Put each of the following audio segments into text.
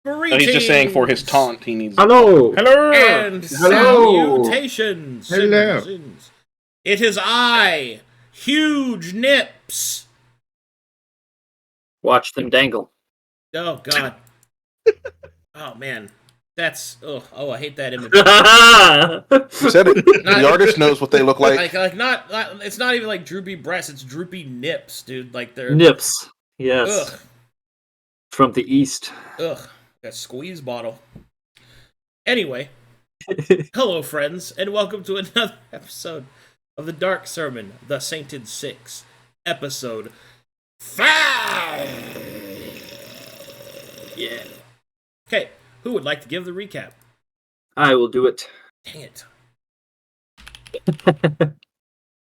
No, he's just saying for his taunt he needs... Hello! Hello! And salutations, Hello. citizens. It is I, Huge Nips. Watch them dangle. Oh, God. Oh, man. That's... Oh, I hate that image. You said it. The artist knows what they look like. Not it's not even like droopy breasts, it's droopy nips, dude. Like they're... Nips. Yes. Ugh. From the east. Ugh. That squeeze bottle. Anyway. Hello, friends, and welcome to another episode of the Dark Sermon, The Sainted Six, episode 5! Yeah. Okay, who would like to give the recap? I will do it. Dang it.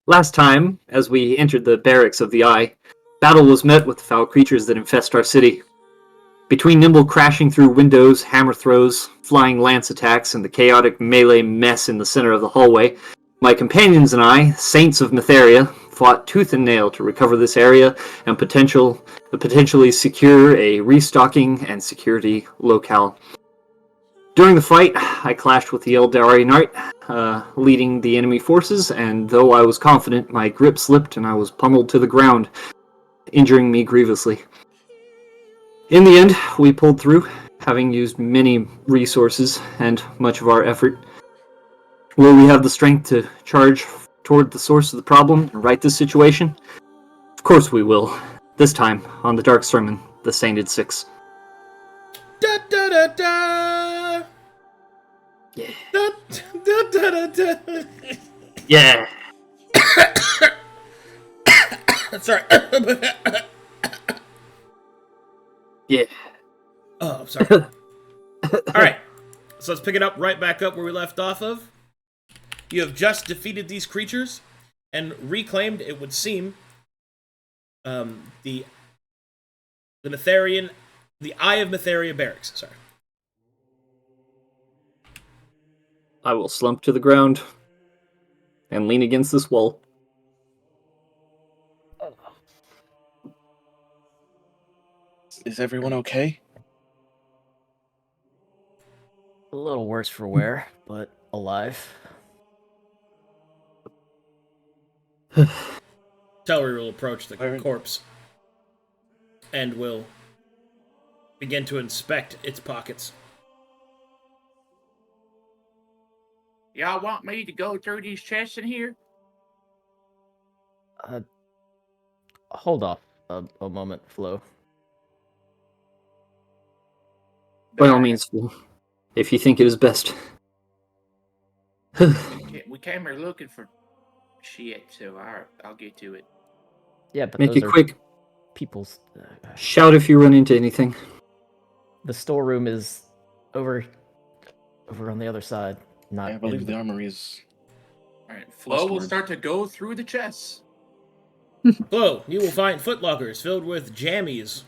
Last time, as we entered the barracks of the Eye, battle was met with the foul creatures that infest our city. Between Nimble crashing through windows, hammer throws, flying lance attacks, and the chaotic melee mess in the center of the hallway, my companions and I, Saints of Mytheria, fought tooth and nail to recover this area and potentially secure a restocking and security locale. During the fight, I clashed with the Eldari Knight, leading the enemy forces, and though I was confident, my grip slipped and I was pummeled to the ground, injuring me grievously. In the end, we pulled through, having used many resources and much of our effort. Will we have the strength to charge toward the source of the problem and right this situation? Of course we will. This time, on the Dark Sermon, The Sainted Six. Da da da da! Yeah. Da da da da da! Yeah. Sorry. Yeah. Oh, I'm sorry. Alright, so let's pick it up right back up where we left off of. You have just defeated these creatures and reclaimed, it would seem, the Mytharian, the Eye of Mytheria barracks. Sorry. I will slump to the ground and lean against this wall. Is everyone okay? A little worse for wear, but alive. Tellery will approach the Farryn. corpse and will begin to inspect its pockets. Y'all want me to go through these chests in here? Hold off a moment, Flo. By all means, if you think it is best. We came here looking for shit, so I'll get to it. Yeah, but Make those it are quick. people's... Shout if you run into anything. the storeroom is over on the other side. Not I believe in- the armory is... Alright, Flo will Westward. start to go through the chests. Below, you will find footlockers filled with jammies,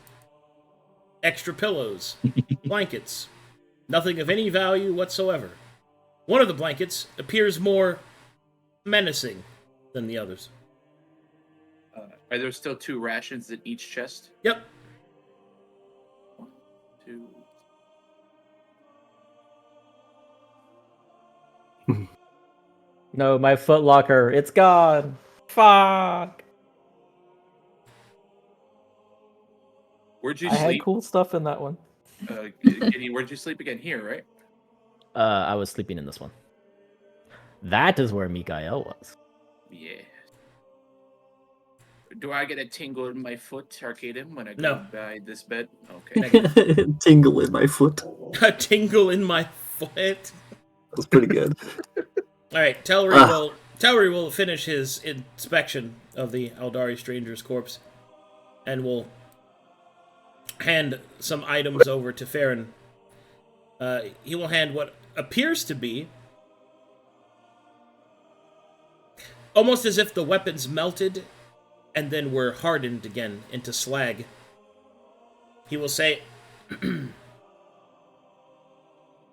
extra pillows, blankets. Nothing of any value whatsoever. One of the blankets appears more menacing than the others. Are there still 2 rations in each chest? Yep. 1, 2... No, my footlocker. It's gone. Fuck. Where'd you I had sleep? cool stuff in that one. Gideon, where'd you sleep again? Here, right? I was sleeping in this one. That is where Mikael was. Yeah. Do I get a tingle in my foot, Arcadum, when I go No. by this bed? Okay. Tingle in my foot. A tingle in my foot. That's pretty good. Alright, Tellery will finish his inspection of the Eldari stranger's corpse and will hand some items over to Farryn. He will hand what appears to be almost as if the weapons melted and then were hardened again into slag. He will say... oh,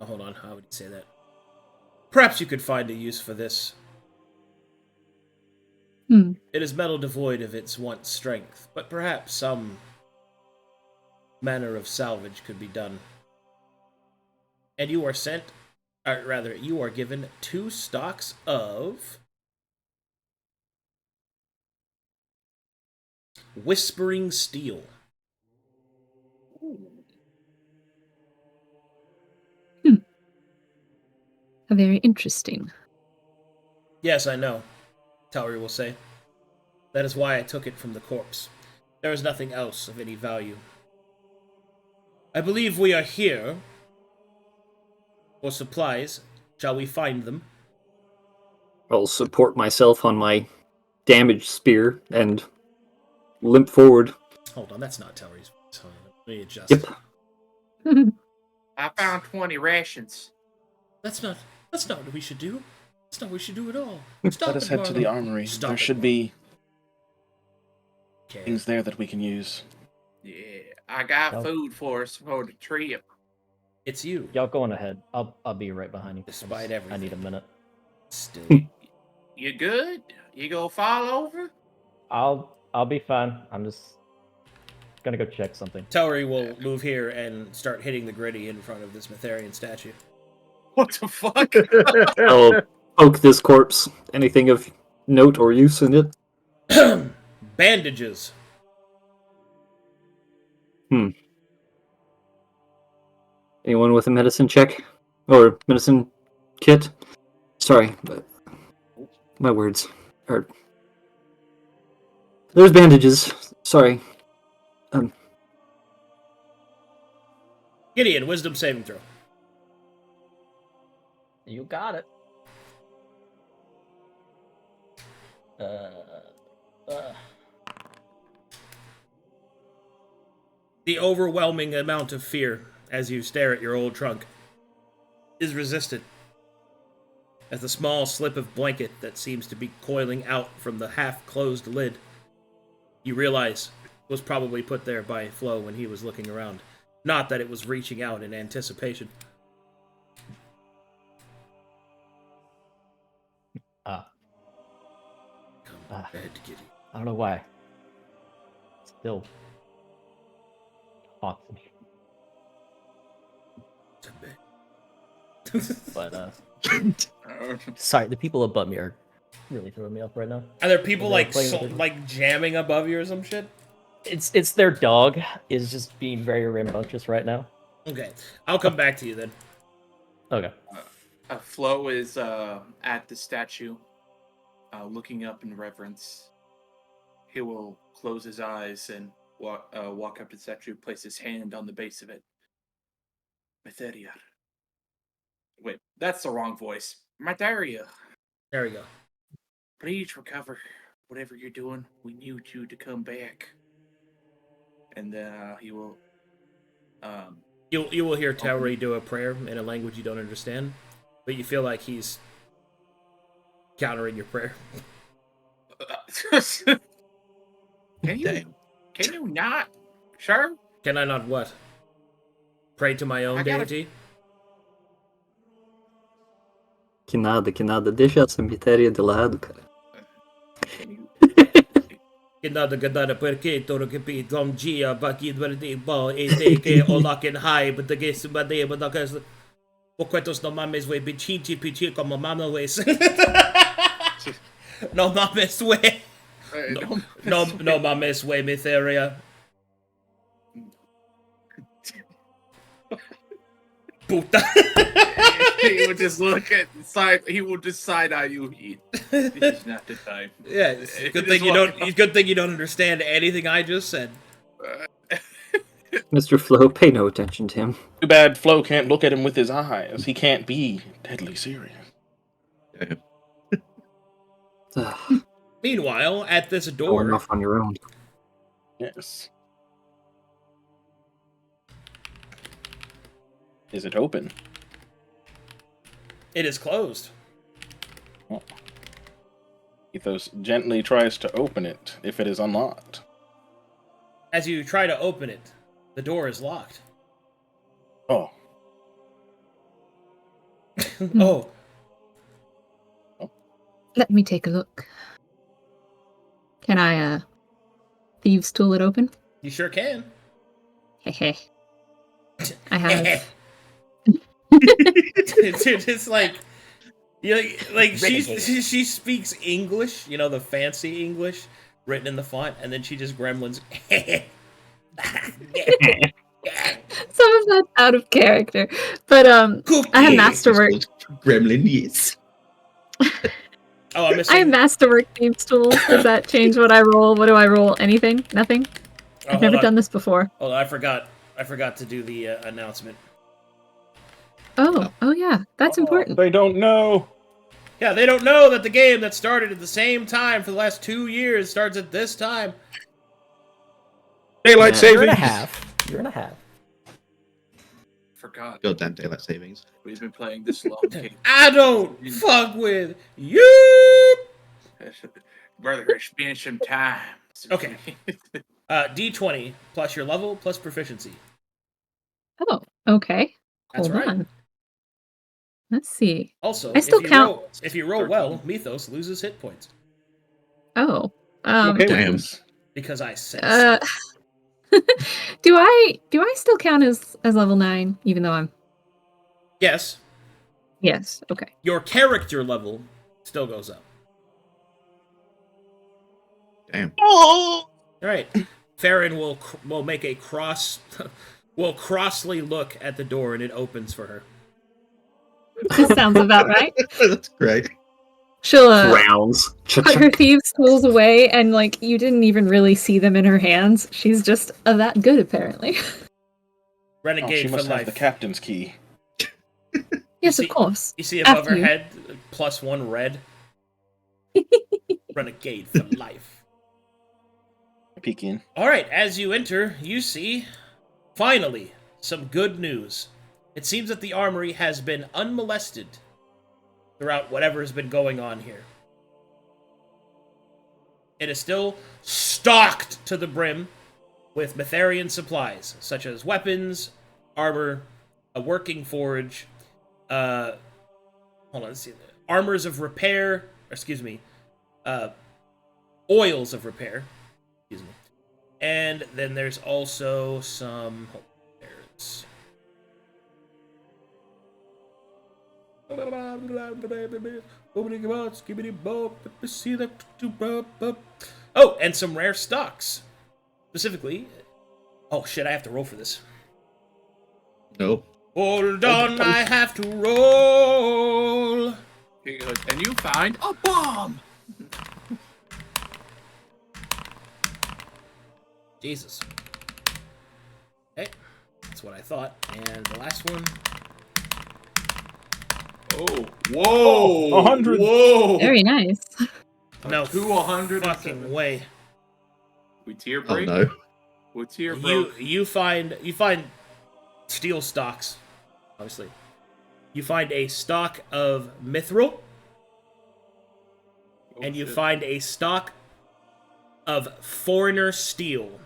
hold on, how would he say that? Perhaps you could find a use for this. It is metal devoid of its once strength, but perhaps some manner of salvage could be done. And you are sent, or rather, you are given 2 stocks of Whispering Steel. Very interesting. Yes, I know, Towery will say. That is why I took it from the corpse. There is nothing else of any value. I believe we are here for supplies. Shall we find them? I'll support myself on my damaged spear and limp forward. Hold on, that's not Towery's voice. Hold on, let me adjust. Yep. I found 20 rations. That's not what we should do. That's not what we should do at all. Stop Let us head to the armory. Stop There it, should be Okay. things there that we can use. Yeah, I got Nope. food for us for the trip. It's you. Y'all going ahead. I'll be right behind you. Despite I everything. need a minute. Still. You good? You gonna fall over? I'll be fine. I'm just gonna go check something. Towery will move here and start hitting the gritty in front of this Mytharian statue. What the fuck? I'll poke this corpse. Anything of note or use in it? Bandages. Anyone with a medicine check? Or medicine kit? Sorry, but my words are... There's bandages. Sorry. Gideon, wisdom saving throw. You got it. The overwhelming amount of fear as you stare at your old trunk is resisted. As the small slip of blanket that seems to be coiling out from the half-closed lid, you realize was probably put there by Flo when he was looking around. Not that it was reaching out in anticipation. Ah. Come Ah. to bed, Gideon. I don't know why. Still haunts me. To bed. But sorry, the people above me are really throwing me off right now. Are there people They're like playing with it. like jamming above you or some shit? It's their dog is just being very rambunctious right now. Okay, I'll come back to you then. Okay. Flo is at the statue, looking up in reverence. He will close his eyes and walk up to the statue, place his hand on the base of it. Mytheria. Wait, that's the wrong voice. Mytheria, There we go. please recover. Whatever you're doing, we need you to come back. And then he will. You will hear Towery do a prayer in a language you don't understand, but you feel like he's countering your prayer. Can you not? Sure. Can I not what? Pray to my own I gotta- deity? Kinada, deixa essa mitéria de lado, cara. Can you? Kinada gadada perché toro che pi dom gia baki dverdi bo e te che o laken hai but the guess but they but the guess o cuentos no mames we bichinchi pichi como mama wes. No mames we. No mames we Mytheria. Puta. He would just look at the side. He will just side eye you. This is not the time. Yeah, it's a good It thing is you what- don't. Good thing you don't understand anything I just said. Mr. Flo, pay no attention to him. Too bad Flo can't look at him with his eyes. He can't be deadly serious. Meanwhile, at this Going door, off on your own. Yes. Is it open? it is closed. Mythos gently tries to open it if it is unlocked. As you try to open it, the door is locked. Oh, Oh, Let me take a look. Can I, thieves tool it open? you sure can. Hehe. I have It's like, she speaks English, the fancy English written in the font, and then she just gremlins. Some of that's out of character, but I have masterwork. Gremlin, yes. Oh, I'm missing. I have masterwork themes tools. Does that change what I roll? What do I roll? Anything? Nothing? I've never done this before. Hold on, I forgot to do the announcement. Oh yeah, that's important. They don't know. Yeah, they don't know that the game that started at the same time for the last 2 years starts at this time. Daylight savings. Year and a half. Forgot. Goddamn daylight savings. We've been playing this long game. I don't fuck with you. Brother, it's been some time. Okay. D20 plus your level plus proficiency. Oh, okay. That's Hold right. on. Let's see. Also, I still count. If you roll well, Mythos loses hit points. Oh. Okay, Damn. Because I said so. Do I still count as level 9, even though I'm... Yes. Yes, okay. Your character level still goes up. Damn. All right. Farryn will make a will crossly look at the door, and it opens for her. This sounds about right. That's great. She'll Rounds. put her thieves' tools away, and you didn't even really see them in her hands. She's just that good, apparently. Renegade she for must life. have the captain's key. Yes, of course. You see above her you. head, +1 red. Renegade for life. Peek in. All right, as you enter, you see, finally, some good news. It seems that the armory has been unmolested throughout whatever has been going on here. It is still stocked to the brim with Mytharian supplies, such as weapons, armor, a working forge, hold on, let's see, armors of repair, oils of repair, and then there's also some, oh, and some rare stocks. Specifically, oh shit, I have to roll for this. No. Hold on, I have to roll. He goes, and you find a bomb. Jesus. Okay, that's what I thought. And the last one. Oh, whoa, 100. Whoa, Very nice. No, 200 fucking way. We tier Oh break. no. We tier break. You find steel stocks, obviously. You find a stock of mithril, and you find a stock of foreigner steel,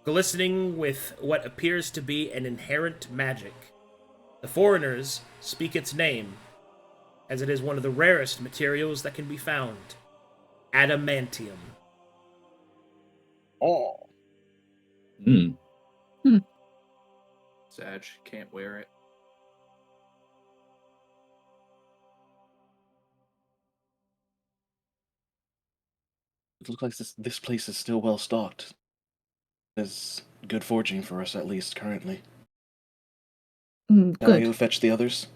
glistening with what appears to be an inherent magic. The foreigners speak its name, as it is one of the rarest materials that can be found. Adamantium. Oh. Hmm. Sag can't wear it. It looks like this place is still well stocked. There's good foraging for us, at least currently. Now Good. you fetch the others.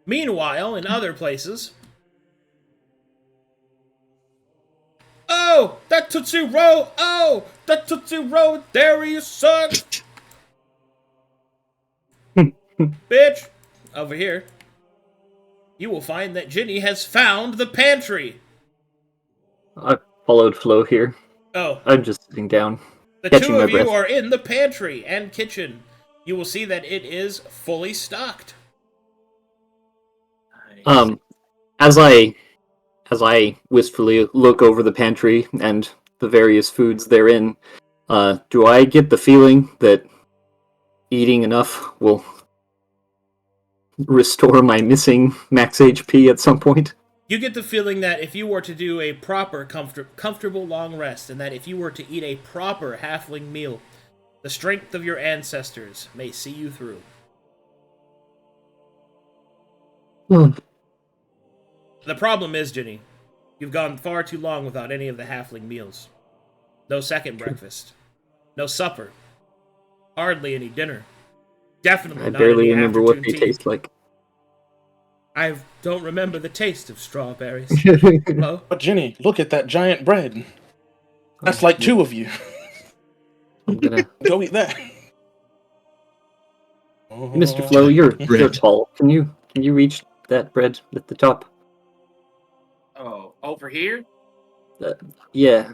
Meanwhile, in other places... Oh! That Tootsie Roll! Oh! That Tootsie Roll! There you suck! Bitch! Over here, you will find that Ginny has found the pantry! I followed Flo here. Oh. I'm just sitting down. The catching two my of you breath. are in the pantry and kitchen. You will see that it is fully stocked. Nice. As I wistfully look over the pantry and the various foods therein, do I get the feeling that eating enough will restore my missing max HP at some point? You get the feeling that if you were to do a proper, comfortable long rest, and that if you were to eat a proper halfling meal, the strength of your ancestors may see you through. The problem is, Ginny, you've gone far too long without any of the halfling meals. No second breakfast. No supper. Hardly any dinner. Definitely I not barely any remember what afternoon they tea. taste like. I don't remember the taste of strawberries. Oh, But Ginny, look at that giant bread. That's like 2 of you. I'm gonna. Go eat that. Mr. Flo, you're Bread. tall. Can you reach that bread at the top? Oh, over here? Yeah.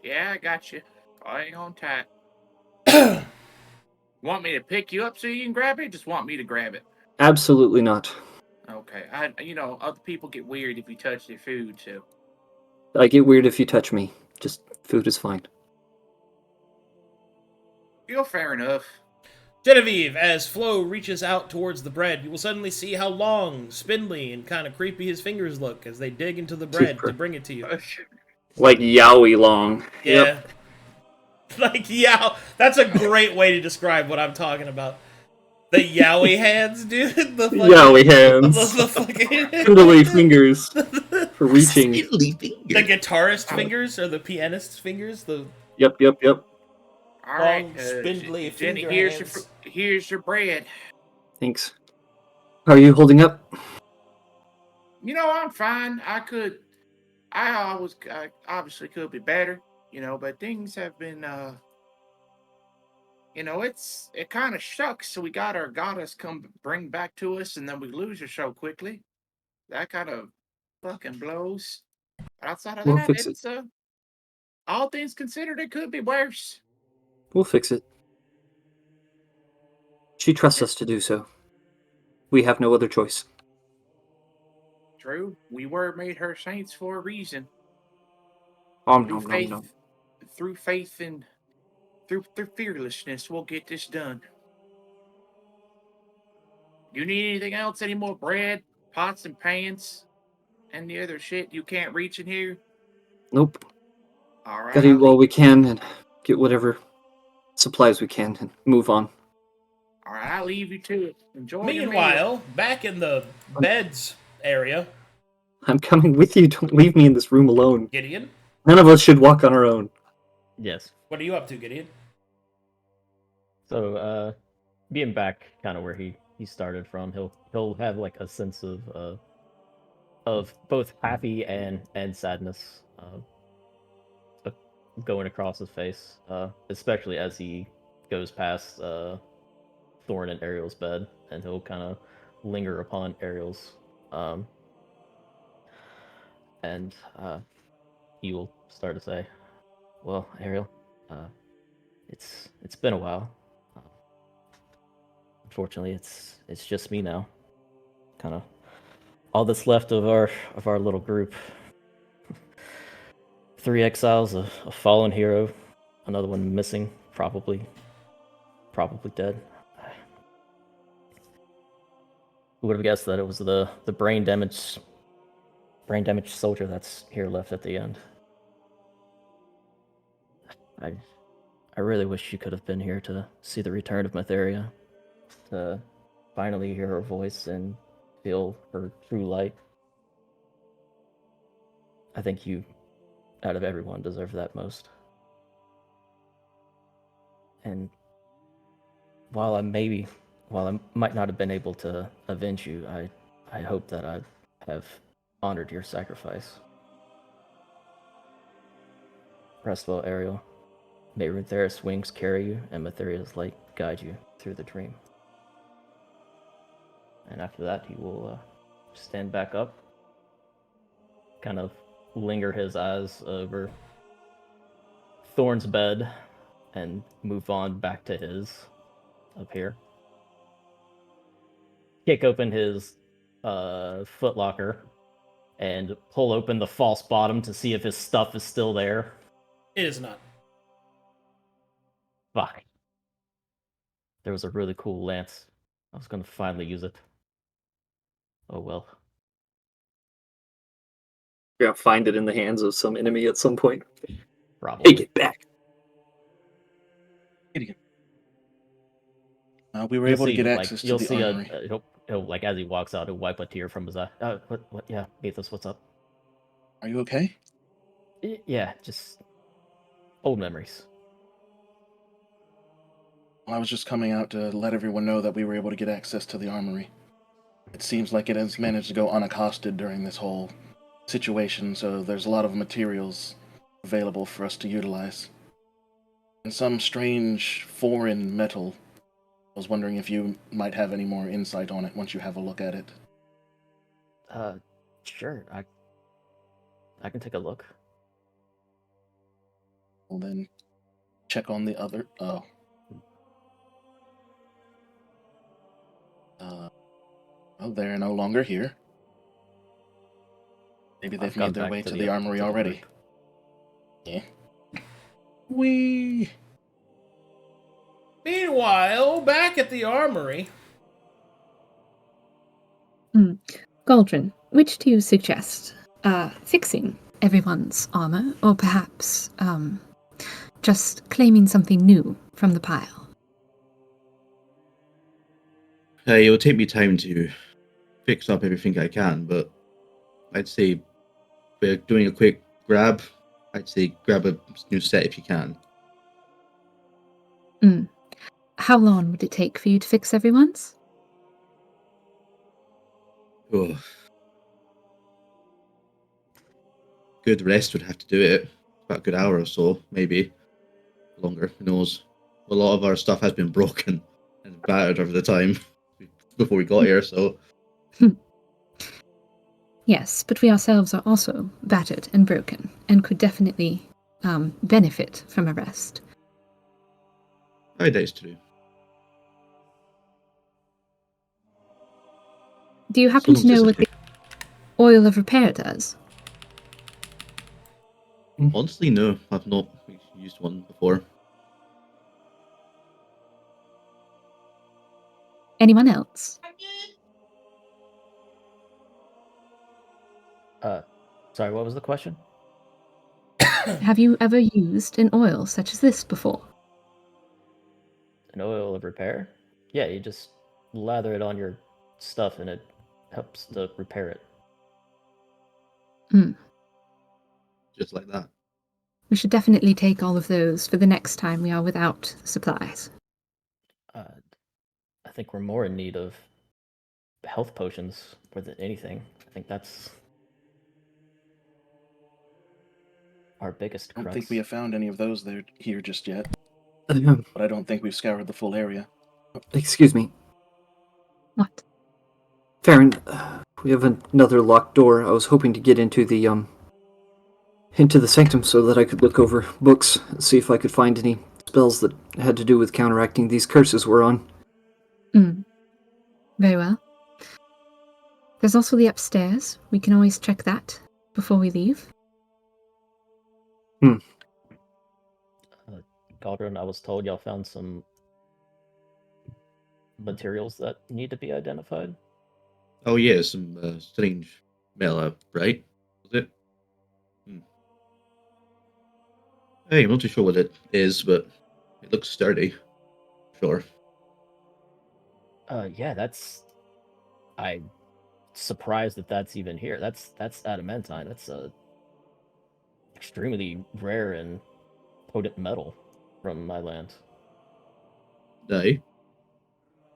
Yeah, I got you. Hang on tight. Want me to pick you up so you can grab it? Just want me to grab it. Absolutely not. Okay. Other people get weird if you touch their food, so. I get weird if you touch me. Just food is fine. You're fair enough. Genevieve, as Flo reaches out towards the bread, you will suddenly see how long, spindly, and kind of creepy his fingers look as they dig into the bread to bring it to you. Like Yowie long. Yeah. Yep. Like, yeah, that's a great way to describe what I'm talking about. The Yowie hands, dude. The fucking, Yowie hands. The fucking... Spindly fingers for reaching. Spindly The finger. guitarist fingers, or the pianist's fingers, the Yep. All right, long, spindly Jenny, finger here's hands. your bread. Thanks. How are you holding up? I'm fine. I obviously could be better, but things have been, it kind of shucks. So we got our goddess come bring back to us, and then we lose her so quickly. That kind of fucking blows. Outside of We'll that, fix it. it's all things considered, it could be worse. We'll fix it. She trusts us to do so. We have no other choice. True, we were made her saints for a reason. Nom, nom. Through faith and through fearlessness, we'll get this done. You need anything else? Any more bread, pots and pans, and the other shit you can't reach in here? Nope. All right. Gotta eat while we can and get whatever supplies we can and move on. All right, I'll leave you to it. Enjoy your meal. Meanwhile, back in the beds area, I'm coming with you. Don't leave me in this room alone. Gideon, None of us should walk on our own. Yes. what are you up to, Gideon? So, being back kind of where he started from, he'll have like a sense of both happy and sadness going across his face, especially as he goes past Thorn and Ariel's bed, and he'll kind of linger upon Ariel's, and he will start to say, "Well, Ariel, it's been a while. Unfortunately, it's just me now. Kind of all that's left of our little group. 3 exiles, a fallen hero, another one missing, probably dead. Who would have guessed that it was the brain damaged soldier that's here left at the end? I really wish you could have been here to see the return of Matheria, to finally hear her voice and feel her true light. I think you, out of everyone, deserve that most. And while I might not have been able to avenge you, I hope that I have honored your sacrifice. Rest well, Ariel. May Ruthera's wings carry you, and Matheria's light guide you through the dream. And after that, he will stand back up, kind of linger his eyes over Thorn's bed, and move on back to his up here. Kick open his footlocker and pull open the false bottom to see if his stuff is still there. It is not. Fuck. There was a really cool lance. I was gonna finally use it. Oh well. You're gonna find it in the hands of some enemy at some point. Probably. Take it back. We were able to get access to the armory. like as he walks out, he'll wipe a tear from his eye. What? Yeah, Mythos, what's up? Are you okay? Yeah, just old memories. Well, I was just coming out to let everyone know that we were able to get access to the armory. It seems like it has managed to go unaccosted during this whole situation, so there's a lot of materials available for us to utilize. And some strange foreign metal. I was wondering if you might have any more insight on it once you have a look at it. Sure. I can take a look. We'll then check on the other. Oh, they're no longer here. Maybe they've I've gone made their back way to the armory already. group. Yeah. Whee! Meanwhile, back at the armory. Galdren, which do you suggest? Fixing everyone's armor, or perhaps, just claiming something new from the pile? It will take me time to fix up everything I can, but I'd say we're doing a quick grab. I'd say grab a new set if you can. How long would it take for you to fix everyone's? Oh. Good rest would have to do it. About a good hour or so, maybe. Longer, who knows. A lot of our stuff has been broken and battered over the time before we got here, so... Yes, but we ourselves are also battered and broken, and could definitely benefit from a rest. I doubt it's true. Do you happen to know what the oil of repair does? Honestly, no. I've not used one before. Anyone else? Sorry, what was the question? Have you ever used an oil such as this before? An oil of repair? Yeah, you just lather it on your stuff and it helps to repair it. Just like that. We should definitely take all of those for the next time we are without supplies. I think we're more in need of health potions more than anything. I think that's our biggest I don't crux. think we have found any of those there here just yet. Um, But I don't think we've scoured the full area. Excuse me. What? Farryn, we have another locked door. I was hoping to get into the sanctum so that I could look over books and see if I could find any spells that had to do with counteracting these curses we're on. Very well. There's also the upstairs. We can always check that before we leave. Galdren, I was told y'all found some materials that need to be identified. Oh yeah, some strange metal, right? Was it? Hey, I'm not too sure what it is, but it looks sturdy. Sure. Yeah, I'm surprised that that's even here. That's adamantine. That's a extremely rare and potent metal from my land. Aye.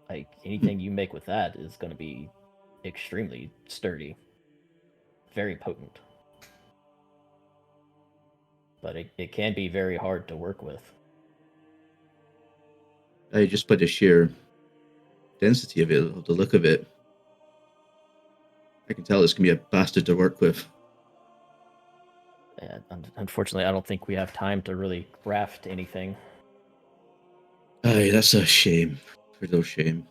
Like anything you make with that is going to be extremely sturdy, very potent. But it can be very hard to work with. I just by the sheer density of it, of the look of it, I can tell this can be a bastard to work with. And unfortunately, I don't think we have time to really craft anything. Aye, that's a shame. A real shame.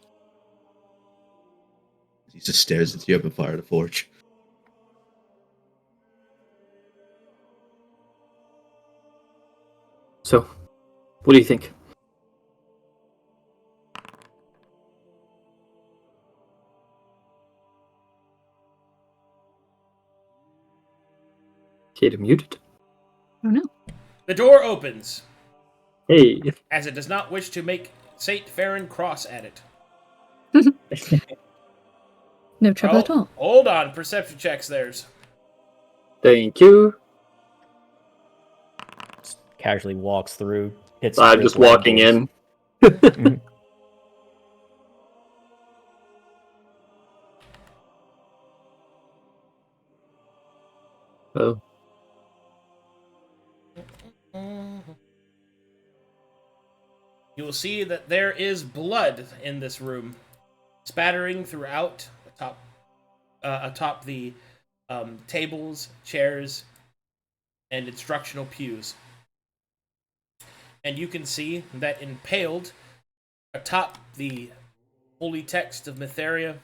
He just stares into the open fire of the forge. So, what do you think? Kate muted? I don't know. The door opens, Hey. as it does not wish to make Saint Farryn cross at it. No trouble at all. Hold on. Perception checks theirs. Thank you. Casually walks through. Hits. I'm the just black walking doors. in. Mhm. Oh. You will see that there is blood in this room, spattering throughout atop the tables, chairs, and instructional pews. And you can see that impaled atop the holy text of Mytheria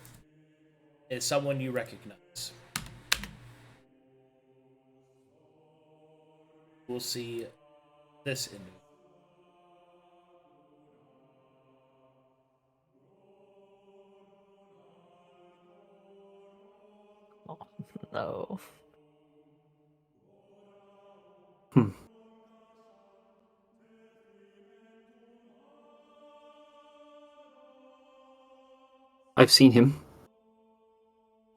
is someone you recognize. We'll see this image. Oh, no. I've seen him.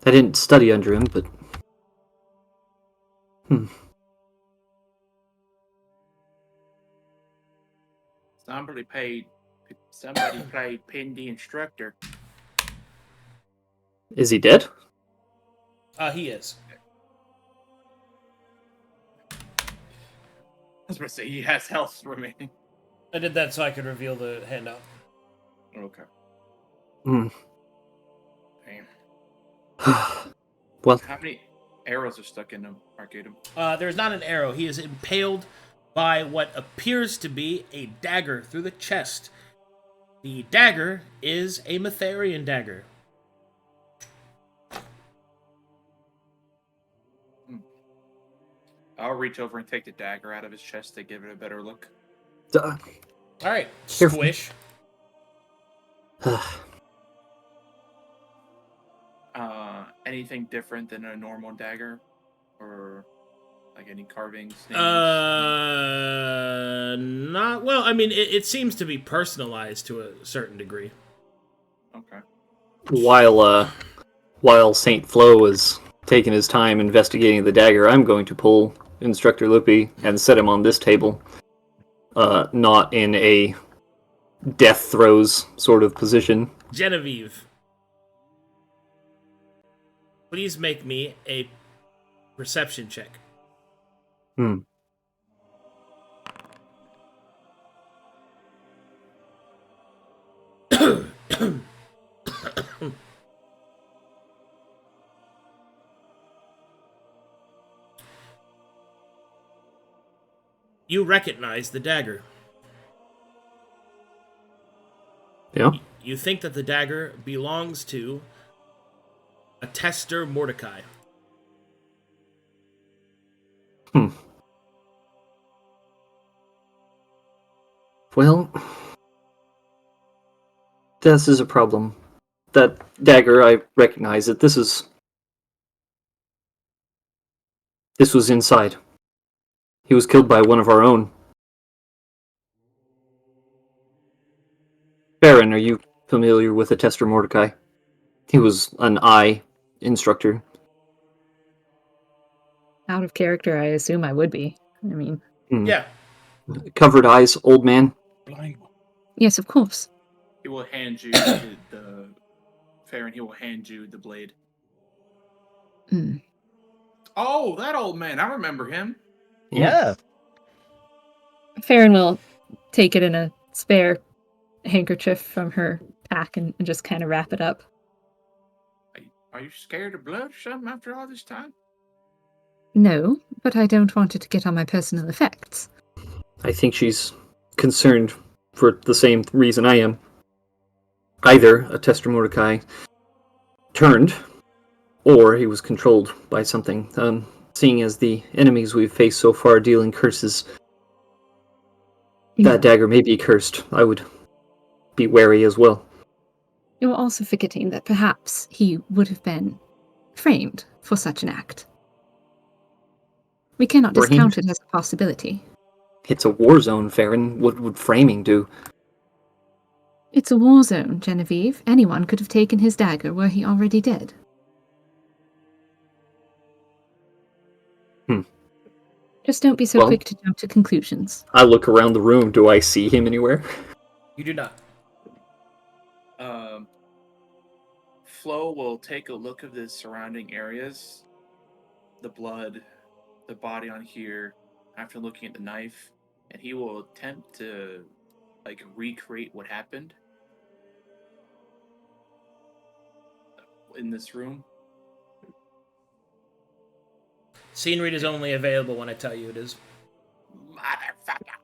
I didn't study under him, but... Somebody played Pin the Instructor. Is he dead? He is. I was going to say he has health remaining. I did that so I could reveal the handout. Okay. Hmm. Damn. Well, How many arrows are stuck in him, Arcadum? There's not an arrow. He is impaled by what appears to be a dagger through the chest. The dagger is a Mytherian dagger. I'll reach over and take the dagger out of his chest to give it a better look. All right, Careful. squish. Anything different than a normal dagger? Or like any carvings? Names? Not well. I mean, it seems to be personalized to a certain degree. Okay. While Saint Flo is taking his time investigating the dagger, I'm going to pull Instructor Lippy and set him on this table. Not in a death throes sort of position. Genevieve, please make me a perception check. You recognize the dagger. Yeah. You think that the dagger belongs to a tester Mordecai. Well, this is a problem. That dagger, I recognize it. This was inside. He was killed by one of our own. Farryn, are you familiar with the tester Mordecai? He was an eye instructor. Out of character, I assume I would be. I mean, Yeah. Covered eyes, old man. Blind one. yes, of course. He will hand you the Farryn, he will hand you the blade. Mm. Oh, that old man. I remember him. Yeah. Farryn will take it in a spare handkerchief from her pack and just kind of wrap it up. Are you scared of blood or something after all this time? No, but I don't want it to get on my personal effects. I think she's concerned for the same reason I am. Either a tester Mordecai turned, or he was controlled by something. Seeing as the enemies we've faced so far dealing curses, that dagger may be cursed. I would be wary as well. You're also forgetting that perhaps he would have been framed for such an act. We cannot discount it as a possibility. It's a war zone, Farryn. What would framing do? It's a war zone, Genevieve. Anyone could have taken his dagger were he already dead. Just don't be so Well- quick to jump to conclusions. I look around the room. Do I see him anywhere? You do not. Flo will take a look of the surrounding areas, the blood, the body on here, after looking at the knife, and he will attempt to recreate what happened in this room. Scene read is only available when I tell you it is. Motherfucker.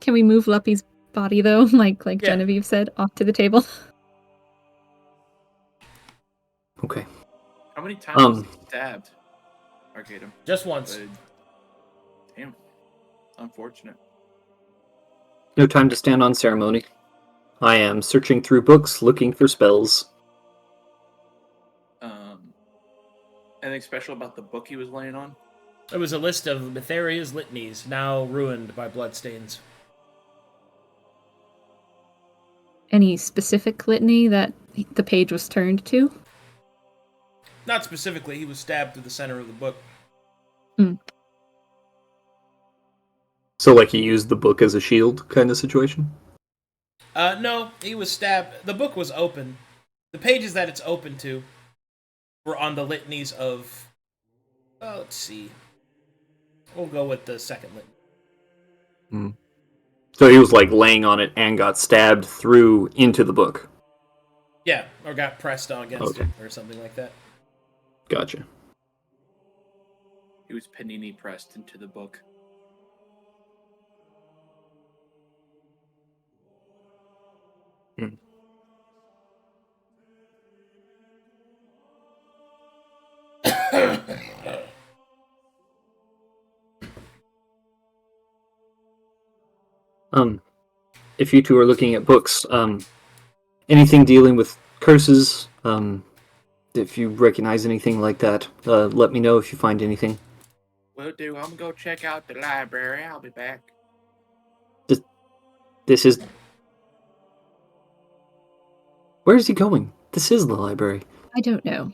Can we move Luppy's body though, like Yeah. Genevieve said, off to the table? Okay. How many times was he stabbed? Arcadum. Just once. Damn. Unfortunate. No time to stand on ceremony. I am searching through books, looking for spells. Anything special about the book he was laying on? It was a list of Mytheria's litanies, now ruined by bloodstains. Any specific litany that the page was turned to? Not specifically, he was stabbed through the center of the book. So, like, he used the book as a shield kind of situation? No, he was stabbed. The book was open. The pages that it's open to were on the litanies of... let's see. We'll go with the second litany. So he was, like, laying on it and got stabbed through into the book? Yeah, or got pressed on against Okay. it, or something like that. Gotcha. He was panini pressed into the book. If you two are looking at books, anything dealing with curses, if you recognize anything like that, let me know if you find anything. Will do. I'm gonna go check out the library. I'll be back. This is... Where is he going? This is the library. I don't know.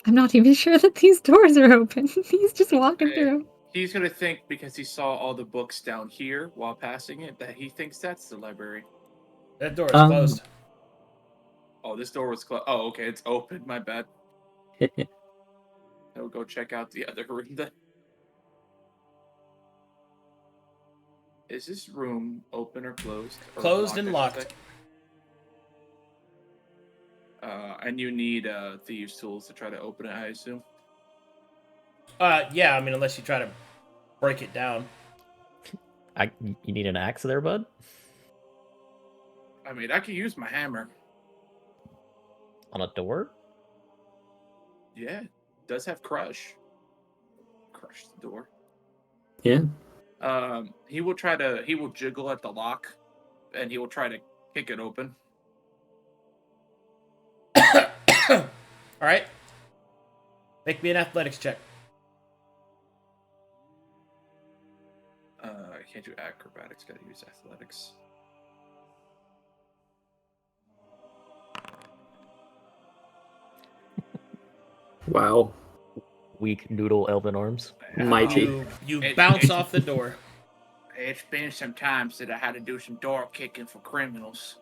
I'm not even sure that these doors are open. He's just walking through. He's gonna think because he saw all the books down here while passing it that he thinks that's the library. That door is closed. Oh, this door was closed. Oh, okay, it's open. My bad. I'll go check out the other room then. Is this room open or closed? Or Closed and I should locked. say? And you need thieves' tools to try to open it, I assume. Yeah, I mean, unless you try to break it down. You need an axe there, bud? I mean, I could use my hammer. On a door? Yeah, it does have crush. Crush the door. Yeah. He will jiggle at the lock, and he will try to kick it open. All right. Make me an athletics check. I can't do acrobatics. Gotta use athletics. Wow. Weak noodle elven arms. Mighty. You bounce off the door. It's been some times that I had to do some door kicking for criminals.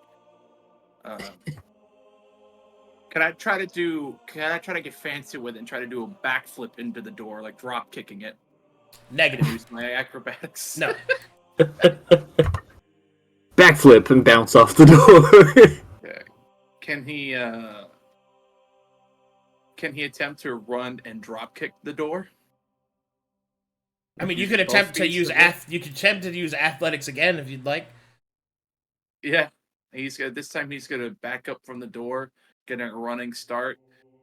Can I try to get fancy with it and try to do a backflip into the door, like drop kicking it? Negative. Use my acrobatics. No. Backflip and bounce off the door. Okay. Can he attempt to run and drop kick the door? I mean, you could attempt to use athletics again if you'd like. Yeah. This time he's gonna back up from the door, get a running start,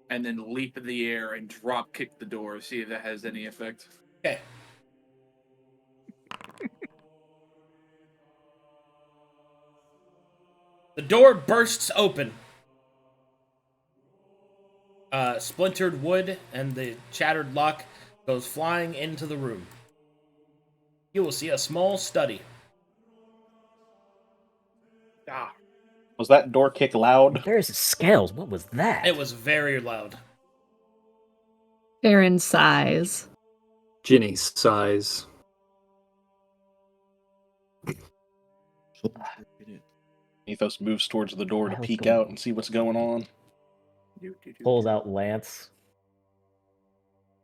and then leap in the air and drop kick the door. See if that has any effect. Okay. The door bursts open. Splintered wood and the shattered lock goes flying into the room. You will see a small study. Ah. Was that door kick loud? There's scales. What was that? It was very loud. Farryn sighs. Ginny sighs. Mythos moves towards the door to Hell's peek going out on? and see what's going on. Pulls out Lance.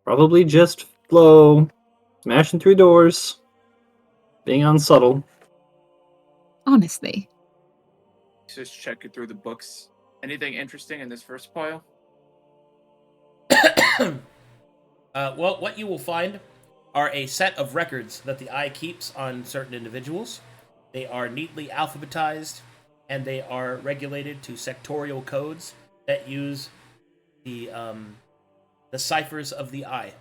Probably just Flo smashing through doors, being unsubtle. Honestly. Just checking through the books. Anything interesting in this first pile? Well, what you will find are a set of records that the eye keeps on certain individuals. They are neatly alphabetized, and they are regulated to sectorial codes that use the ciphers of the eye.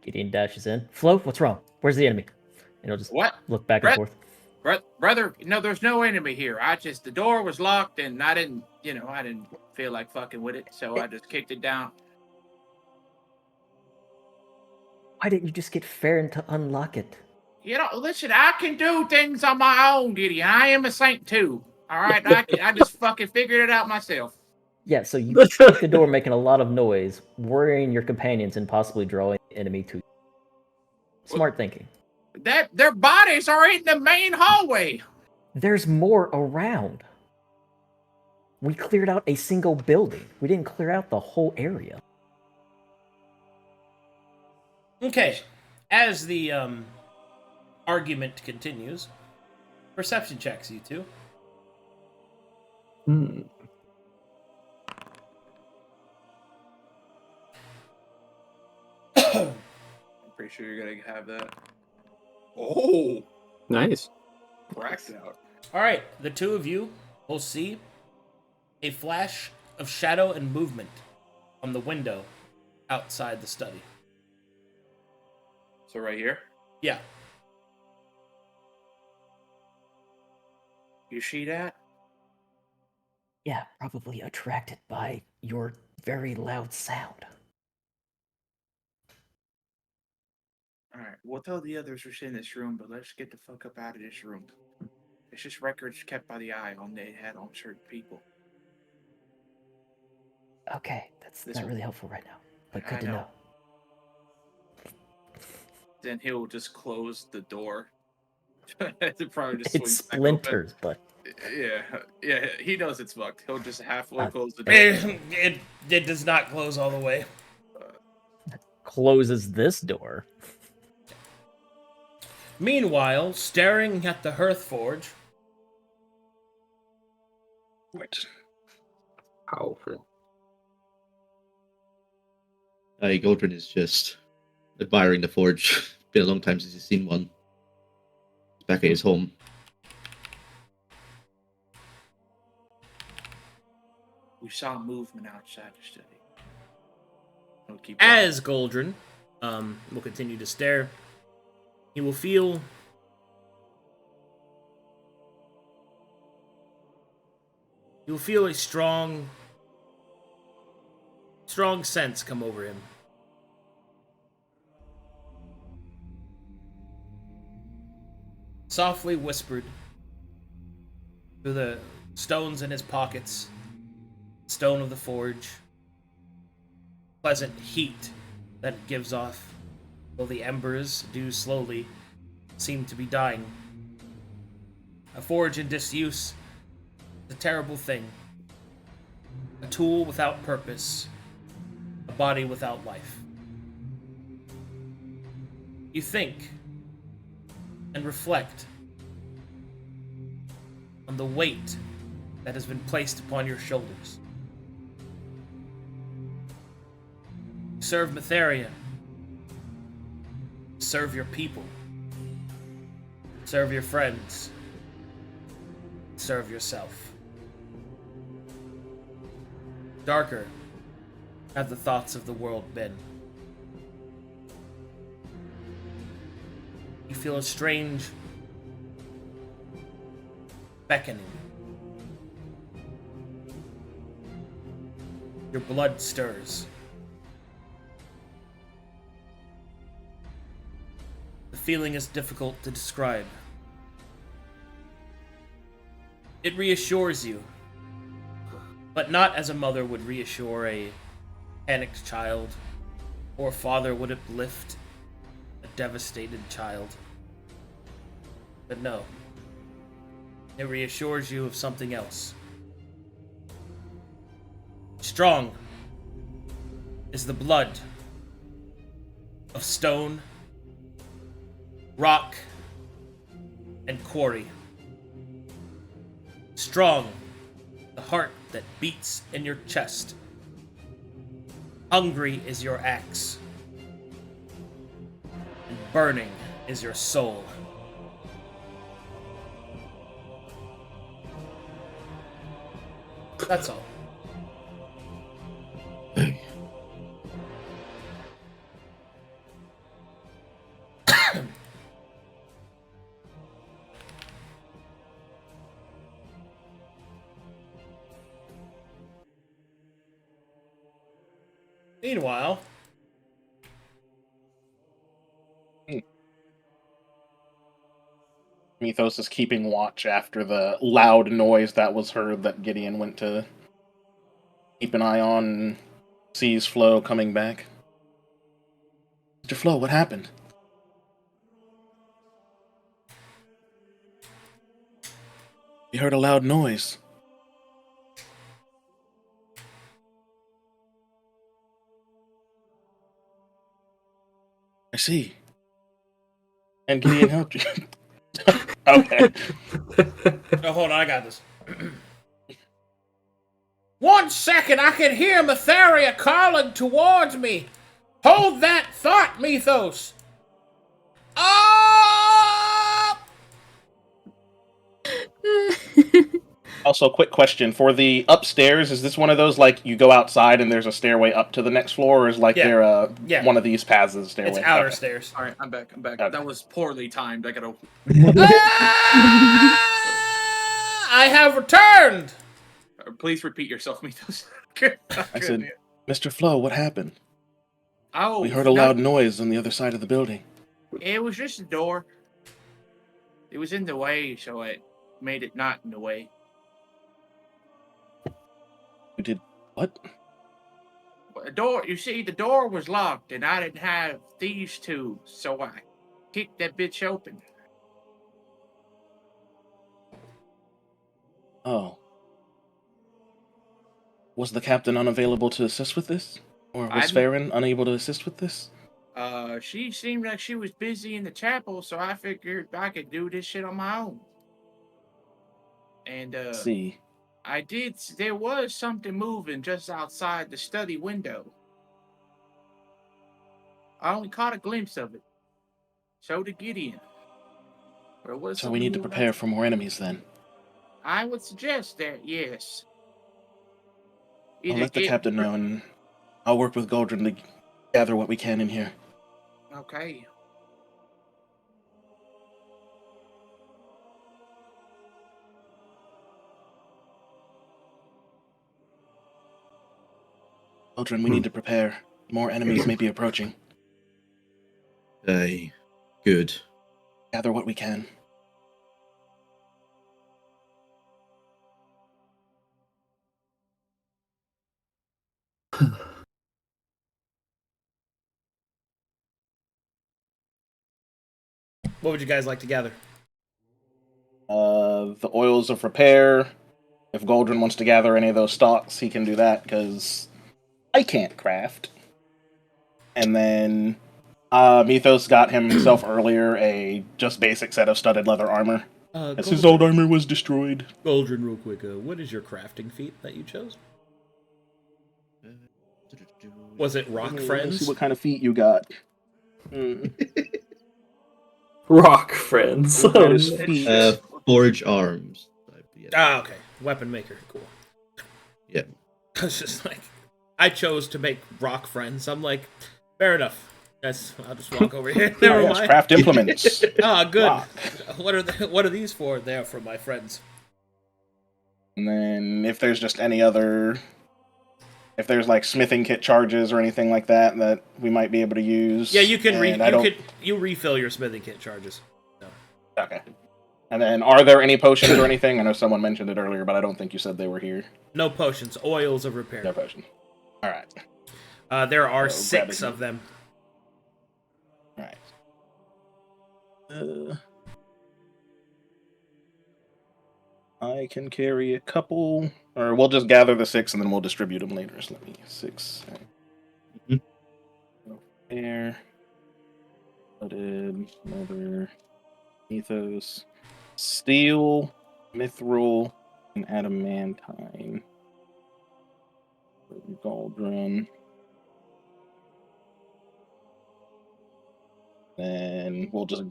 Gideon dashes in. Flo, what's wrong? Where's the enemy? And he'll just What? look back and forth. Brother, no, there's no enemy here. The door was locked and I didn't feel like fucking with it, so I just kicked it down. Why didn't you just get Farryn to unlock it? Listen, I can do things on my own, Gideon. I am a saint too. All right, I just fucking figured it out myself. Yeah, so you kick the door making a lot of noise, worrying your companions and possibly drawing the enemy to you. Smart thinking. Their bodies are in the main hallway. There's more around. We cleared out a single building. We didn't clear out the whole area. Okay, as the argument continues, perception checks, you two. Hmm. I'm pretty sure you're gonna have that. Oh, Nice. cracked out. All right, the two of you will see a flash of shadow and movement on the window outside the study. So right here, Yeah. you see that? Yeah, probably attracted by your very loud sound. All right, we'll tell the others we're in this room, but let's get the fuck up out of this room. It's just records kept by the eye they had on certain people. Okay, that's This not one. really helpful right now, but I good to know. know. Then he'll just close the door. It probably just It swings back open. splinters, but Yeah, he knows it's fucked. He'll just halfway close the door. It does not close all the way. closes this door. Meanwhile, staring at the hearth forge, What? Powerful. Galdren is just admiring the forge. Been a long time since he's seen one. He's back at his home. We saw movement outside the study. We'll keep as Galdren will continue to stare, he will feel a strong sense come over him. Softly whispered through the stones in his pockets, stone of the forge, pleasant heat that it gives off, though the embers do slowly seem to be dying. A forge in disuse is a terrible thing. A tool without purpose, a body without life. You think and reflect on the weight that has been placed upon your shoulders. Serve Matheria. Serve your people. Serve your friends. Serve yourself. Darker have the thoughts of the world been. You feel a strange beckoning. Your blood stirs. The feeling is difficult to describe. It reassures you, but not as a mother would reassure a panicked child, or father would uplift a devastated child. But no. It reassures you of something else. Strong is the blood of stone, rock, and quarry. Strong, the heart that beats in your chest. Hungry is your axe. And burning is your soul. That's all. Meanwhile, Mythos is keeping watch after the loud noise that was heard that Gideon went to keep an eye on and sees Flo coming back. Mr. Flo, what happened? We heard a loud noise. I see. And Gideon helped you. Okay. oh, hold on, I got this. 1 second, I can hear Matheria calling towards me. Hold that thought, Mythos. Oh! Also, quick question. For the upstairs, is this one of those, like, you go outside and there's a stairway up to the next floor, or is, like, there one of these paths is a stairway? It's outer Okay. stairs. All right, I'm back. Okay. That was poorly timed. I gotta. I have returned! Please repeat yourself, Mythos. I said, Mr. Flo, what happened? Oh, We heard a loud noise on the other side of the building. It was just a door. It was in the way, so I made it not in the way. You did what? A door. You see, the door was locked, and I didn't have thieves' tools, so I kicked that bitch open. Oh. Was the captain unavailable to assist with this? Or was Farryn unable to assist with this? She seemed like she was busy in the chapel, so I figured I could do this shit on my own. And, See. I did. There was something moving just outside the study window. I only caught a glimpse of it. So did Gideon. So we need to prepare for more enemies then. I would suggest that, yes. I'll let the captain know, and I'll work with Galdren to gather what we can in here. Okay. Galdren, we need to prepare. More enemies may be approaching. Aye. Good. Gather what we can. What would you guys like to gather? The oils of repair. If Galdren wants to gather any of those stocks, he can do that, because I can't craft. And then Mythos got himself earlier a just basic set of studded leather armor. As his old armor was destroyed. Galdren, real quick, what is your crafting feat that you chose? Was it Rock Friends? Let's see what kind of feat you got. Rock Friends. That is feat. Forge arms. Ah, okay. Weapon maker, cool. Yeah. I was just like, I chose to make Rock Friends. I'm like, fair enough. Yes, I'll just walk over here. Never mind. Craft implements. Ah, good. Rock. What are these for? They're for my friends. And then if there's just any other, if there's like smithing kit charges or anything like that that we might be able to use. Yeah, you can refill your smithing kit charges. So. Okay. And then are there any potions or anything? I know someone mentioned it earlier, but I don't think you said they were here. No potions. Oils of repair. No potion. All right. There are So grab 6 his- of them. Right. I can carry a couple, or we'll just gather the 6 and then we'll distribute them later. So let me 6. Mhm. There. Blooded, another Mythos, Steel, Mithril, and Adamantine. Galdren. Then we'll just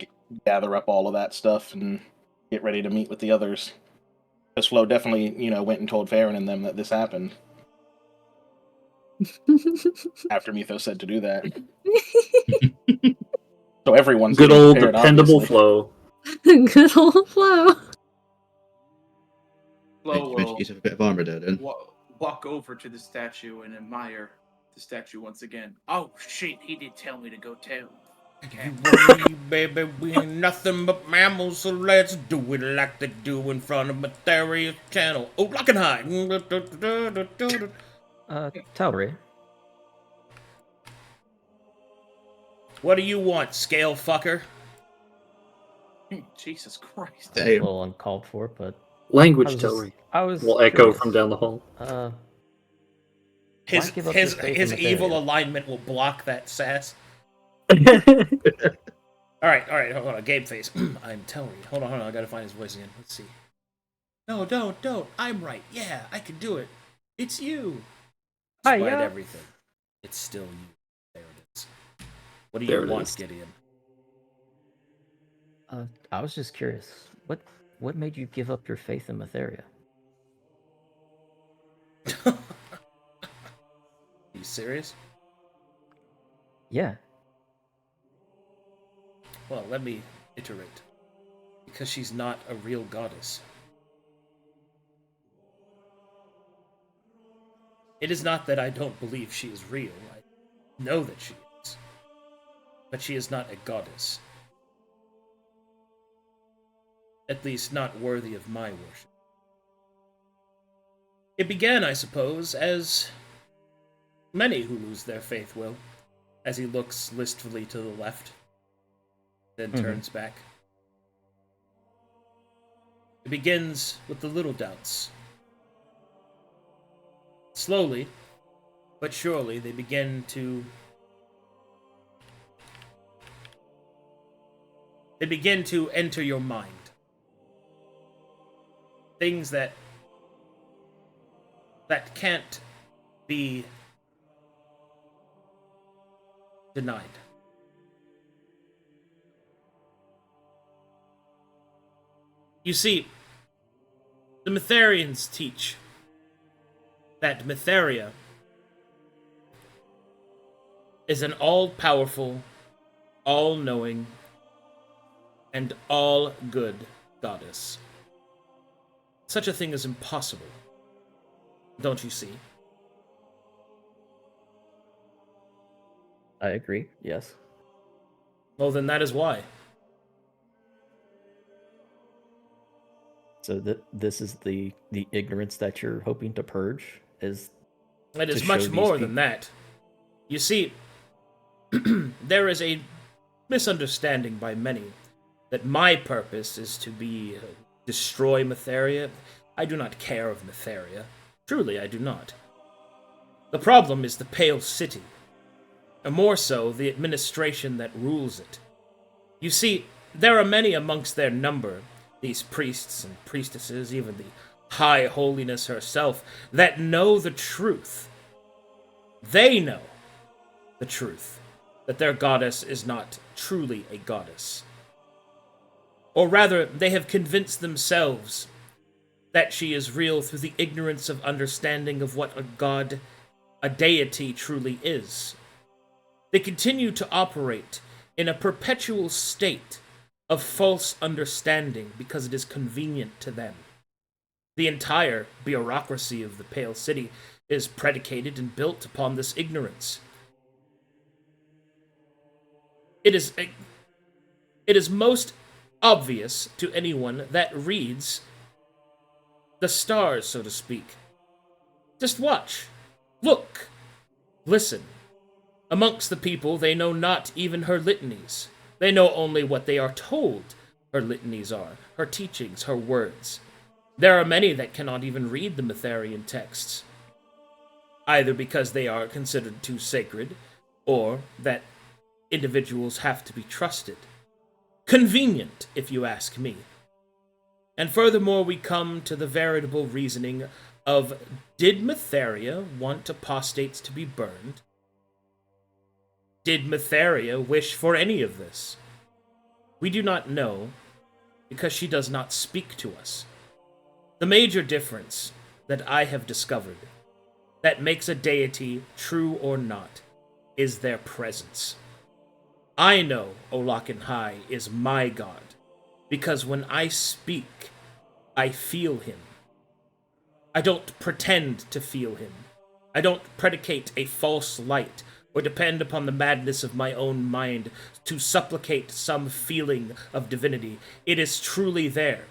gather up all of that stuff and get ready to meet with the others. Because Flo definitely, went and told Farryn and them that this happened. After Mythos said to do that. So everyone's Good getting old prepared, dependable obviously. Flo. Good old Flo. Flo You mentioned will yourself a bit of armor there, then. walk over to the statue and admire the statue once again. Oh shit, he did tell me to go too. Okay. We, baby, we ain't nothing but mammals, so let's do it like they do in front of Matheria's channel. Oh, lock and hide. Talry, What do you want, scale fucker? Jesus Christ. that's a Damn. little uncalled for, but Language Telry I was will echo curious. from down the hall. His Why give up your faith in evil Matheria? alignment will block that sass. All right, hold on. Game face. I'm Telry. Hold on. I gotta find his voice again. Let's see. No, don't. I'm right. Yeah, I can do it. It's you. Despite Hiya. everything, it's still you. There it is. What do There you it want, is. Gideon? I was just curious. What made you give up your faith in Matheria? Are you serious? Yeah. Well, let me iterate. Because she's not a real goddess. It is not that I don't believe she is real. I know that she is. But she is not a goddess. At least not worthy of my worship. It began, I suppose, as many who lose their faith will, as he looks listfully to the left, then turns back. It begins with the little doubts. Slowly, but surely, they begin to enter your mind. Things that can't be denied. You see, the Matherians teach that Matheria is an all-powerful, all-knowing, and all-good goddess. Such a thing is impossible. Don't you see? I agree. Yes. Well, then that is why. So this is the ignorance that you're hoping to purge is It is to much show these more than people- that. You see, there is a misunderstanding by many that my purpose is to destroy Matheria. I do not care of Matheria. Truly, I do not. The problem is the Pale City, and more so, the administration that rules it. You see, there are many amongst their number, these priests and priestesses, even the High Holiness herself, that know the truth. They know the truth, that their goddess is not truly a goddess. Or rather, they have convinced themselves that she is real through the ignorance of understanding of what a god, a deity truly is. They continue to operate in a perpetual state of false understanding because it is convenient to them. The entire bureaucracy of the Pale City is predicated and built upon this ignorance. It is most obvious to anyone that reads the stars, so to speak. Just watch, look, listen, Amongst the people, they know not even her litanies. They know only what they are told her litanies are, her teachings, her words. There are many that cannot even read the Mytharian texts, either because they are considered too sacred, or that individuals have to be trusted. Convenient, if you ask me. And furthermore, we come to the veritable reasoning of, did Mytharia want apostates to be burned? Did Mytharia wish for any of this? We do not know, because she does not speak to us. The major difference that I have discovered that makes a deity true or not is their presence. I know Olaken High is my god, because when I speak, I feel him. I don't pretend to feel him. I don't predicate a false light or depend upon the madness of my own mind to supplicate some feeling of divinity. It is truly there.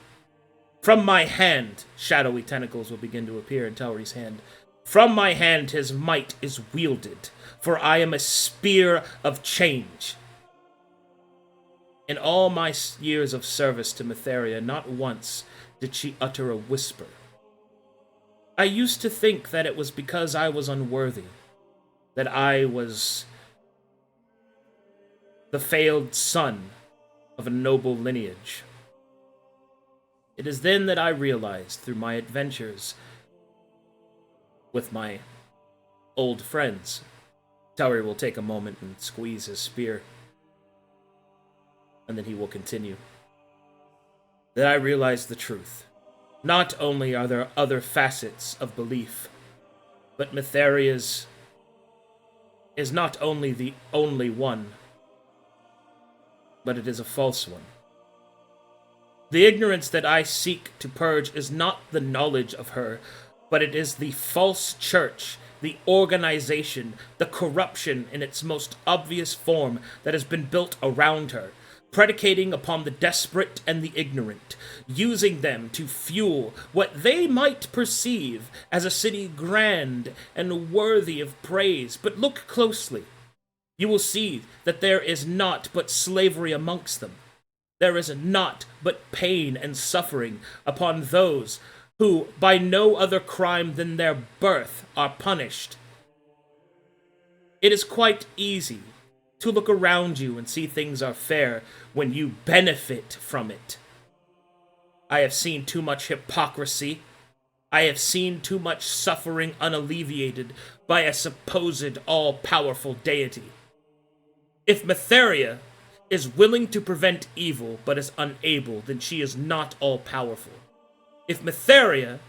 From my hand, shadowy tentacles will begin to appear in Tauri's hand. From my hand his might is wielded, for I am a spear of change. In all my years of service to Mytharia, not once did she utter a whisper. I used to think that it was because I was unworthy, that I was the failed son of a noble lineage. It is then that I realized, through my adventures with my old friends, Tauri will take a moment and squeeze his spear, and then he will continue, that I realized the truth. Not only are there other facets of belief, but Mytharia's is not only the only one, but it is a false one. The ignorance that I seek to purge is not the knowledge of her, but it is the false church, the organization, the corruption in its most obvious form that has been built around her, predicating upon the desperate and the ignorant, using them to fuel what they might perceive as a city grand and worthy of praise. But look closely. You will see that there is naught but slavery amongst them. There is naught but pain and suffering upon those who, by no other crime than their birth, are punished. It is quite easy to look around you and see things are fair when you benefit from it. I have seen too much hypocrisy. I have seen too much suffering unalleviated by a supposed all-powerful deity. If Mytharia is willing to prevent evil but is unable, then she is not all-powerful. If Mytharia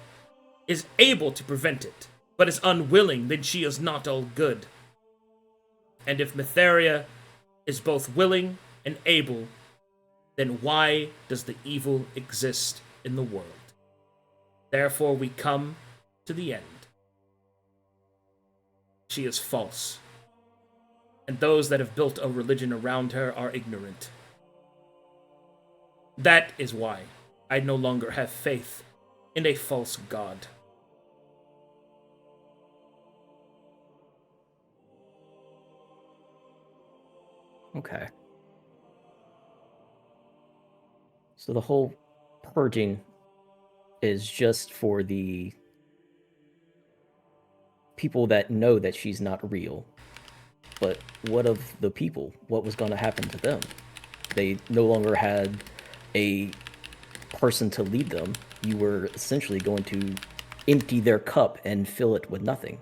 is able to prevent it but is unwilling, then she is not all good. And if Mytharia is both willing and able, then why does the evil exist in the world? Therefore we come to the end. She is false. And those that have built a religion around her are ignorant. That is why I no longer have faith in a false god. Okay. So the whole purging is just for the people that know that she's not real. But what of the people? What was going to happen to them? They no longer had a person to lead them. You were essentially going to empty their cup and fill it with nothing.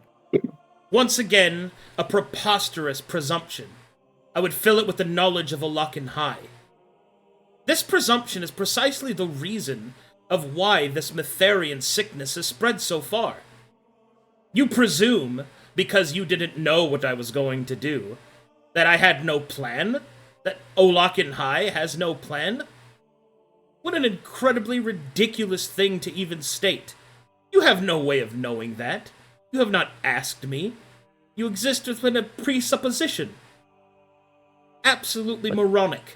Once again, a preposterous presumption. I would fill it with the knowledge of Olaken High. This presumption is precisely the reason of why this Mytharian sickness has spread so far. You presume, because you didn't know what I was going to do, that I had no plan? That Olaken High has no plan? What an incredibly ridiculous thing to even state. You have no way of knowing that. You have not asked me. You exist within a presupposition. Absolutely moronic.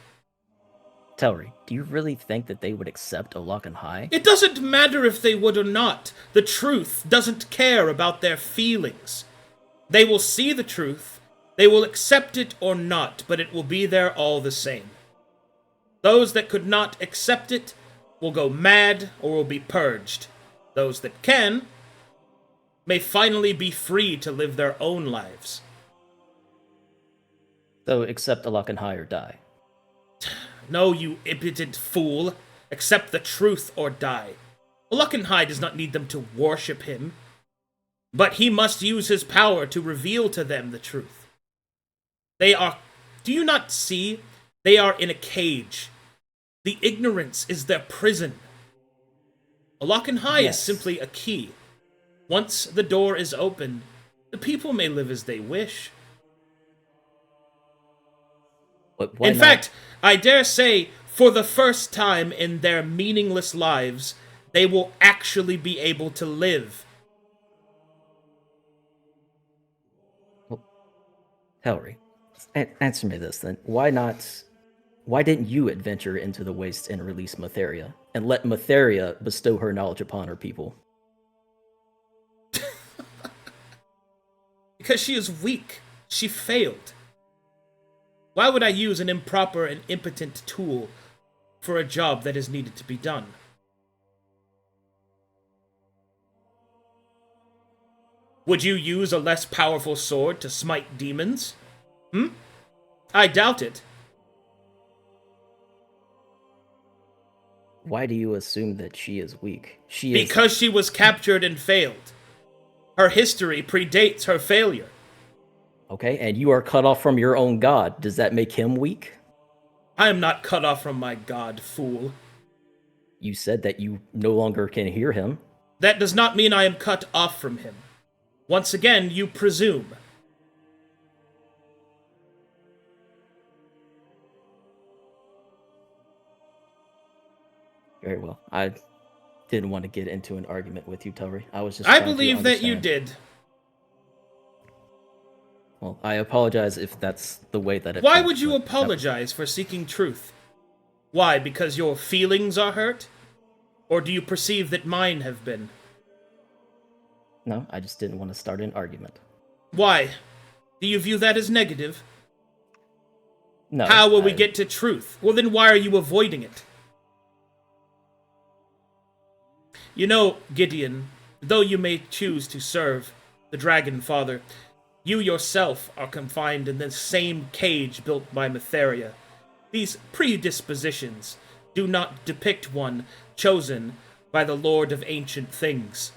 Tauri, do you really think that they would accept Olaken High? It doesn't matter if they would or not. The truth doesn't care about their feelings. They will see the truth, They will accept it or not, but it will be there all the same. Those that could not accept it will go mad or will be purged. Those that can may finally be free to live their own lives. So accept Alakanhai or die. No, you impotent fool. Accept the truth or die. Alakanhai does not need them to worship him, but he must use his power to reveal to them the truth. They are... Do you not see? They are in a cage. The ignorance is their prison. Alakanhai is simply a key. Once the door is opened, the people may live as they wish. But why In not? fact, I dare say, for the first time in their meaningless lives, they will actually be able to live. Helry, answer me this then. Why didn't you adventure into the wastes and release Matheria, and let Matheria bestow her knowledge upon her people? Because she is weak. She failed. Why would I use an improper and impotent tool for a job that is needed to be done? Would you use a less powerful sword to smite demons? I doubt it. Why do you assume that she is weak? Because she was captured and failed. Her history predates her failure. Okay, and you are cut off from your own god. Does that make him weak? I am not cut off from my god, fool. You said that you no longer can hear him. That does not mean I am cut off from him. Once again, you presume. Very well. I didn't want to get into an argument with you, Tulry. I was just I trying to believe that you understand. did. Well, I apologize if that's the way that it Why went, would you but that- apologize for seeking truth? Why, because your feelings are hurt? Or do you perceive that mine have been? No, I just didn't want to start an argument. Why? Do you view that as negative? No. How will we get to truth? Well, then why are you avoiding it? You know, Gideon, though you may choose to serve the Dragon Father, you yourself are confined in the same cage built by Matheria. These predispositions do not depict one chosen by the Lord of Ancient Things.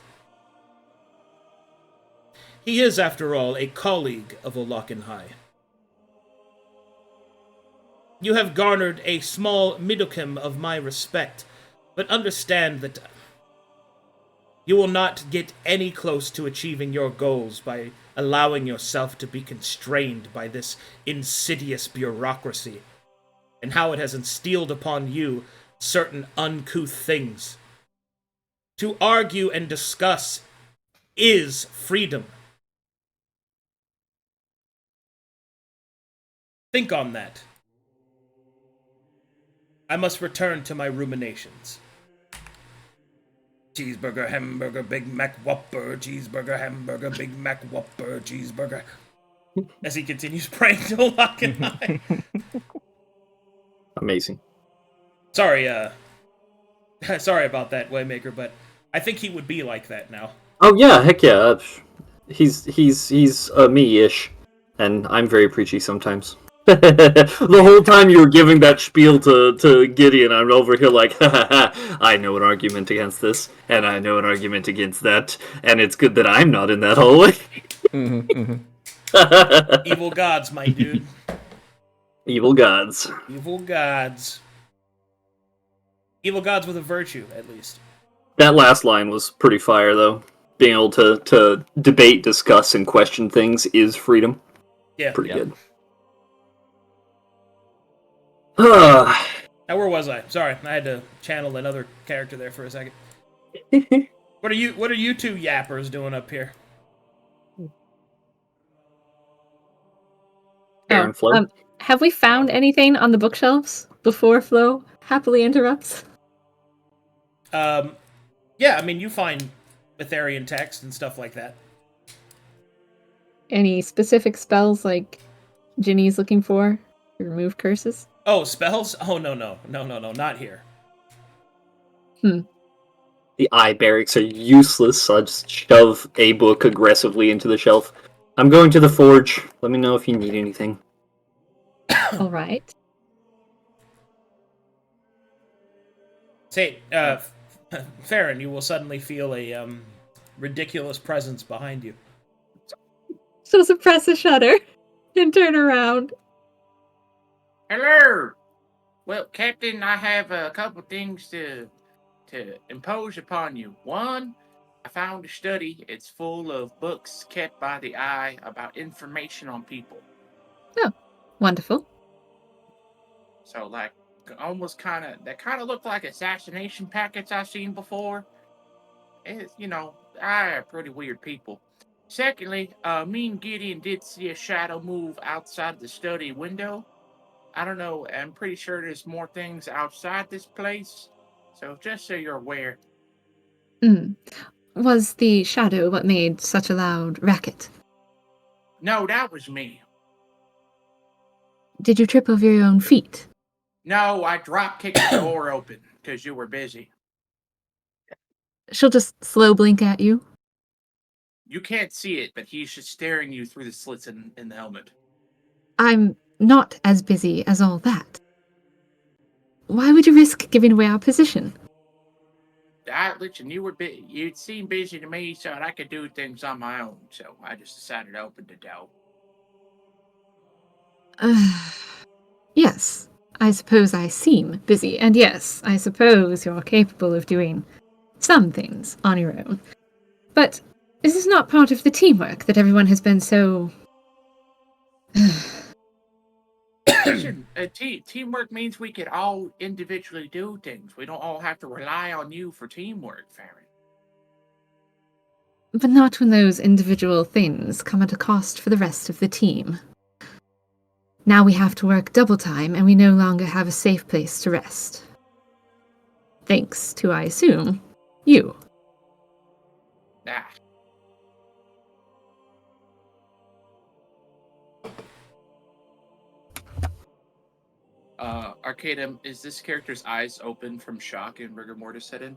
He is, after all, a colleague of Olakenhai. You have garnered a small modicum of my respect, but understand that you will not get any close to achieving your goals by allowing yourself to be constrained by this insidious bureaucracy, and how it has instilled upon you certain uncouth things. To argue and discuss is freedom. Think on that. I must return to my ruminations. Cheeseburger, hamburger, Big Mac, Whopper, cheeseburger, hamburger, Big Mac, Whopper, cheeseburger. As he continues praying to Olakenhai. Amazing. Sorry about that, Waymaker, but I think he would be like that now. Oh yeah, heck yeah. He's me-ish, and I'm very preachy sometimes. The whole time you were giving that spiel to Gideon, I'm over here like, I know an argument against this, and I know an argument against that, and it's good that I'm not in that hallway. Evil gods, my dude. Evil gods. Evil gods. Evil gods with a virtue, at least. That last line was pretty fire, though. Being able to debate, discuss, and question things is freedom. Yeah. Pretty good. Now, where was I? Sorry, I had to channel another character there for a second. What are you two yappers doing up here? Aaron Flo. Have we found anything on the bookshelves before Flo happily interrupts? Yeah, I mean, you find Etherian text and stuff like that. Any specific spells like Ginny's looking for to remove curses? Oh, spells? Oh, no, not here. The eye barracks are useless, so I just shove a book aggressively into the shelf. I'm going to the forge. Let me know if you need anything. All right. Say, Farryn, you will suddenly feel a ridiculous presence behind you. So suppress a shudder and turn around. Hello! Well, Captain, I have a couple things to impose upon you. One, I found a study. It's full of books kept by the Eye about information on people. Oh, wonderful. So, like, almost they kind of look like assassination packets I've seen before. It's, Eye are pretty weird people. Secondly, me and Gideon did see a shadow move outside the study window. I don't know, I'm pretty sure there's more things outside this place. So, just so you're aware. Was the shadow what made such a loud racket? No, that was me. Did you trip over your own feet? No, I drop-kicked the door open because you were busy. She'll just slow blink at you. You can't see it, but he's just staring you through the slits in the helmet. I'm not as busy as all that. Why would you risk giving away our position? Listen, you'd seem busy to me, so I could do things on my own. So I just decided to open the door. Yes, I suppose I seem busy, and yes, I suppose you're capable of doing some things on your own. But this is not part of the teamwork that everyone has been so... Listen, teamwork means we could all individually do things. We don't all have to rely on you for teamwork, Farryn. But not when those individual things come at a cost for the rest of the team. Now we have to work double time, and we no longer have a safe place to rest. Thanks to, I assume, you. Ah. Arcadum, is this character's eyes open from shock and rigor mortis set in?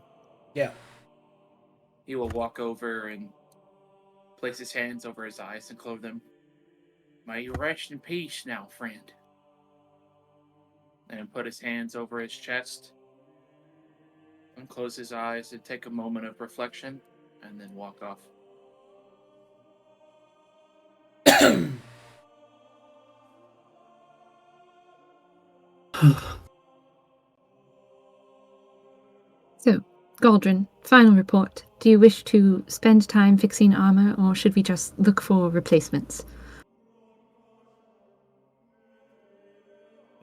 Yeah. He will walk over and place his hands over his eyes and close them. May you rest in peace now, friend. And put his hands over his chest and close his eyes and take a moment of reflection and then walk off. So, Galdren, final report. Do you wish to spend time fixing armor, or should we just look for replacements?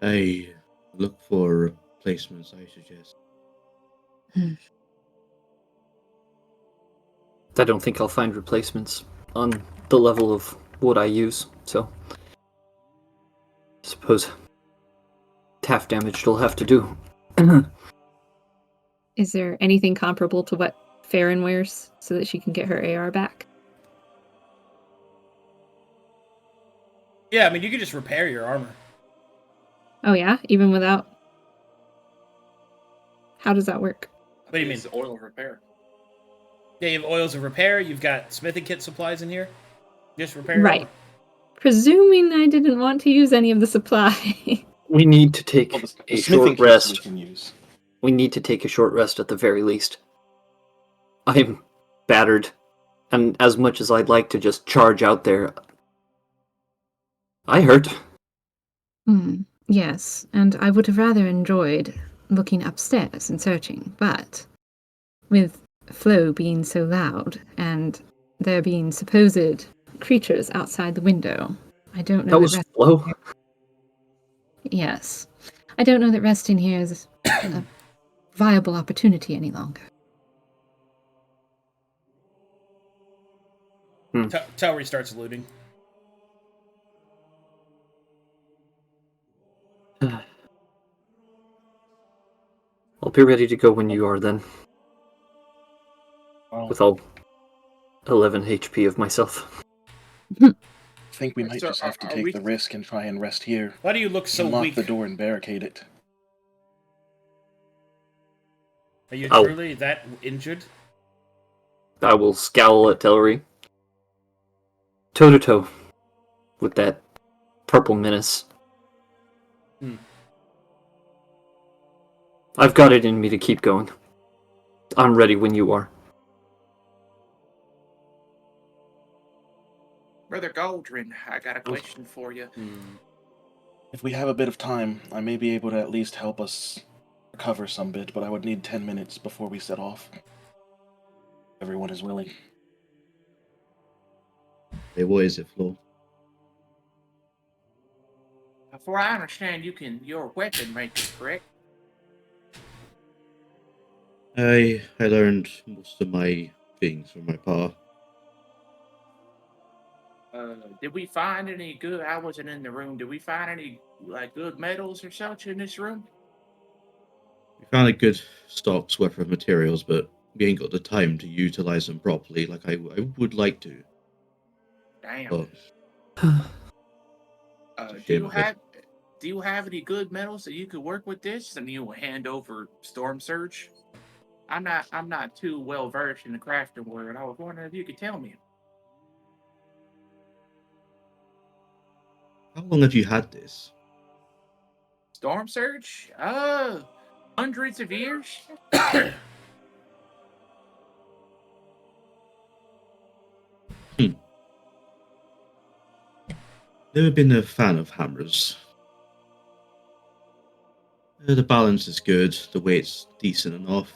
I look for replacements, I suggest. I don't think I'll find replacements on the level of what I use, so I suppose half damage will have to do. Is there anything comparable to what Farryn wears so that she can get her AR back? Yeah, I mean, you could just repair your armor. Oh yeah? Even without... How does that work? What do you mean? It's oil repair. Yeah, you have oils of repair. You've got smithing kit supplies in here. Just repair your Right. armor. Presuming I didn't want to use any of the supply. We need to take Well, a smithing short kits we rest. can use. We need to take a short rest at the very least. I'm battered, and as much as I'd like to just charge out there, I hurt. Yes, and I would have rather enjoyed looking upstairs and searching, but with Flo being so loud and there being supposed creatures outside the window, I don't know That was Flo? Yes. I don't know that resting here is a viable opportunity any longer. Towery starts looting. I'll be ready to go when you are then. Well, With all 11 HP of myself. think we might Sir, just have to are take we- the risk and try and rest here. Why do you look so Lock weak? the door and barricade it. Are you Oh. truly that injured? I will scowl at Tellery. Toe to toe with that purple menace. Hmm. I've got it in me to keep going. I'm ready when you are. Brother Galdren, I got a question for you. If we have a bit of time, I may be able to at least help us recover some bit, but I would need 10 minutes before we set off. Everyone is willing. Hey, what is it, Flo? For I understand, you're a weapon maker, correct? I learned most of my things from my pa. Did we find any good? I wasn't in the room. Did we find any good metals or such in this room? We found a good stock's worth of materials, but we ain't got the time to utilize them properly like I would like to. Damn. But Do you have any good metals that you could work with this? And you will hand over Storm Surge. I'm not too well versed in the crafting world. I was wondering if you could tell me. how long have you had this? Storm Surge? Hundreds of years. Never been a fan of hammers. The balance is good, the weight's decent enough.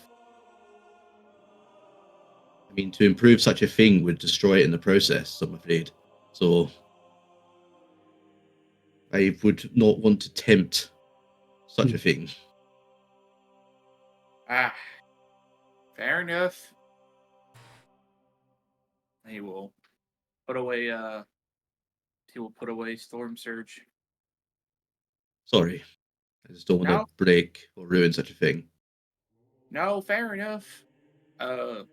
I mean, to improve such a thing would destroy it in the process, I'm afraid. So, I would not want to tempt such a thing. Fair enough. He will put away Storm Surge. Sorry, I just don't want No. to break or ruin such a thing. No, fair enough.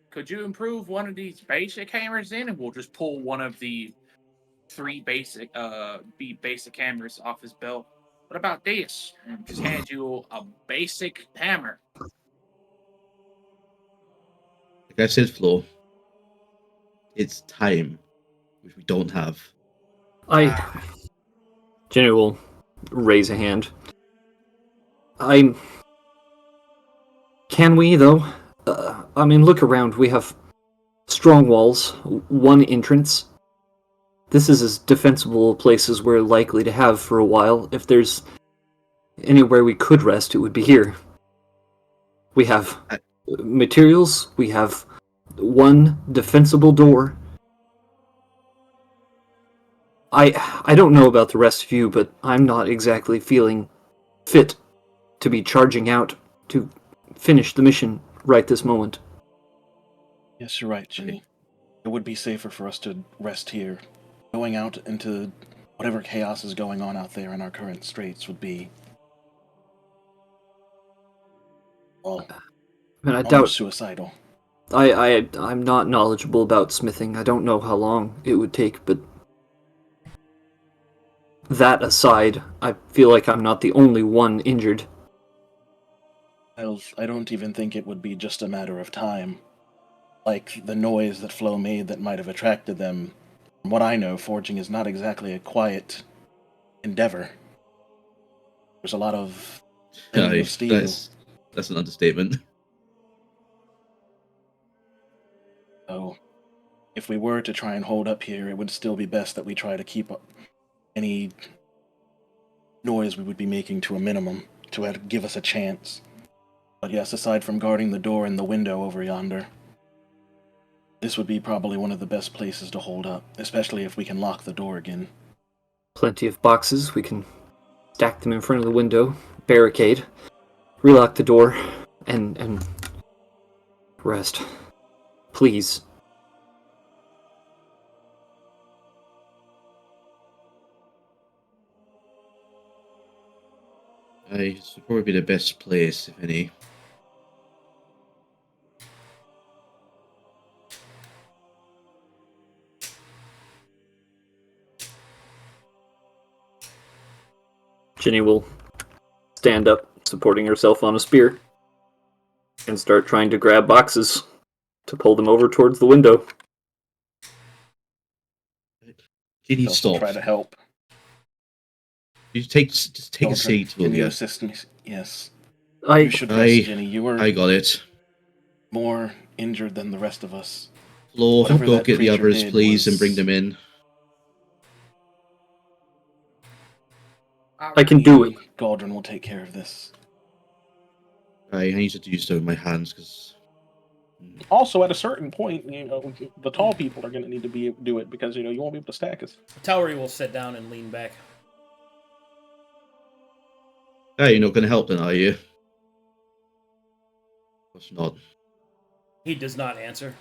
Could you improve one of these basic hammers in, and we'll just pull one of the three basic hammers off his belt? What about this? And just hand you a basic hammer. Like I said, Flo, it's time, which we don't have. Ginny will raise a hand. Can we, though? I mean, look around. We have strong walls, one entrance. This is as defensible a place as we're likely to have for a while. If there's anywhere we could rest, it would be here. We have materials. We have one defensible door. I don't know about the rest of you, but I'm not exactly feeling fit to be charging out to finish the mission right this moment. Yes, you're right, Ginny. It would be safer for us to rest here. Going out into whatever chaos is going on out there in our current straits would be... well, I mean, I almost doubt suicidal. I'm not knowledgeable about smithing. I don't know how long it would take, but that aside, I feel like I'm not the only one injured. I don't even think it would be just a matter of time. Like the noise that Flo made that might have attracted them. From what I know, forging is not exactly a quiet endeavor. There's a lot of bending of steel. That's an understatement. So, if we were to try and hold up here, it would still be best that we try to keep any noise we would be making to a minimum to give us a chance. But yes, aside from guarding the door and the window over yonder, this would be probably one of the best places to hold up, especially if we can lock the door again. Plenty of boxes. We can stack them in front of the window, barricade, relock the door, and rest. Please. This would probably be the best place, if any. Ginny will stand up, supporting herself on a spear, and start trying to grab boxes to pull them over towards the window. Ginny, They'll stop. try to help. You just take a Galdren, seat, will can you you? assist me? Yes. I You should rest, Ginny. You I were got it. more injured than the rest of us. Flo, Whatever go that get the creature others, did please, and bring was- them in. I can do it. Galdren will take care of this. I need to use them with my hands, because... Also, at a certain point, the tall people are going to need to do it because, you won't be able to stack us. Towery will sit down and lean back. Hey, you're not going to help then, are you? Of course not. He does not answer.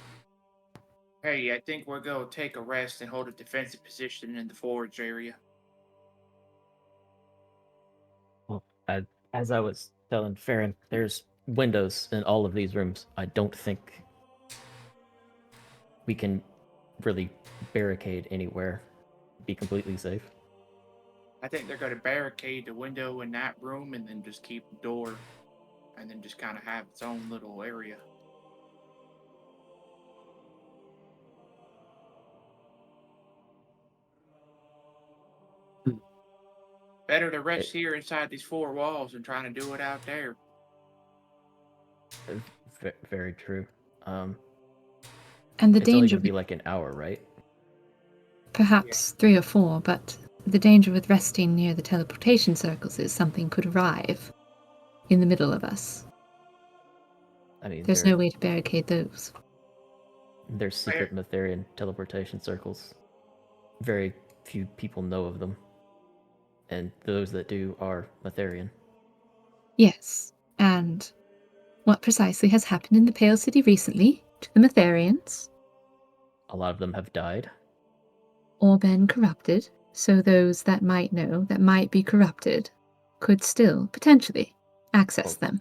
Hey, I think we're going to take a rest and hold a defensive position in the forge area. Well, as I was telling Farryn, there's windows in all of these rooms. I don't think we can really barricade anywhere, be completely safe. I think they're going to barricade the window in that room and then just keep the door and then just kind of have its own little area. Better to rest here inside these four walls than trying to do it out there. Very true. And the It's only danger, gonna be like an hour, right? perhaps 3 or 4, but the danger with resting near the teleportation circles is something could arrive in the middle of us. I mean, There's no way to barricade those. There's secret Mytharian teleportation circles. Very few people know of them. And those that do are Mytharian. Yes, and what precisely has happened in the Pale City recently to the Mytharians? A lot of them have died. Or been corrupted, so those that might know, that might be corrupted, could still, potentially, access them.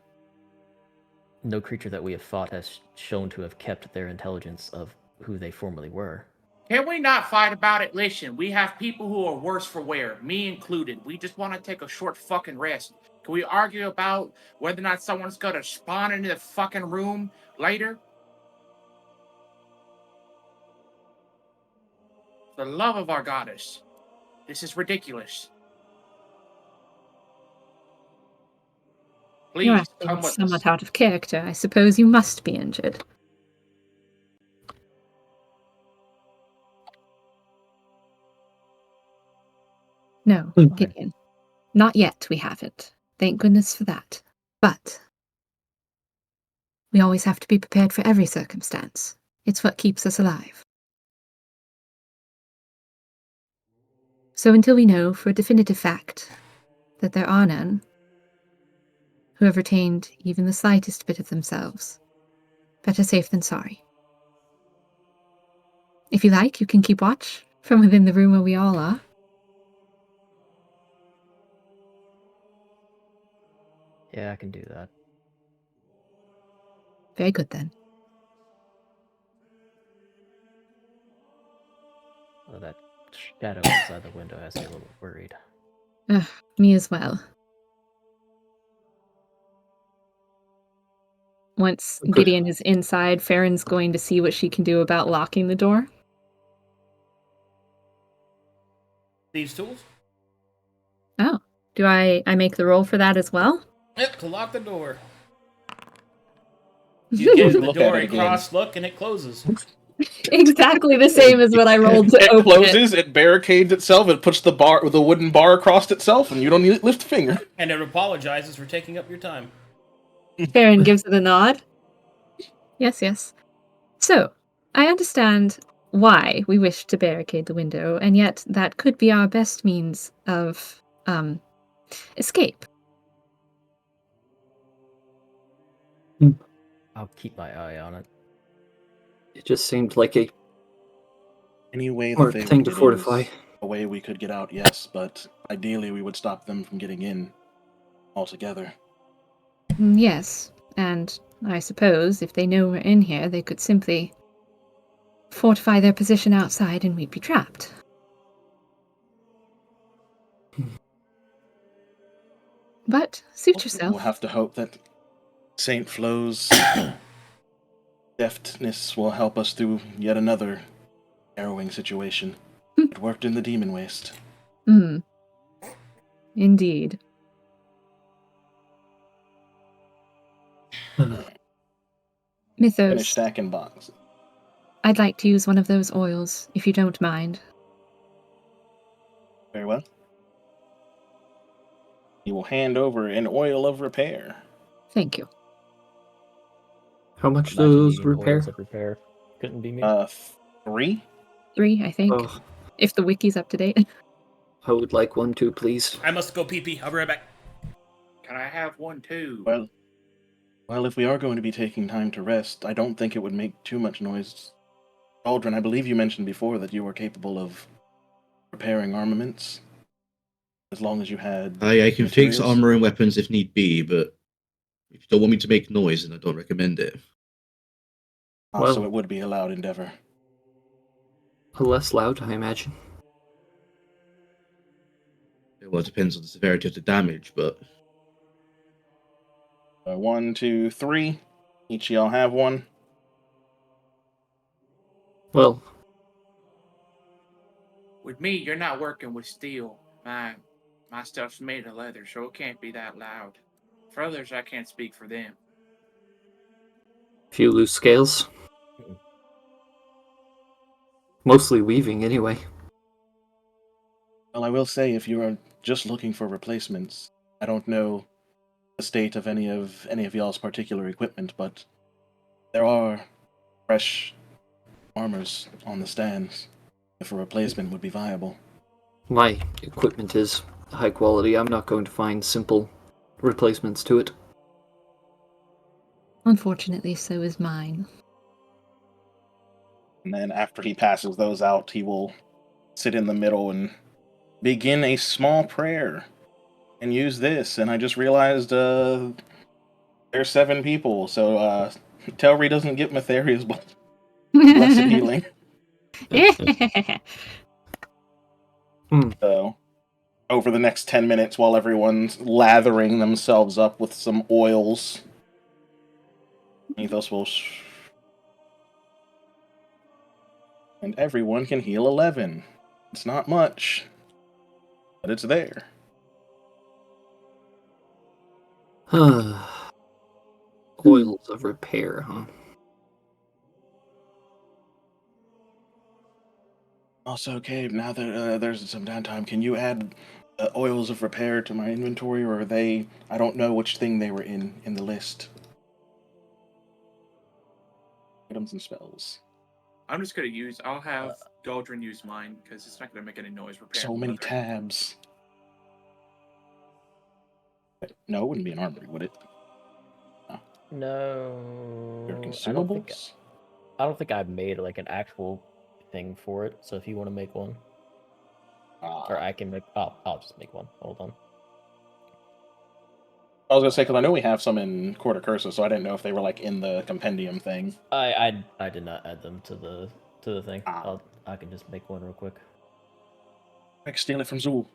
No creature that we have fought has shown to have kept their intelligence of who they formerly were. Can we not fight about it? Listen, we have people who are worse for wear, me included. We just want to take a short fucking rest. Can we argue about whether or not someone's going to spawn into the fucking room later? For the love of our goddess. This is ridiculous. You're Please, acting come with somewhat us. out of character. I suppose you must be injured. No, Gideon. Not yet, we haven't. Thank goodness for that. But we always have to be prepared for every circumstance. It's what keeps us alive. So until we know for a definitive fact that there are none who have retained even the slightest bit of themselves, better safe than sorry. If you like, you can keep watch from within the room where we all are. Yeah, I can do that. Very good then. Well, that shadow outside the window has me a little worried. Me as well. Once Okay. Gideon is inside, Farron's going to see what she can do about locking the door. Thieves' tools? Oh, do I make the roll for that as well? Yep, to lock the door. You give the Look door at a it again. cross look and it closes. Exactly the same as what I rolled to It open closes, it barricades itself, it puts the bar with a wooden bar across itself, and you don't need to lift a finger. And it apologizes for taking up your time. Farryn gives it a nod. Yes, yes. So, I understand why we wish to barricade the window, and yet that could be our best means of, escape. I'll keep my eye on it. It just seemed like a Any way smart that they thing would to get fortify. in is a way we could get out, yes, but ideally we would stop them from getting in altogether. Yes, and I suppose if they know we're in here, they could simply fortify their position outside and we'd be trapped. But suit We'll yourself. have to hope that Saint Flo's deftness will help us through yet another harrowing situation. It worked in the Demon Waste. Indeed. Finish Mythos, stacking boxes. I'd like to use one of those oils, if you don't mind. Very well. He will hand over an oil of repair. Thank you. How much Imagine those needing repair? oils of repair. Couldn't be me. 3? 3, I think. Oh, If the wiki's up to date. I would like one too, please. I must go pee-pee. I'll be right back. Can I have one too? Well, if we are going to be taking time to rest, I don't think it would make too much noise. Galdren, I believe you mentioned before that you were capable of repairing armaments, as long as you had I can fix materials. armor and weapons if need be, but if you don't want me to make noise, then I don't recommend it. Also, Well- it would be a loud endeavor. Less loud, I imagine. Well, it depends on the severity of the damage, but 1, 2, 3. Each of y'all have one. Well, With me, you're not working with steel. My stuff's made of leather, so it can't be that loud. For others, I can't speak for them. few loose scales. Mostly weaving, anyway. Well, I will say, if you are just looking for replacements, I don't know the state of any of y'all's particular equipment, but there are fresh armors on the stands. If a replacement would be viable. My equipment is high quality. I'm not going to find simple replacements to it. Unfortunately, so is mine. And then after he passes those out, he will sit in the middle and begin a small prayer and use this. And I just realized there's 7 people, so Telri doesn't get Matheria's blessed healing. So over the next 10 minutes, while everyone's lathering themselves up with some oils, Mythos will and everyone can heal 11. It's not much, but it's there. Oils of repair, huh? Also, Cabe, now that there's some downtime, can you add oils of repair to my inventory, or are they... I don't know which thing they were in the list. Items and spells. I'm just gonna I'll have Galdren use mine, because it's not gonna make any noise. So many tabs. No, it wouldn't be an armory, would it? No. Your I consumables? don't think I've made like an actual thing for it. So if you want to make one, or I can make. Oh, I'll just make one. Hold on. I was gonna say, because I know we have some in Court of Curses, so I didn't know if they were like in the compendium thing. I did not add them to the thing. Ah. I can just make one real quick. I can steal it from Zool.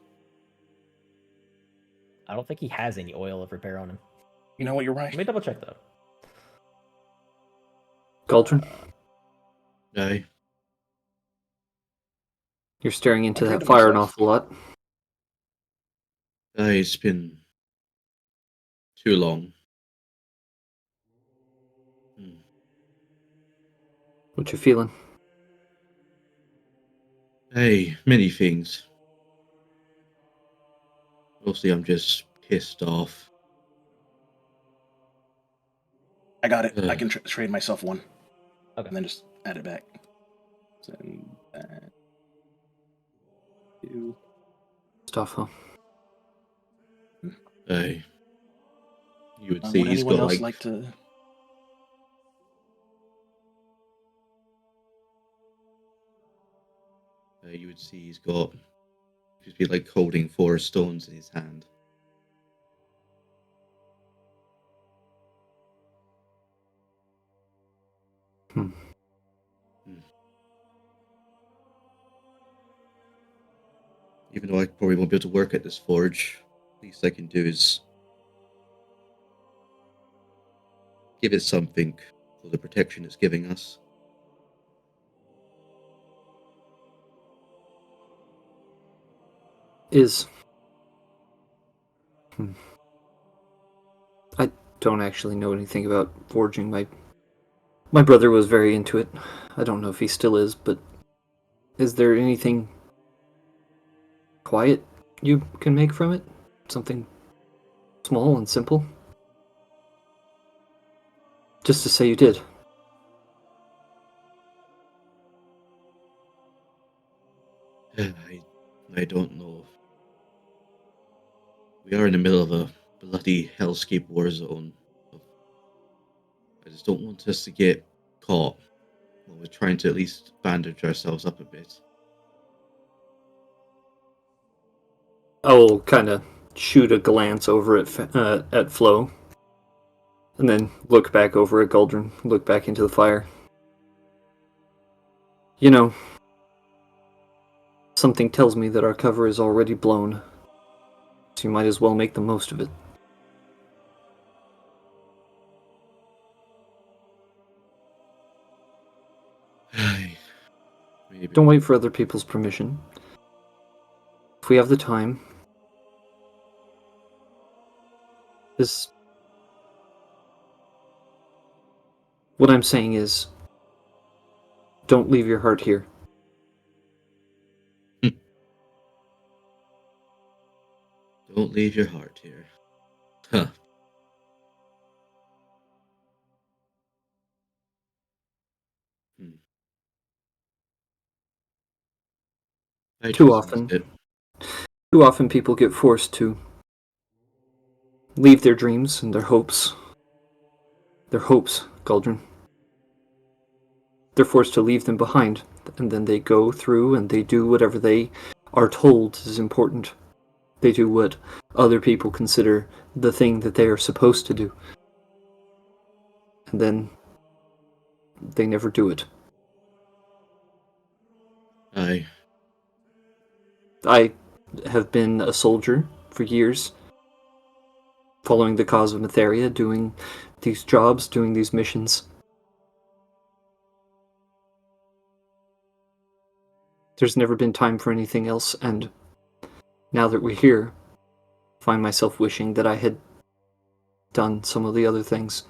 I don't think he has any oil of repair on him. You know what? You're right. Let me double check though. Galdren, aye. you're staring into I've that heard of fire an myself. awful lot. Aye, it's been too long. What you feeling? Aye, many things. Mostly I'm just pissed off. I got it. I can trade myself one. Okay. And then just add it back. Send that. To... Stuff, huh? Aye. You would see would he's anyone got else like... to... you would see he's got... Just be like holding 4 stones in his hand. Even though I probably won't be able to work at this forge, least I can do is give it something for the protection it's giving us. I don't actually know anything about forging. My brother was very into it. I don't know if he still is, but is there anything quiet you can make from it? Something small and simple? Just to say you did. I don't know. We are in the middle of a bloody hellscape war zone. I just don't want us to get caught while we're trying to at least bandage ourselves up a bit. I will kind of shoot a glance over at Flo, and then look back over at Galdren, look back into the fire. You know, something tells me that our cover is already blown, so you might as well make the most of it. Maybe. Don't wait for other people's permission. If we have the time, what I'm saying is, don't leave your heart here. Don't leave your heart here. Huh. Too often people get forced to leave their dreams and their hopes. Their hopes, Galdren. They're forced to leave them behind, and then they go through and they do whatever they are told is important. They do what other people consider the thing that they are supposed to do. And then they never do it. I have been a soldier for years, following the cause of Mytheria, doing these jobs, doing these missions. There's never been time for anything else, and now that we're here, I find myself wishing that I had done some of the other things.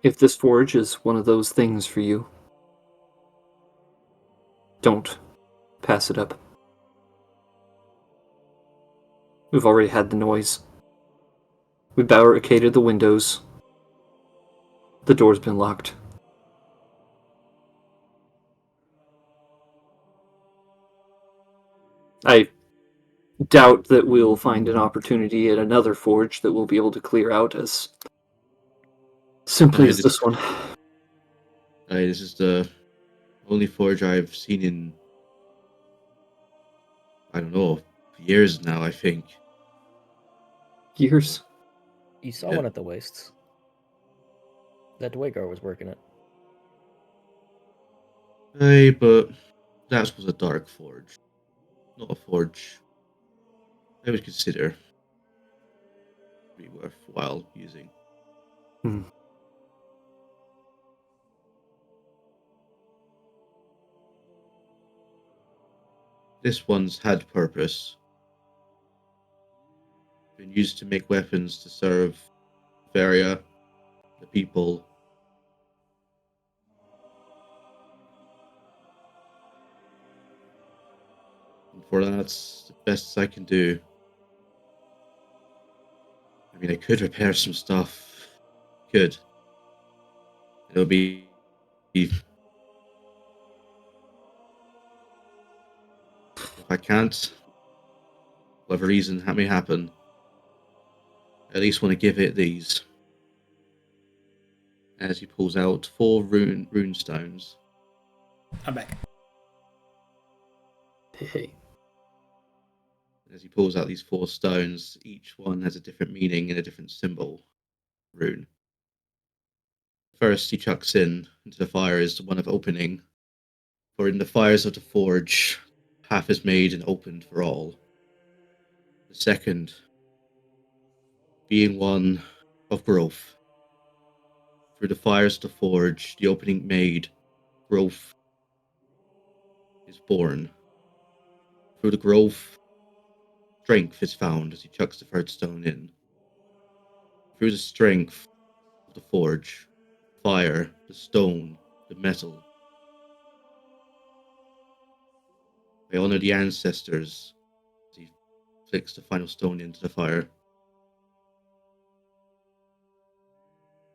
If this forge is one of those things for you, don't pass it up. We've already had the noise. We barricaded the windows. The door's been locked. I doubt that we'll find an opportunity at another forge that we'll be able to clear out as simply as this one. This is the only forge I've seen in, I don't know, years now, I think. Years? You saw one at the Wastes. That Dwagar was working it. Aye, but that was a dark forge. Not a forge I would consider be worthwhile using. This one's had purpose. Been used to make weapons to serve Varia, the people. And for that, that's the best I can do. I mean, I could repair some stuff. Could. It'll be if I can't, whatever reason that may happen, I at least want to give it these. As he pulls out 4 rune stones. I'm back. Hey. As he pulls out these 4 stones, each one has a different meaning and a different symbol. Rune. First he chucks into the fire is one of opening. For in the fires of the forge, half is made and opened for all. The second being one of growth. Through the fires of the forge, the opening made, growth is born. Through the growth, strength is found as he chucks the third stone in. Through the strength of the forge, fire, the stone, the metal. I honor the ancestors as he flicks the final stone into the fire.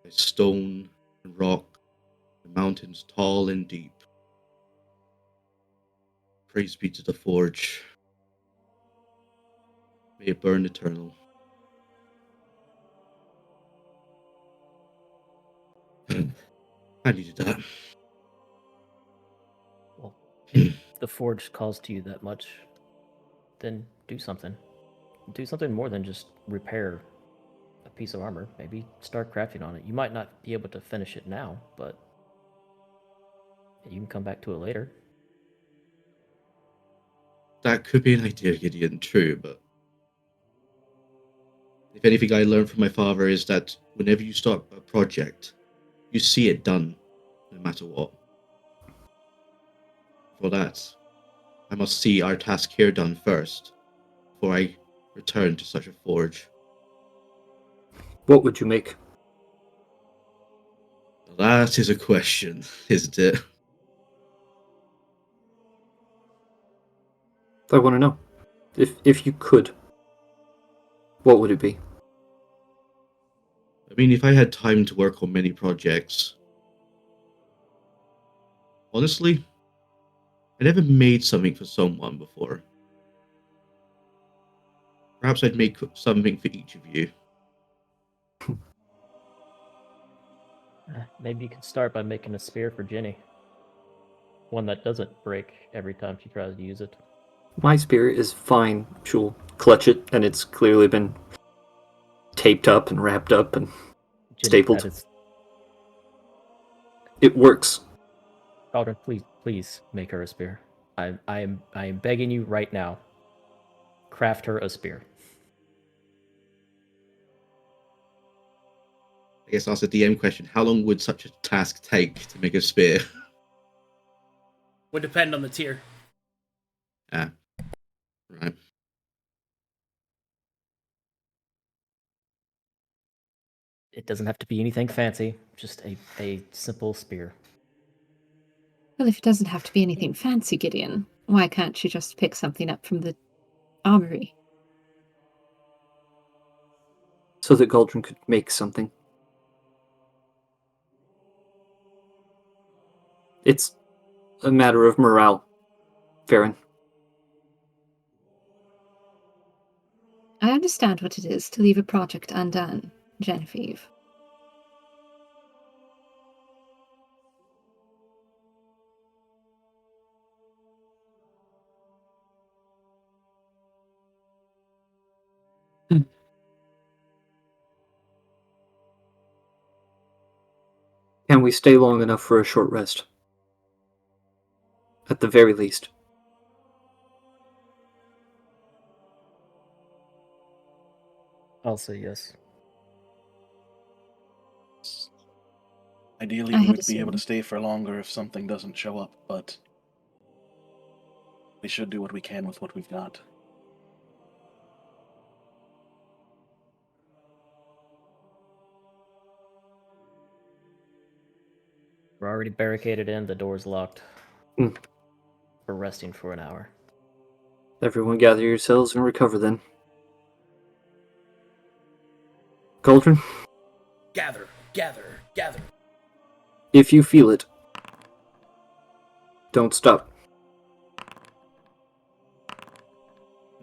By stone and rock, the mountains tall and deep. Praise be to the forge. May it burn eternal. I needed that. Well, if the forge calls to you that much, then do something. Do something more than just repair a piece of armor. Maybe start crafting on it. You might not be able to finish it now, but you can come back to it later. That could be an idea, Gideon, true, but if anything I learned from my father is that whenever you start a project, you see it done, no matter what. For that, I must see our task here done first, before I return to such a forge. What would you make? That is a question, isn't it? I want to know. If you could, what would it be? I mean, if I had time to work on many projects... Honestly, I never made something for someone before. Perhaps I'd make something for each of you. Maybe you can start by making a spear for Ginny. One that doesn't break every time she tries to use it. My spear is fine. She'll clutch it, and it's clearly been taped up and wrapped up and Ginny, stapled. that is... It works. Galdren, please make her a spear. I am begging you right now. Craft her a spear. I guess ask a DM question. How long would such a task take to make a spear? Would depend on the tier. Ah, right. It doesn't have to be anything fancy, just a simple spear. Well, if it doesn't have to be anything fancy, Gideon, why can't you just pick something up from the armory? So that Galdren could make something. It's a matter of morale, Farryn. I understand what it is to leave a project undone, Genevieve. Can we stay long enough for a short rest? At the very least. I'll say yes. Ideally, I we had would be able to assumed. stay for longer if something doesn't show up, but we should do what we can with what we've got. We're already barricaded in, the door's locked. Hmm. We're resting for an hour. Everyone gather yourselves and recover then. Galdren, Gather. if you feel it, don't stop.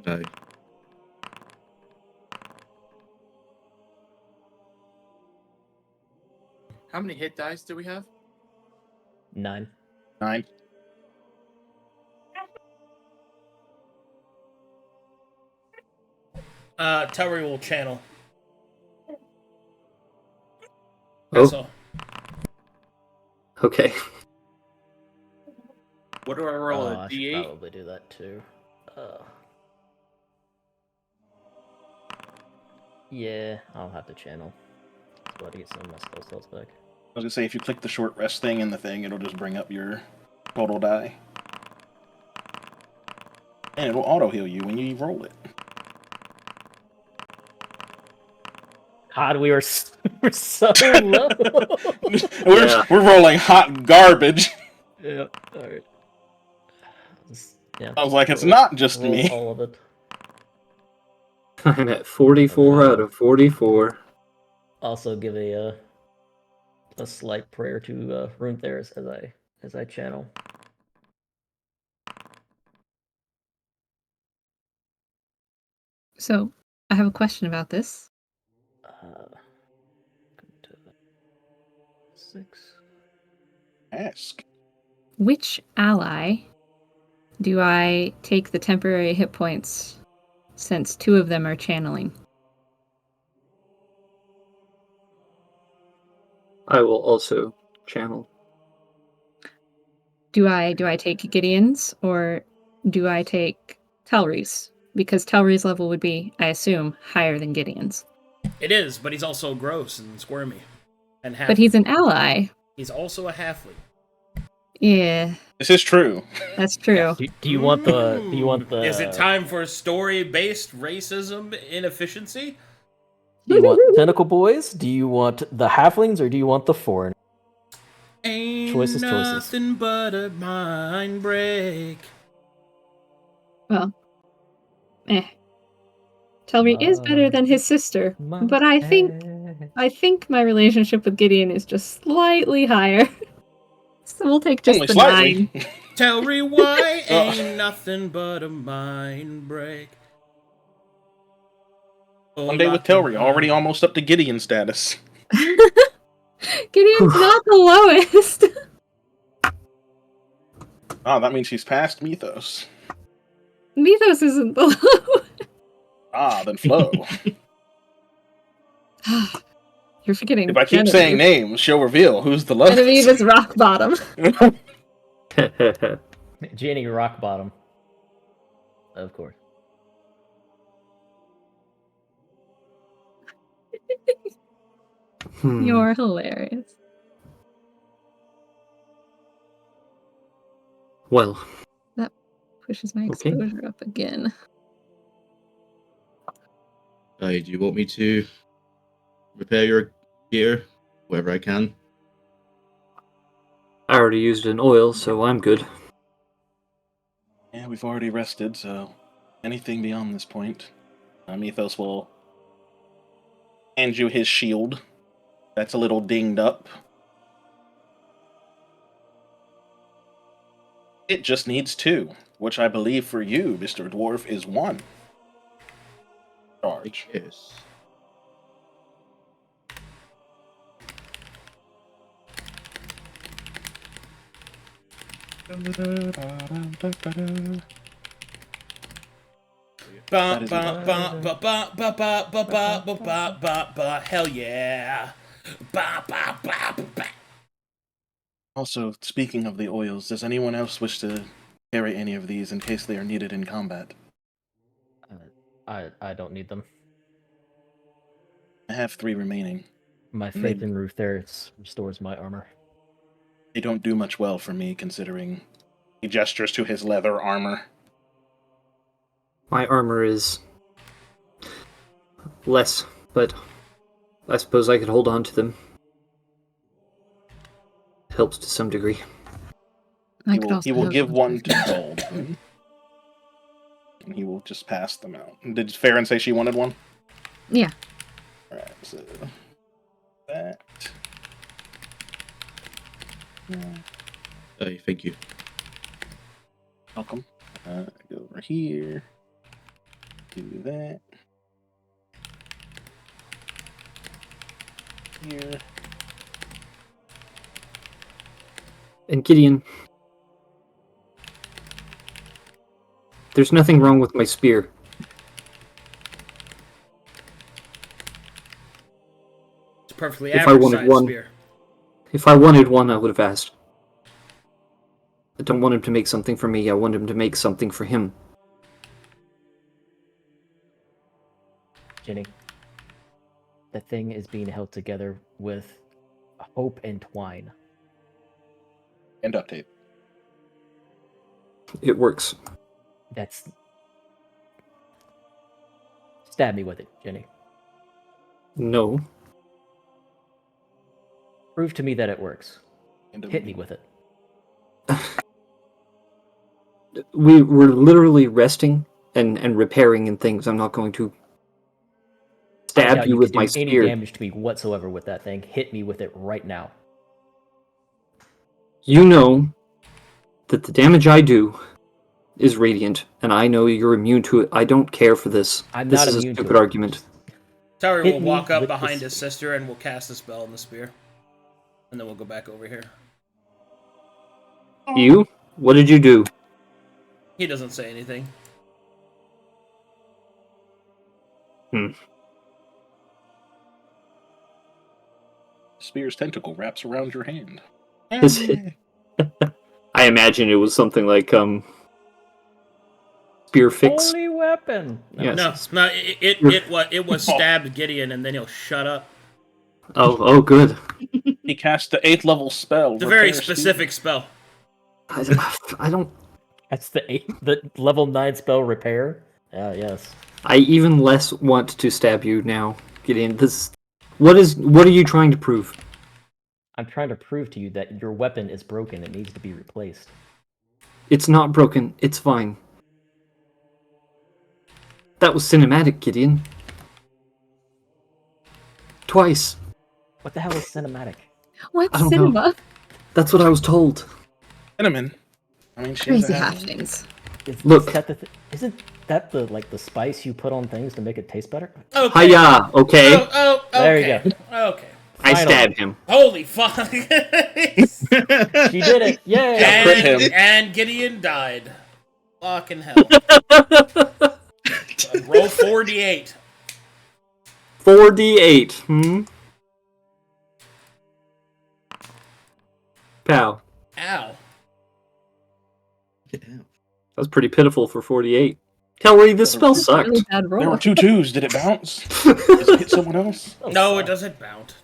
No. How many hit dice do we have? 9. 9. Towery will channel. Oh. That's all. Okay. What do I roll? A I should D8? probably do that too. Yeah, I'll have to channel. Let's go ahead and get some of my spell slots back. I was gonna say, if you click the short rest thing in the thing, it'll just bring up your total die. And it'll auto heal you when you roll it. God, we're so low. We're rolling hot garbage. Yeah, alright. Yeah, I was like, it's not just roll me. all of it. I'm at 44 out of 44. Also give a slight prayer to Rune Theris as I channel. So, I have a question about this. 6. Ask. Which ally do I take the temporary hit points since 2 of them are channeling? I will also channel. Do I take Gideon's or do I take Telry's? Because Telry's level would be, I assume, higher than Gideon's. It is, but he's also gross and squirmy. And half. But he's an ally. He's also a halfling. Yeah, This is true. that's true. Do you want the? Do you want the? Is it time for story-based racism inefficiency? Do you want tentacle boys? Do you want the halflings, or do you want the foreign? Ain't Choices. nothing but a mind break. Well, Telry is better than his sister, but I think my relationship with Gideon is just slightly higher. So we'll take just Only the slightly. 9. Tell me why ain't nothing but a mind break. One day with Telry, already almost up to Gideon status. Gideon's not the lowest. Oh, that means she's past Mythos. Mythos isn't the lowest. Ah, then Flo. You're forgetting. If I keep saying names, she'll reveal who's the lowest. Genevieve is rock bottom. Ginny rock bottom. Of course. You're hilarious. Well. That pushes my exposure up again. Do you want me to repair your gear wherever I can? I already used an oil, so I'm good. Yeah, we've already rested, so anything beyond this point. Mythos will hand you his shield. That's a little dinged up. It just needs 2, which I believe for you, Mr. Dwarf, is 1. Charge. Yes. Hell yeah. Also, speaking of the oils, does anyone else wish to carry any of these in case they are needed in combat? I don't need them. I have 3 remaining. My faith in Rune Theris restores my armor. They don't do much well for me, considering he gestures to his leather armor. My armor is less, but I suppose I could hold on to them. Helps to some degree. He will give 1 to Galdren. And he will just pass them out. Did Farryn say she wanted 1? Yeah. Alright, so that. Thank you. Welcome. Go over here. Do that. Here. And Gideon, there's nothing wrong with my spear. It's perfectly If I average wanted size one, spear. if I wanted one, I would have asked. I don't want him to make something for me. I want him to make something for him. Ginny. The thing is being held together with hope and twine. And duct tape. It works. That's... Stab me with it, Ginny. No. Prove to me that it works. And Hit me with it. We were literally resting and repairing and things. I'm not going to I doubt stab you with could my do any spear. damage to me whatsoever with that thing. Hit me with it right now. You know that the damage I do is radiant, and I know you're immune to it. I don't care for this. I'm This not is immune a to stupid it. argument. Thirain Hit will me walk up with behind the his sister and we'll cast a spell on the spear. And then we'll go back over here. You? What did you do? He doesn't say anything. Spear's tentacle wraps around your hand. Is it- I imagine it was something like spear fix. Holy weapon! Yes. No, it was stabbed Gideon, and then he'll shut up. Oh, good. He cast the 8th level spell. It's a very Repair Spear. specific spell. I don't. That's the level 9 spell repair. Yes. I even less want to stab you now, Gideon. What are you trying to prove? I'm trying to prove to you that your weapon is broken. It needs to be replaced. It's not broken. It's fine. That was cinematic, Gideon. Twice. What the hell is cinematic? What's I don't know. cinema? That's what I was told. Cinnamon. I mean, she Crazy has happenings. Look. Isn't that the spice you put on things to make it taste better? Okay. Hiya, okay. Oh, okay. There you go. Okay. I Finally. stabbed him. Holy fuck. She did it! Yay! crit him. And Gideon died. Fucking hell. Roll 4d8. 4d8. Pow. Ow. Get out. That's pretty pitiful for 48. Telly, this spell sucked. Really bad There roll. were 2 2s. Did it bounce? Does it hit someone else? No, it doesn't bounce.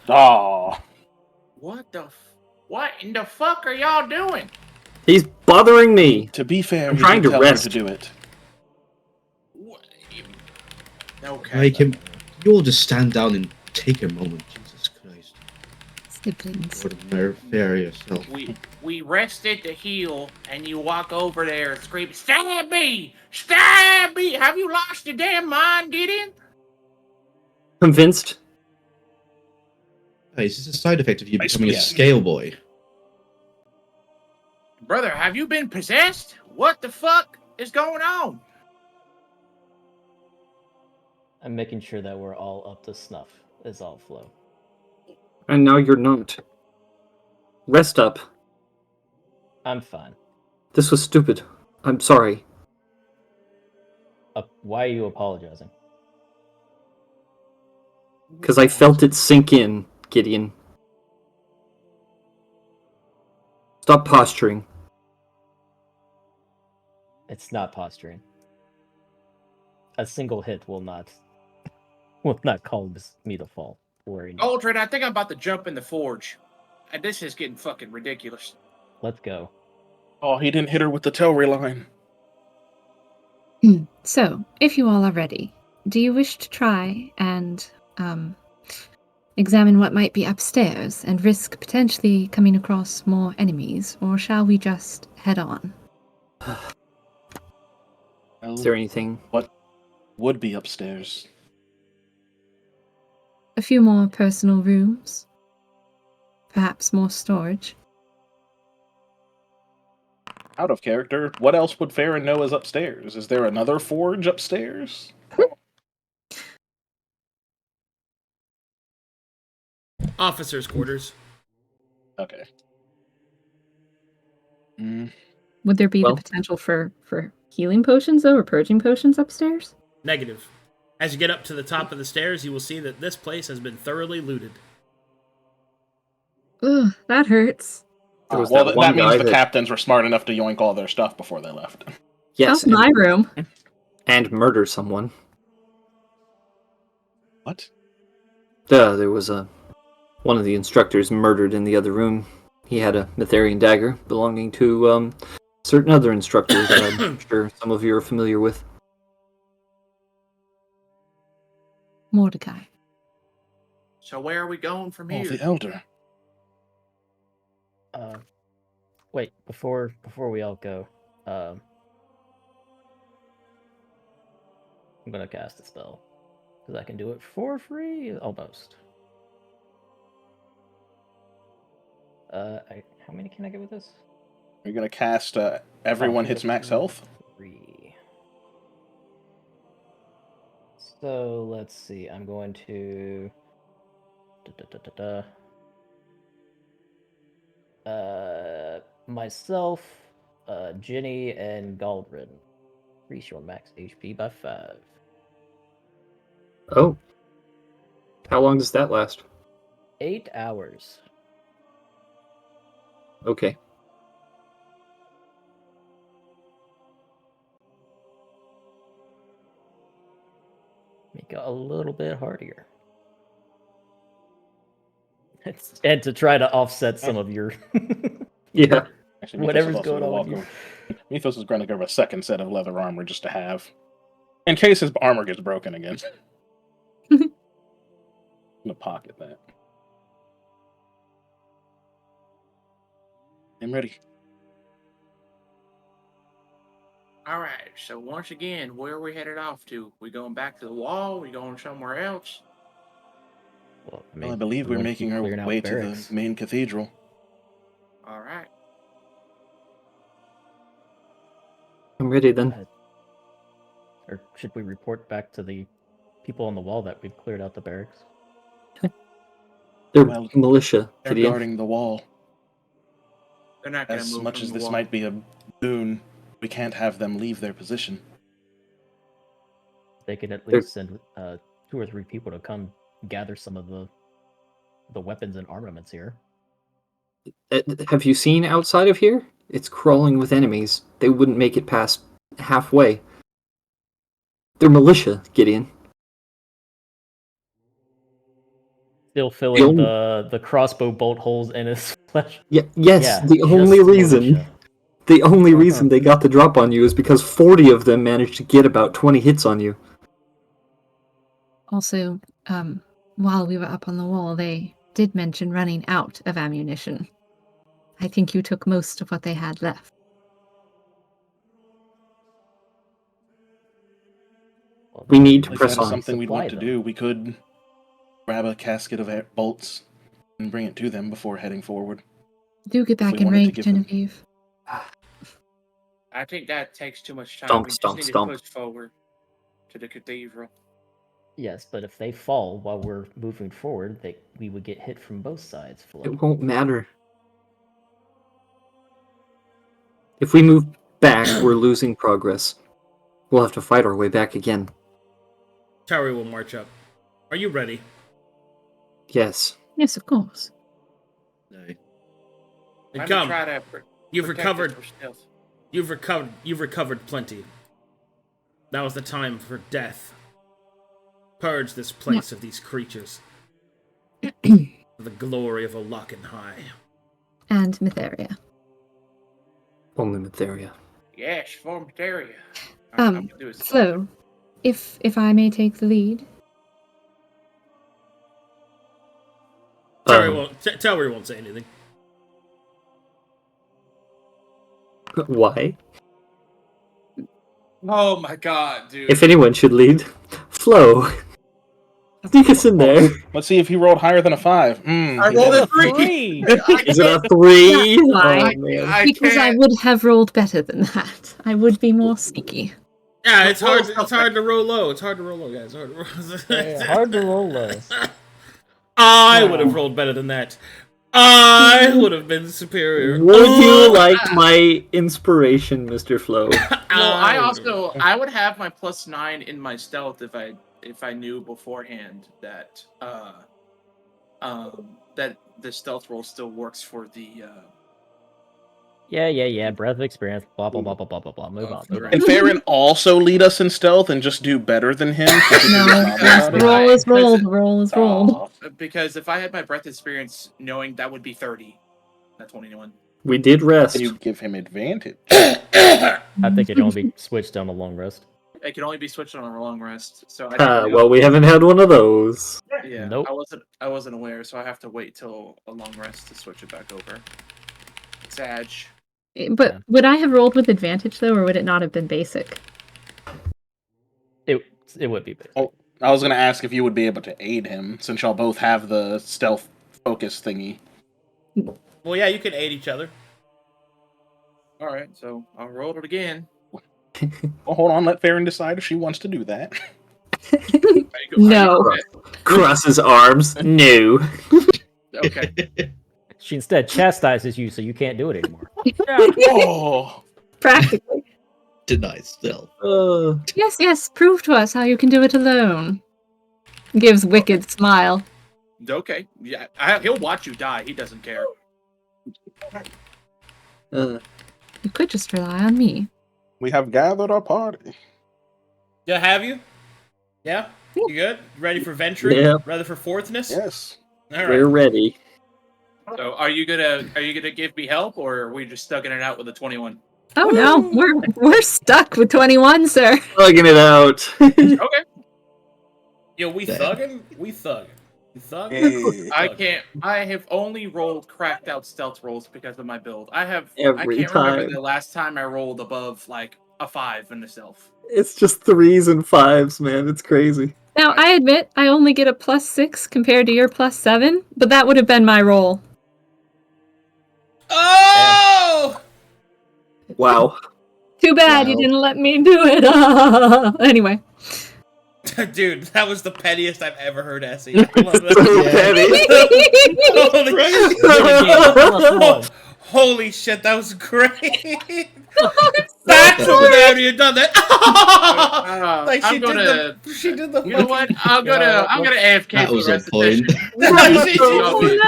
Aw. What in the fuck are y'all doing? He's bothering me. To be fair, I'm he trying did to tell rest. her to do it. Okay. Like him. You all just stand down and take a moment. Jesus Christ. Siblings. Bury yourself. We rested to heal, and you walk over there and scream, "Stab me! Stab me! Have you lost your damn mind, Gideon?" Convinced? Hey, is this a side effect of you I becoming a see. scale boy? Brother, have you been possessed? What the fuck is going on? I'm making sure that we're all up to snuff. Is all, Flo. And now you're not. Rest up. I'm fine. This was stupid. I'm sorry. Why are you apologizing? Because I felt it sink in, Gideon. Stop posturing. It's not posturing. A single hit will not cause me to fall. Worry not. Galdren, I think I'm about to jump in the forge. And this is getting fucking ridiculous. Let's go. Oh, he didn't hit her with the Telry line. So, if you all are ready, do you wish to try and examine what might be upstairs and risk potentially coming across more enemies, or shall we just head on? Is there anything? What would be upstairs? A few more personal rooms? Perhaps more storage? Out of character, what else would Farryn know is upstairs? Is there another forge upstairs? Officers' quarters. Okay. Would there be Well- the potential for healing potions, though, or purging potions upstairs? Negative. As you get up to the top of the stairs, you will see that this place has been thoroughly looted. Ugh, that hurts. There was Well, that that one means guy the that- captains were smart enough to yoink all their stuff before they left. Yes, That's my room. and murder someone. What? There was one of the instructors murdered in the other room. He had a Mytharian dagger belonging to certain other instructors that I'm sure some of you are familiar with. Mordecai. So where are we going from Oh, here? the Elder. Wait, before we all go, I'm gonna cast a spell because I can do it for free, almost. How many can I get with this? You're going to cast everyone hits max health? 3. So let's see. I'm going to myself, Ginny, and Galdren. Increase your max HP by 5. Oh. How long does that last? 8 hours. Okay. Make it a little bit harder. And to try to offset some of your Yeah. Actually, Mythos whatever's is also going gonna on with walk over. Mythos is going to give a second set of leather armor just to have. In case his armor gets broken again. I'm going to pocket that. I'm ready. All right. So once again, where are we headed off to? We going back to the wall? We going somewhere else? Well, Well, I believe we're making our way to the main cathedral. All right. I'm ready then. Or should we report back to the people on the wall that we've cleared out the barracks? They're Well, militia, They're Gideon. guarding the wall. They're not going to As move much from as the this wall. might be a boon, we can't have them leave their position. They could at least send 2 or 3 people to come gather some of the weapons and armaments here. Have you seen outside of here? It's crawling with enemies. They wouldn't make it past halfway. They're militia, Gideon. Still filling the crossbow bolt holes in his flesh. Yes, Yeah, the only just reason militia. the only reason they got the drop on you is because 40 of them managed to get about 20 hits on you. Also, while we were up on the wall, they did mention running out of ammunition. I think you took most of what they had left. Well, We need to If press that is on. something we'd want to Supply them. do, we could grab a casket of bolts and bring it to them before heading forward. Do get back we in wanted to range, give them- Genevieve. I think that takes too much time. Stomp, we stomp, just need stomp. to push forward to the cathedral. Yes, but if they fall while we're moving forward, we would get hit from both sides. Flo. It won't matter. If we move back, we're losing progress. We'll have to fight our way back again. Tower will march up. Are you ready? Yes. Yes, of course. No. Then Let me come. try to You've protect recovered. us from stealth. You've recovered plenty. Now is the time for death. Purge this place of these creatures. For the glory of Olaken High. And Mytheria. Only Mytheria. Yes, for materia. I'm gonna do it. Flo, if I may take the lead. Tower won't say anything. Why? Oh my god, dude. If anyone should lead, Flo. Sneak us in there. Let's see if he rolled higher than a 5. I rolled a 3! 3! Is it a 3? That's why. Oh, man. Because I would have rolled better than that. I would be more sneaky. Yeah, it's hard. It's hard to roll low. It's hard to roll low, guys. Hard to roll. Hard to roll low. I would have rolled better than that. I would have been superior. Would you like my inspiration, Mr. Flo? Well, I would have my +9 in my stealth if I knew beforehand that that the stealth roll still works for the Yeah. Breath of experience. Blah blah blah blah blah blah blah. Move on. And Farryn also lead us in stealth and just do better than him. So he can No, get mad about it. roll is Because rolled. it- Roll is rolled. Aw. Because if I had my breath experience, knowing that would be 30, not 21. We did rest. Can you give him advantage? I think it only be switched on a long rest. It can only be switched on a long rest. So I Ah, didn't well, we haven't had one of those. yeah, Nope. I wasn't aware, so I have to wait till a long rest to switch it back over. Sag. But Yeah. would I have rolled with advantage though, or would it not have been basic? It would be big. Oh, I was going to ask if you would be able to aid him, since y'all both have the stealth focus thingy. Well, yeah, you can aid each other. All right, so I'll roll it again. Well, hold on, let Farryn decide if she wants to do that. No. Cross his arms. No. Okay. She instead chastises you, so you can't do it anymore. Oh, Practically. Deny stealth. Yes. Prove to us how you can do it alone. Gives wicked smile. Okay. Yeah, he'll watch you die. He doesn't care. You could just rely on me. We have gathered our party. Yeah, have you? Yeah? You good? Ready for venturing? Yeah. Ready for fourthness? Yes. All right. We're ready. So are you gonna give me help, or are we just stugging it out with a 21? Oh no, we're stuck with 21, sir. Plugging it out. Okay. Yo, we Damn. thugging? We thugging. We thugging? Hey. I can't. I have only rolled cracked out stealth rolls because of my build. I Every can't remember time. the last time I rolled above like a 5 in the stealth. It's just 3s and 5s, man. It's crazy. Now, I admit I only get a +6 compared to your +7, but that would have been my roll. Oh! Wow. Too bad you Wow. didn't let me do it. Anyway. Dude, that was the pettiest I've ever heard Essy. I love So that. petty. Holy, holy shit, that was great. That's what would you done that. Like I'm gonna. she did the You know what? I'm gonna AFK That for was the on rest of the point. session.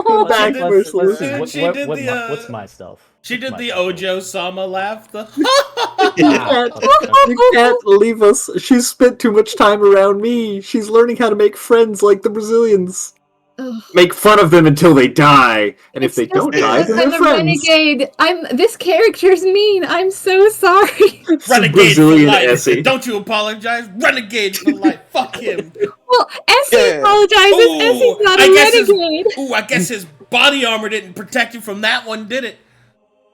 Oh Back, Let's Merciless. see. She did the, What's my stealth? She did What's the my stealth? Ojo Sama laugh. The You can't leave us. She's spent too much time around me. She's learning how to make friends like the Brazilians. Ugh. Make fun of them until they die. And if It's they just don't die, because then I'm they're a friends. renegade. This character's mean. I'm so sorry. It's a renegade Brazilian for life. Essy. Don't you apologize? Renegade for life. Fuck him. Well, Essy Yeah. apologizes. Ooh, Essy's not I a guess his- renegade. Ooh, I guess his body armor didn't protect him from that one, did it?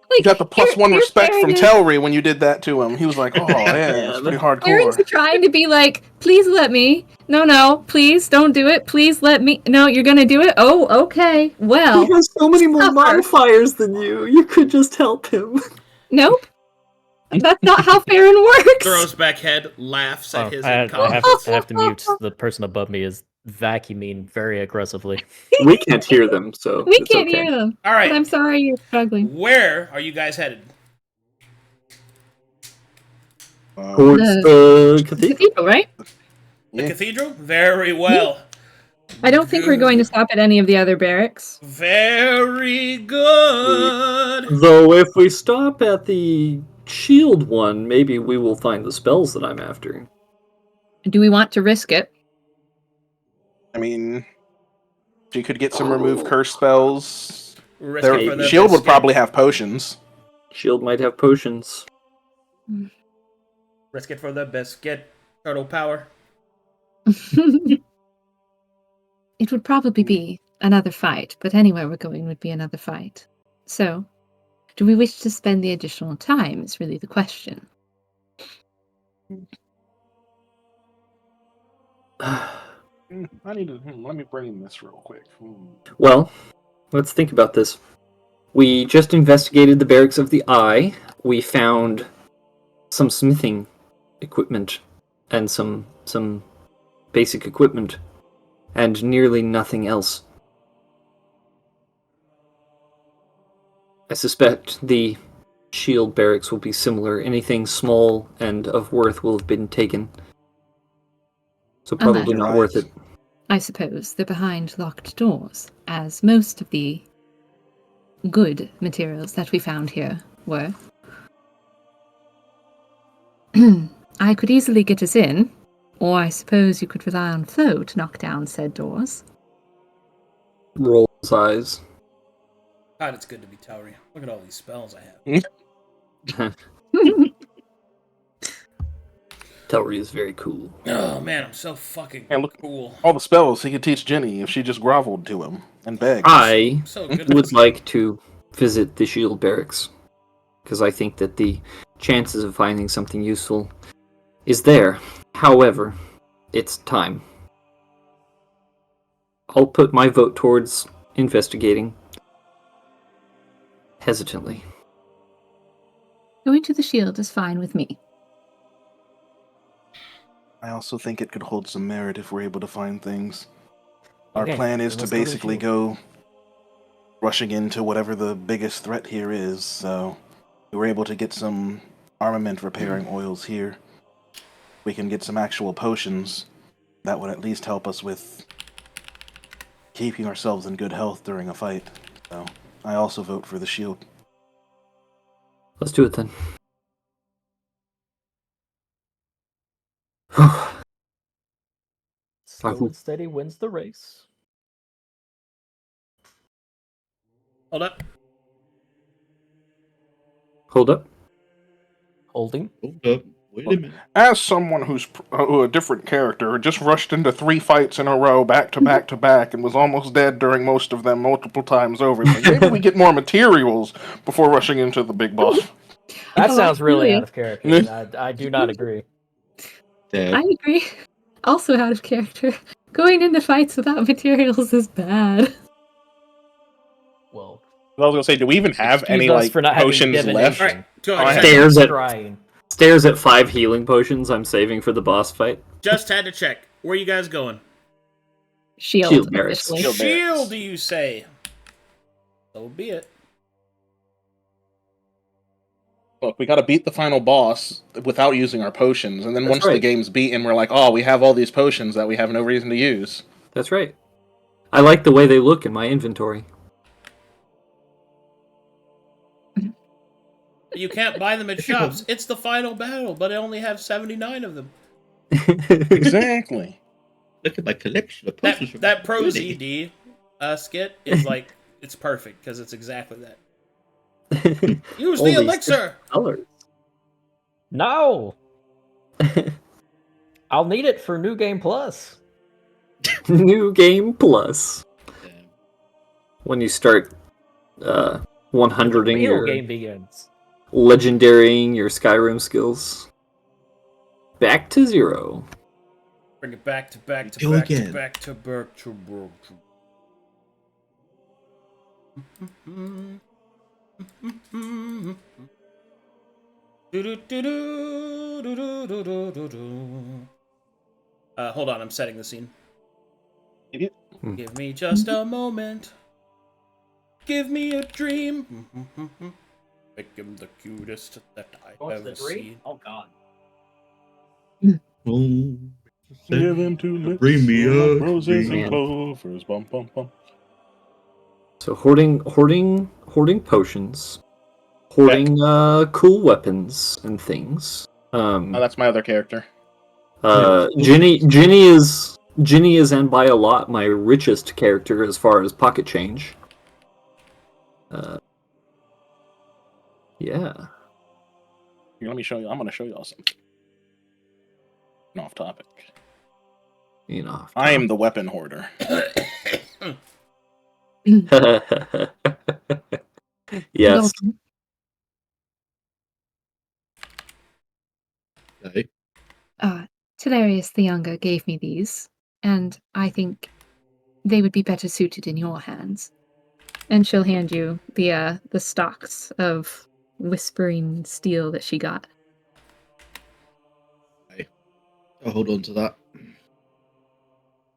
Like, you got the +1 your respect from character- Telri when you did that to him. He was like, oh, yeah, it's pretty Farryn's hardcore. trying to be like, please let me. No, please don't do it. Please let me. No, you're gonna do it? Oh, okay. Well, He has so many more suffer. modifiers than you. You could just help him. Nope. That's not how Farryn works. Throws back head, laughs at his I incompetence. have to mute. The person above me is vacuuming very aggressively. We can't hear them, so We it's can't okay. hear them. All But right, I'm sorry you're struggling. where are you guys headed? Towards the cathedral. Cathedral, right? The Yeah. cathedral? Very well. I don't think we're going to stop at any of the other barracks. Very good. Though if we stop at the shield one, maybe we will find the spells that I'm after. Do we want to risk it? I mean, she could get some remove curse spells. Risk Their it for the shield would biscuit. probably have potions. Shield might have potions. Risk it for the biscuit. Turtle power. It would probably be another fight, but anywhere we're going would be another fight. So, do we wish to spend the additional time is really the question. I need to. Let me bring this real quick. Well, let's think about this. We just investigated the barracks of the Eye. We found some smithing equipment and some basic equipment, and nearly nothing else. I suspect the shield barracks will be similar. Anything small and of worth will have been taken. So probably Unless- not worth it. I suppose they're behind locked doors, as most of the good materials that we found here were. I could easily get us in, or I suppose you could rely on Flo to knock down said doors. Roll his eyes. God, it's good to be Tauri. Look at all these spells I have. Telri is very cool. Oh man, I'm so fucking And look, cool. all the spells he could teach Ginny if she just groveled to him and begged. I So good. would like to visit the Shield Barracks, because I think that the chances of finding something useful is there. However, it's time. I'll put my vote towards investigating. Hesitantly. Going to the shield is fine with me. I also think it could hold some merit if we're able to find things. Our Okay, plan is then to let's go to the basically shield. go rushing into whatever the biggest threat here is, so we were able to get some armament repairing oils here. We can get some actual potions. That would at least help us with keeping ourselves in good health during a fight. So I also vote for the shield. Let's do it then. Slow and steady wins the race. Hold up. Hold up. Holding. Hold up. Wait a minute. As someone who's a different character, just rushed into 3 fights in a row, back to back to back, and was almost dead during most of them multiple times over. It's like, maybe we get more materials before rushing into the big boss. That Oh, sounds really absolutely. out of character. I do not agree. Dead. I agree. Also out of character. Going into fights without materials is bad. Well, I was gonna say, do we even have excuse any us like for not having potions left? divination. All right, go I ahead. have- Stairs at Scrying. Stares at 5 healing potions I'm saving for the boss fight. Just had to check. Where you guys going? Shield, Shield barracks. officially. Shield barracks. Shield, do you say? So be it. Look, we gotta beat the final boss without using our potions, and then That's once the right. game's beaten, we're like, oh, we have all these potions that we have no reason to use. That's right. I like the way they look in my inventory. You can't buy them at shops. It's the final battle, but I only have 79 of them. Exactly. Look at my collection of potions. from That pro Ginny. ZD skit is like, it's perfect because it's exactly that. Use All the these elixir! colors. No! I'll need it for New Game Plus. New Game Plus. Damn. When you start 100ing Real your game begins. legendarying your Skyrim skills. Back to 0. Bring it back to back to Go back again. to back to back to back to... Hold on, I'm setting the scene. Idiot. Give me just a moment. Give me a dream. Make him the cutest that I ever seen. Oh god. Oh, Give him 2 lips, bring me of up, roses bring and me clovers. Bum bum bum. So hoarding potions. Hoarding cool weapons and things. Oh, that's my other character. Ginny is and by a lot my richest character as far as pocket change. Yeah. Here, let me show you. I'm gonna show y'all something. Off topic. You know. I am the weapon hoarder. Yes. okay. Tiberius the Younger gave me these, and I think they would be better suited in your hands. And she'll hand you the stocks of whispering steel that she got. I'll hold on to that.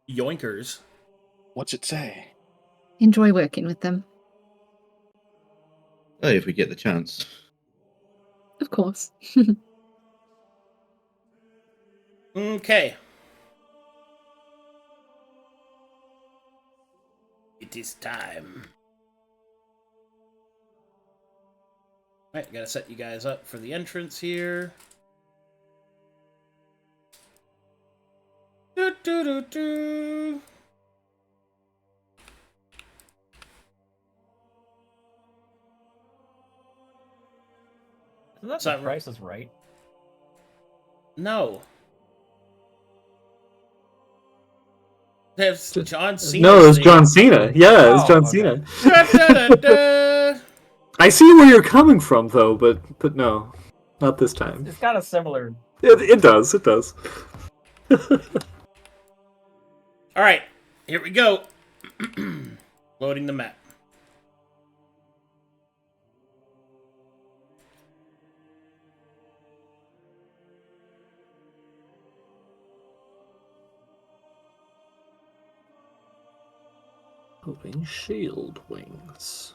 Yoinkers. What's it say? Enjoy working with them, Oh, if we get the chance. of course. Okay. It is time. Alright, gotta set you guys up for the entrance here. Do, do, do, do. Isn't that So the Price is Right? No. There's John Cena. No, it's John Cena. Yeah, it's John okay. Cena. Da, da, da, da. I see where you're coming from, though, but no, not this time. It's got a similar. It does. It does. Alright, here we go. Loading the map. Hoping shield wings.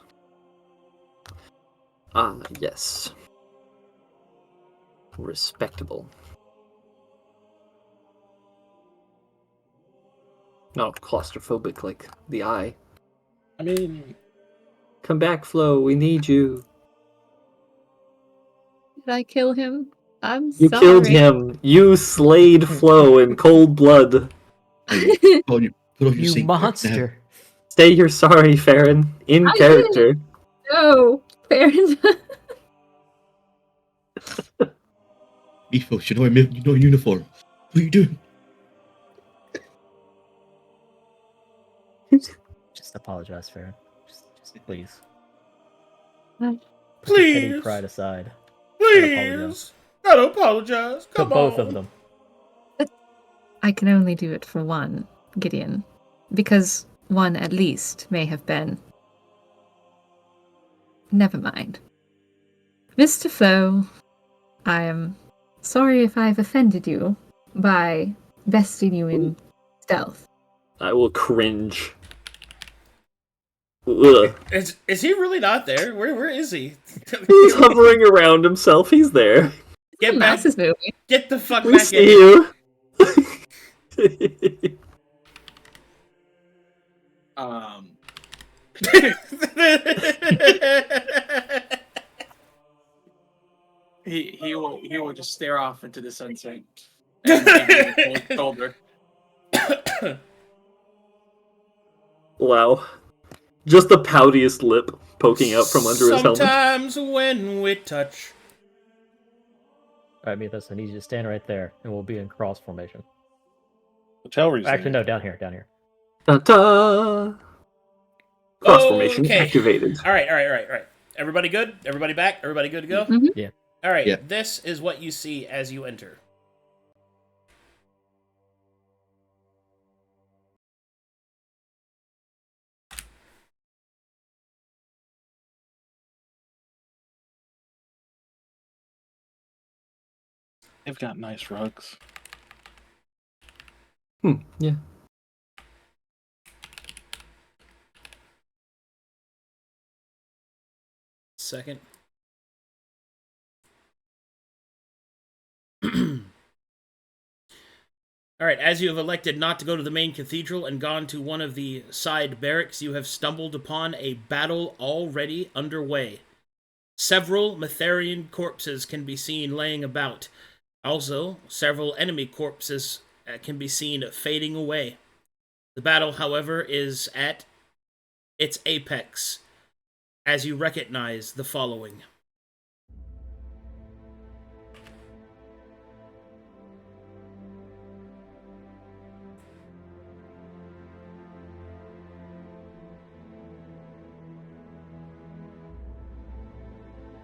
Ah, yes. Respectable. Not claustrophobic like the eye. I mean, Come back, Flo. We need you. Did I kill him? I'm You sorry. killed him. You slayed Flo in cold blood. Put on your You seatbelt monster! Say you're sorry, Farryn. In I character. No, fair enough. now. Mythos, you're not in uniform. What are you doing? Just apologize, Farryn. Just please. What? Put the petty Please. pride aside. Please. Gotta apologize. To Come both on. of them. I can only do it for one, Gideon. Because one, at least, may have been. Never mind. Mr. Flo, I am sorry if I've offended you by besting you in stealth. I will cringe. Ugh. Is he really not there? Where is he? He's hovering around himself. He's there. Get back. Else's movie. Get the fuck We back see in. you. He will just stare off into the sunset. And give you a cold shoulder. Wow. Just the poutiest lip poking out from under his helmet. Sometimes when we touch. Alright, Mythos, I need you to stand right there, and we'll be in cross formation. Tell reason. Actually, no, down here, down here. Ta-ta! Cross formation Okay. activated. All right. Everybody good? Everybody back? Everybody good to go? Mhm. Yeah. All right. Yeah. This is what you see as you enter. they've got nice rugs. Yeah. Second. All right, as you have elected not to go to the main cathedral and gone to one of the side barracks, you have stumbled upon a battle already underway. Several Mytharian corpses can be seen laying about. Also, several enemy corpses can be seen fading away. The battle, however, is at its apex, as you recognize the following.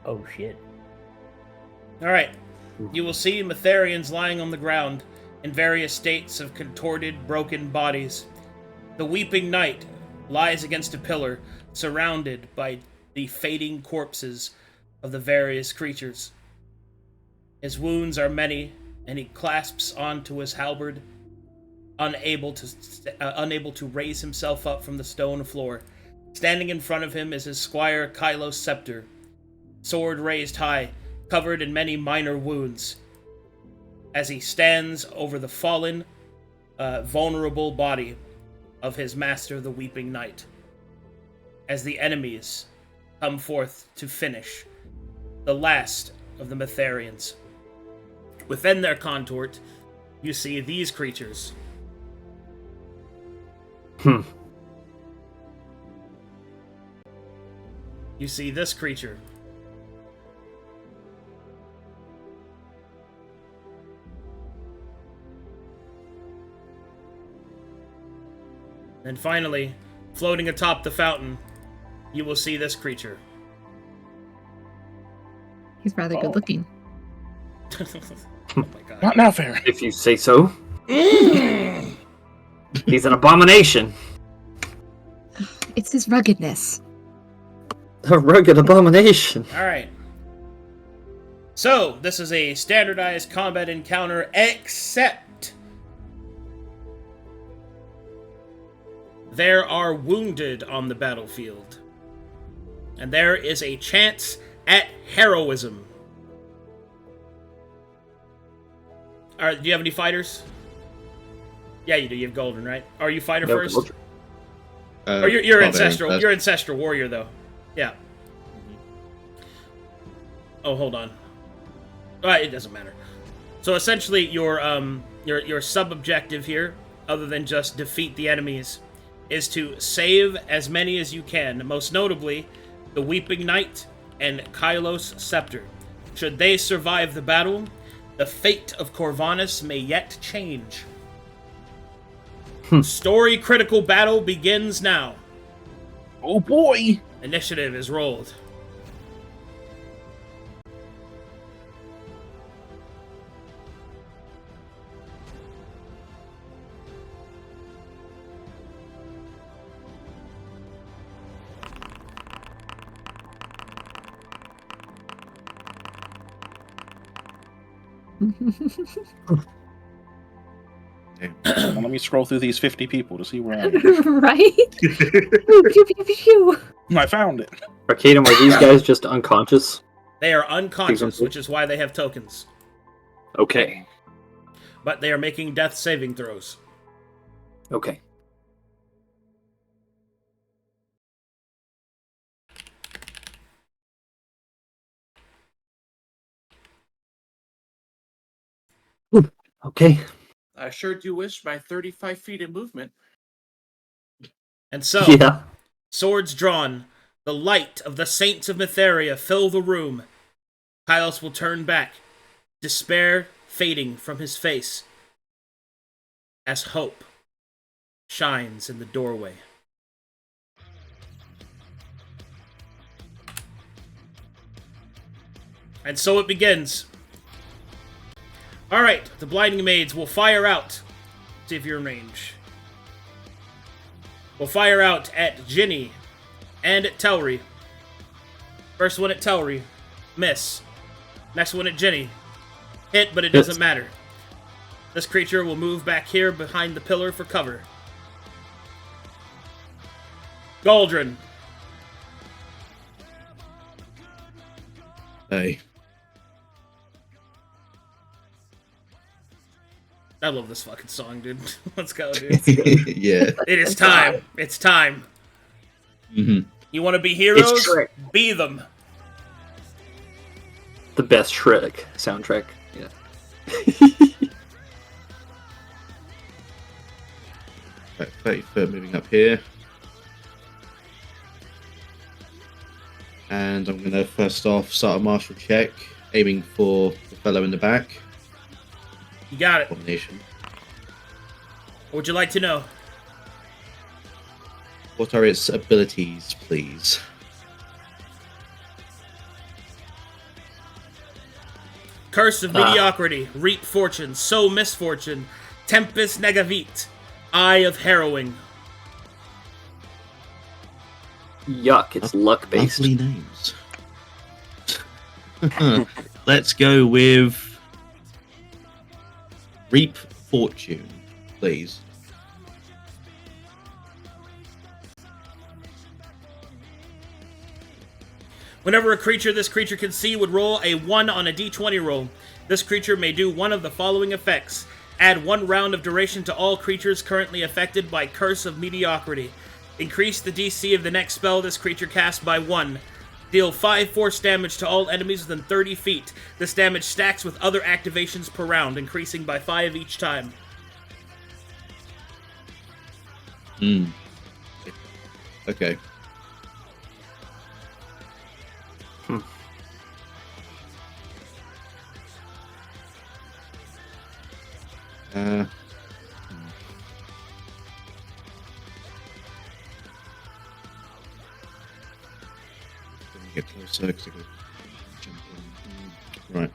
Oh shit. Alright, you will see Mytharians lying on the ground in various states of contorted, broken bodies. The Weeping Knight lies against a pillar, surrounded by the fading corpses of the various creatures. His wounds are many, and he clasps onto his halberd, unable to raise himself up from the stone floor. Standing in front of him is his squire Kylo's scepter, sword raised high, covered in many minor wounds, as he stands over the fallen, vulnerable body of his master, the Weeping Knight, as the enemies come forth to finish the last of the Mytharians. Within their contort, you see these creatures. You see this creature. And finally, floating atop the fountain, you will see this creature. He's rather good looking. Oh my god. Not now, Farryn. If you say so. He's an abomination. It's his ruggedness. A rugged abomination. Alright. So, this is a standardized combat encounter, except there are wounded on the battlefield. And there is a chance at heroism. Alright, do you have any fighters? Yeah, you do. You have Galdren, right? Are you fighter No, first? Galdren. Or you're barbarian ancestral. first. You're ancestral warrior, though. Yeah. Oh, hold on. It doesn't matter. So essentially, your sub-objective here, other than just defeat the enemies, is to save as many as you can. Most notably, the Weeping Knight and Kylos Scepter. Should they survive the battle, the fate of Corvinus may yet change. Story critical battle begins now. Oh boy! Initiative is rolled. Now let me scroll through these 50 people to see where I am. Right? Pew, pew, pew, pew. I found it. Arcadum, are these guys just unconscious? They are unconscious, which is why they have tokens. Okay. But they are making death saving throws. Okay. Okay. I sure do wish my 35 feet of movement. And so, Yeah. swords drawn, the light of the saints of Mytheria fill the room. Kylos will turn back, despair fading from his face, as hope shines in the doorway. And so it begins. Alright, the blinding maids will fire out. See if you're in range. We'll fire out at Ginny and at Telri. First one at Telri. Miss. Next one at Ginny. Hit, but it doesn't matter. This creature will move back here behind the pillar for cover. Galdren. Hey. I love this fucking song, dude. Let's go, dude. Yeah. It is time. It's time. Mm-hmm. You want to be heroes? It's Shrek. Be them. The best Shrek soundtrack. Yeah. Right, 30 foot moving up here. And I'm going to first off start a martial check, aiming for the fellow in the back. You got it. Combination. What would you like to know? What are its abilities, please? Curse of mediocrity, reap fortune, sow misfortune, tempest negavit, eye of harrowing. Yuck, it's luck based. Lovely names. Let's go with Reap Fortune, please. Whenever a creature this creature can see would roll a 1 on a d20 roll, this creature may do one of the following effects. Add 1 round of duration to all creatures currently affected by Curse of Mediocrity. Increase the DC of the next spell this creature casts by 1. Deal 5 force damage to all enemies within 30 feet. This damage stacks with other activations per round, increasing by 5 each time. Okay. Uh, Get closer because I got jump in. Right.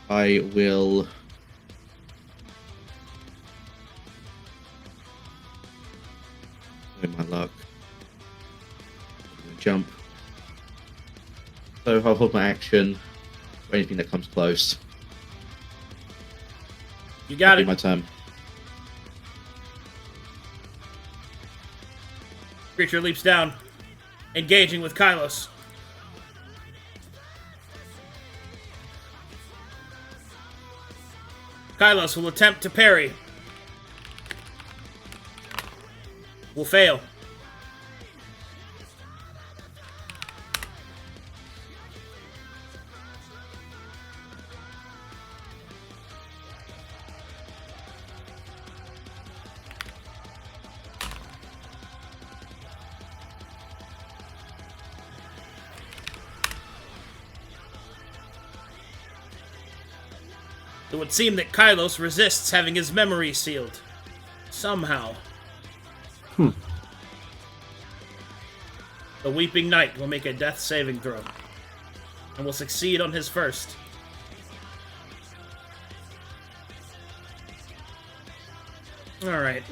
I will. With my luck. I'm gonna jump. So I'll hold my action for anything that comes close. You got That'll it. be my turn. Creature leaps down, engaging with Kylos. Kylos will attempt to parry. Will fail. It would seem that Kylos resists having his memory sealed. Somehow. The Weeping Knight will make a death saving throw. And will succeed on his first. Alright.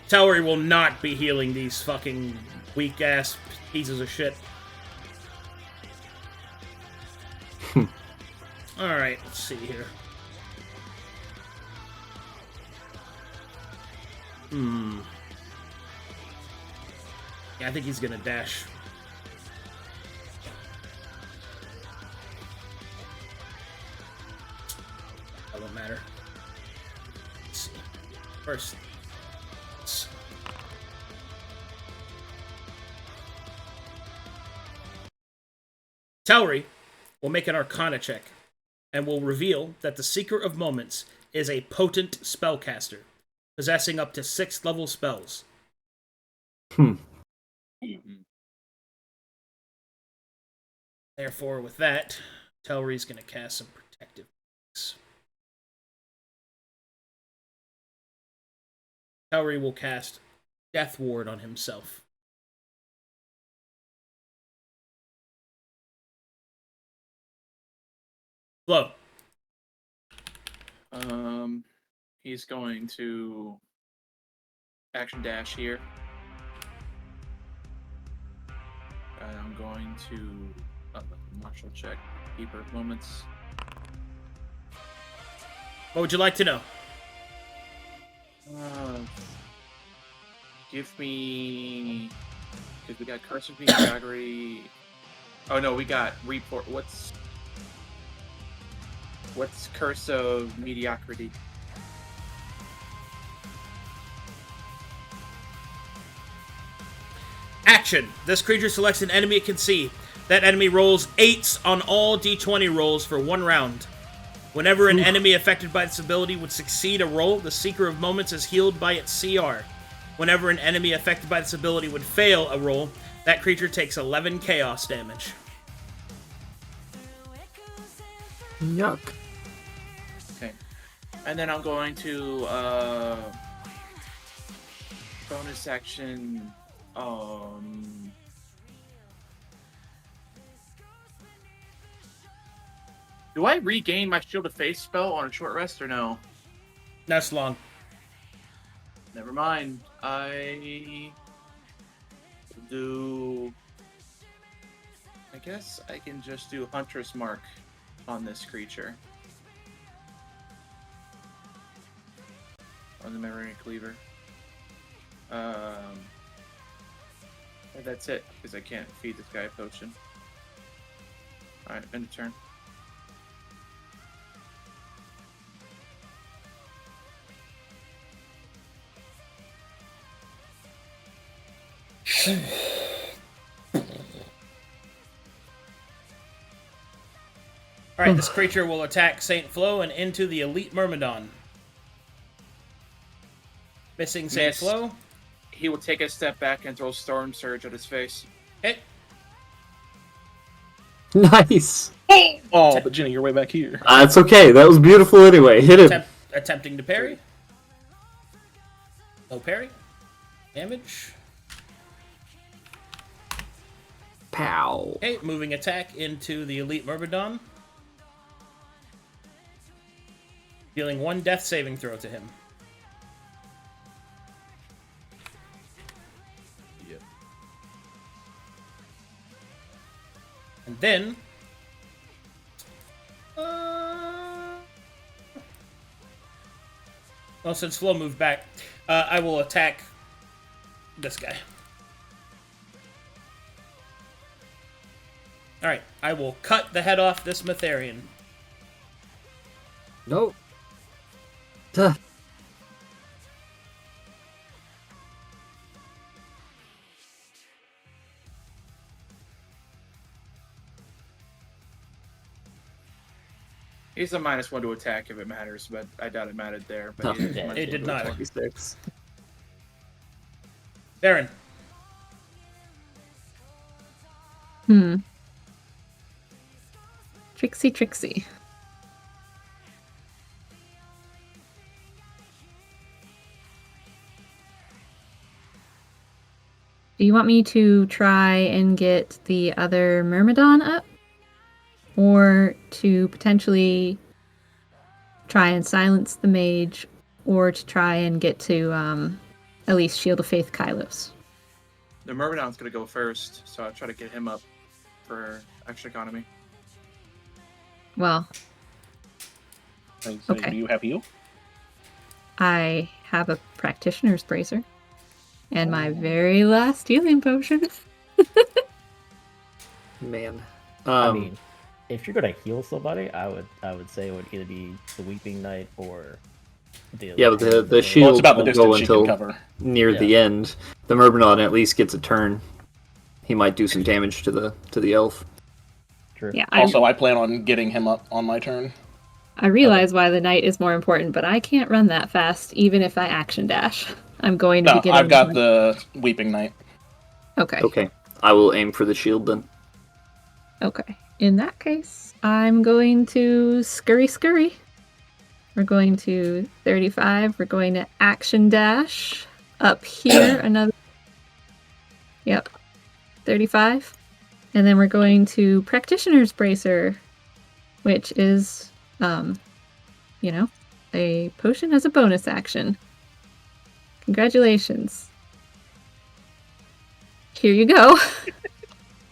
Towery will not be healing these fucking weak-ass pieces of shit. Alright, let's see here. Yeah, I think he's gonna dash. That won't matter. Let's see. First. Towery will make an Arcana check and will reveal that the Seeker of Moments is a potent spellcaster, possessing up to 6th level spells. Therefore, with that, Towery's going to cast some protective things. Towery will cast Death Ward on himself. Blow. He's going to action dash here. And I'm going to martial check, Keeper of Moments. What would you like to know? Give me, because we got Curse of Mediocrity. Oh no, we got Report. What's Curse of Mediocrity? Action. This creature selects an enemy it can see. That enemy rolls 8s on all d20 rolls for 1 round. Whenever an enemy affected by this ability would succeed a roll, the Seeker of Moments is healed by its CR. Whenever an enemy affected by this ability would fail a roll, that creature takes 11 chaos damage. Yuck. Okay. And then I'm going to bonus action. Do I regain my Shield of Faith spell on a short rest or no? That's long. Never mind. I guess I can just do Huntress Mark on this creature. On the Memory Cleaver. And that's it, because I can't feed this guy a potion. Alright, end of turn. Alright, this creature will attack St. Flo and into the Elite Myrmidon. Missing St. Missed. Flo. He will take a step back and throw Storm Surge at his face. Hit. Nice. Oh, but Ginny, you're way back here. It's okay. That was beautiful anyway. Hit him. Attempting to parry. No parry. Damage. Pow. Okay, moving attack into the Elite Myrmidon. Dealing 1 death saving throw to him. Yep. And then... well, since Flo moved back, I will attack this guy. Alright, I will cut the head off this Mytharian. Nope. Duh. He's a -1 to attack if it matters, but I doubt it mattered there. But Oh, he is yeah, -1 it to did not. attack. 26. Farryn. Trixie. Do you want me to try and get the other Myrmidon up? Or to potentially try and silence the mage? Or to try and get to at least Shield of Faith Kylos? The Myrmidon's going to go first, so I'll try to get him up for extra economy. Well, So Okay. Do you have heal? I have a Practitioner's Bracer. And my very last healing potion. Man. I mean, if you're gonna heal somebody, I would say it would either be the Weeping Knight or the Yeah, but the Well, shield it's about the won't go distance she can until cover. near the end. The Myrmidon at least gets a turn. He might do some damage to the elf. True. Yeah, Also, I plan on getting him up on my turn. I realize why the knight is more important, but I can't run that fast, even if I action dash. I'm going to No, be getting... I've got the Weeping Knight. Okay. Okay. I will aim for the shield then. Okay. In that case, I'm going to scurry. We're going to 35. We're going to action dash. Up here, another... Yep. 35. And then we're going to Practitioner's Bracer, which is, a potion as a bonus action. Congratulations. Here you go.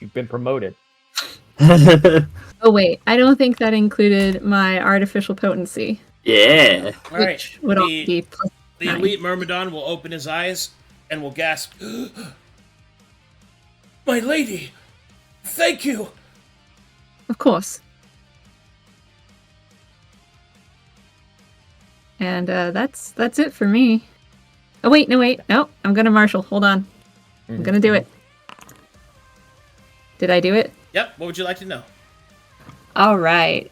You've been promoted. Oh wait, I don't think that included my artificial potency. Yeah. Alright, Which would all be plus the 9. Elite Myrmidon will open his eyes and will gasp, "My lady! Thank you!" Of course. And that's it for me. Oh wait, no, I'm gonna marshal. Hold on. I'm gonna do it. Did I do it? Yep, what would you like to know? All right.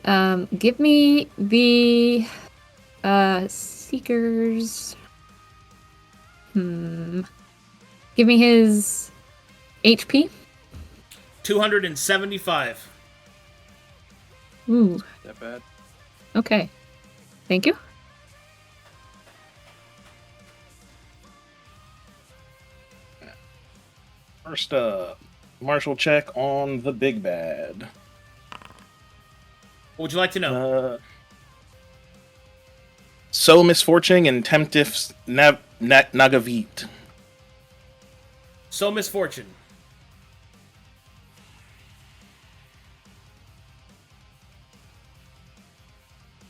Give me the Seeker's. Give me his HP. 275. Ooh. That bad? Okay. Thank you. First, martial check on the big bad. What would you like to know? So misfortune and temptif nagavit. So misfortune.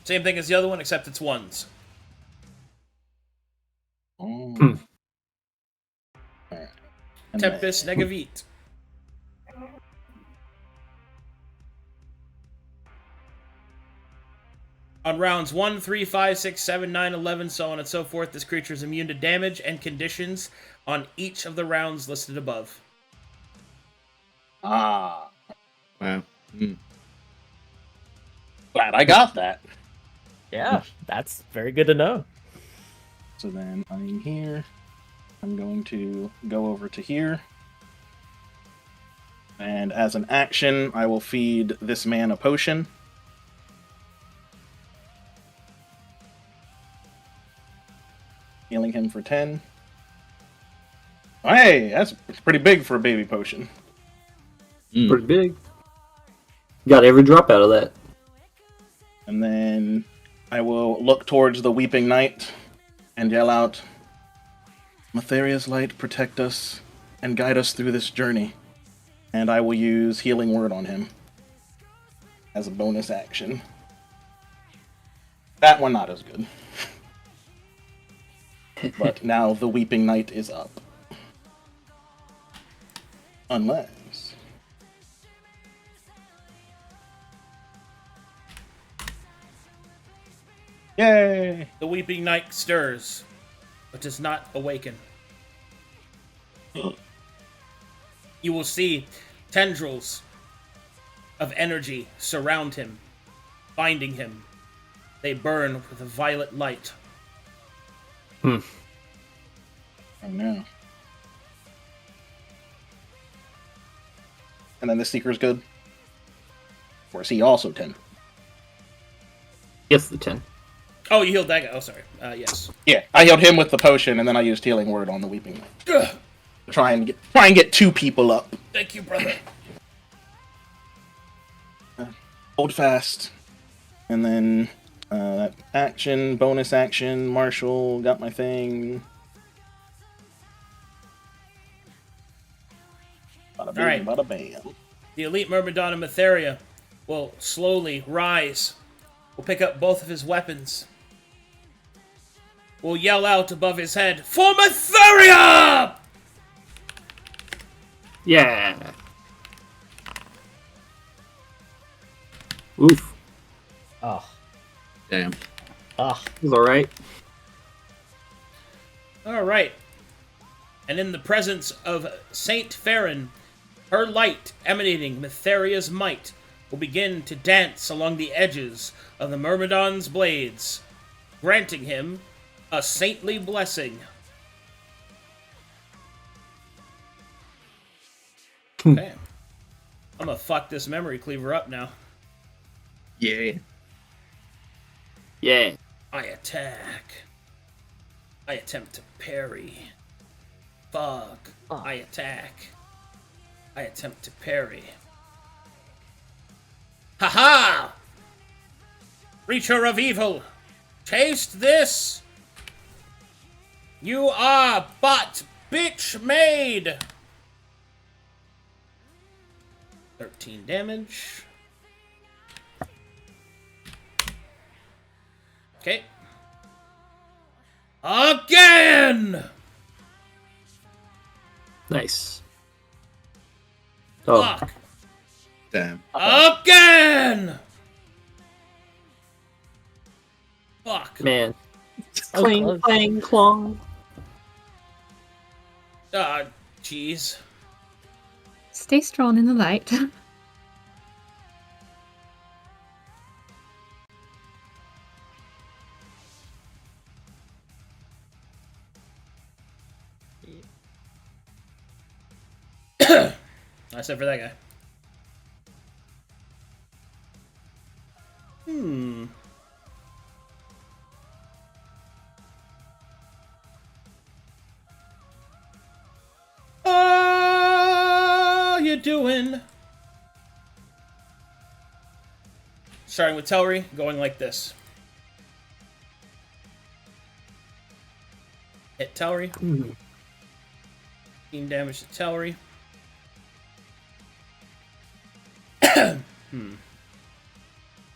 Same thing as the other one, except it's ones. Alright. And Tempest Negavit. On rounds 1, 3, 5, 6, 7, 9, 11, so on and so forth, this creature is immune to damage and conditions on each of the rounds listed above. Ah. Wow. Mm. Glad I got that. Yeah, that's very good to know. So then I'm here. I'm going to go over to here. And as an action, I will feed this man a potion. Healing him for 10. Hey, that's pretty big for a baby potion. Mm. Pretty big. Got every drop out of that. And then I will look towards the Weeping Knight and yell out, Matheria's light protect us and guide us through this journey. And I will use Healing Word on him as a bonus action. That one not as good. But now the Weeping Knight is up. Unless... Yay! The Weeping Knight stirs, but does not awaken. You will see tendrils of energy surround him, binding him. They burn with a violet light. Oh no. And then the Seeker's good? Or is he also 10? Yes, the 10. Oh, you healed that guy. Oh, sorry. Yes. Yeah, I healed him with the potion, and then I used Healing Word on the Weeping Knight. Ugh. Try and get two people up. Thank you, brother. Hold fast. And then action, bonus action, Marshall, got my thing. Bada bing, Alright. bada bam. The elite Myrmidon of Matheria will slowly rise. Will pick up both of his weapons. Will yell out above his head, For Matheria! Yeah. Oof. Oh. Damn. Ah. It was alright. Alright. And in the presence of Saint Farryn, her light emanating Matheria's might will begin to dance along the edges of the Myrmidon's blades, granting him a saintly blessing. Okay. I'm gonna fuck this memory cleaver up now. Yeah. Yeah. I attack. I attempt to parry. Fuck. I attack. I attempt to parry. Ha-ha! Creature of evil! Taste this! You are but bitch made! 13 damage. Okay. Again! Nice. Oh, Fuck! Damn. Again! Fuck. man. So Cling, close. clang, clong. Jeez. Stay strong in the light. I said for that guy. You doing? Starting with Telry, going like this. Hit Telry. 15 damage to Telry.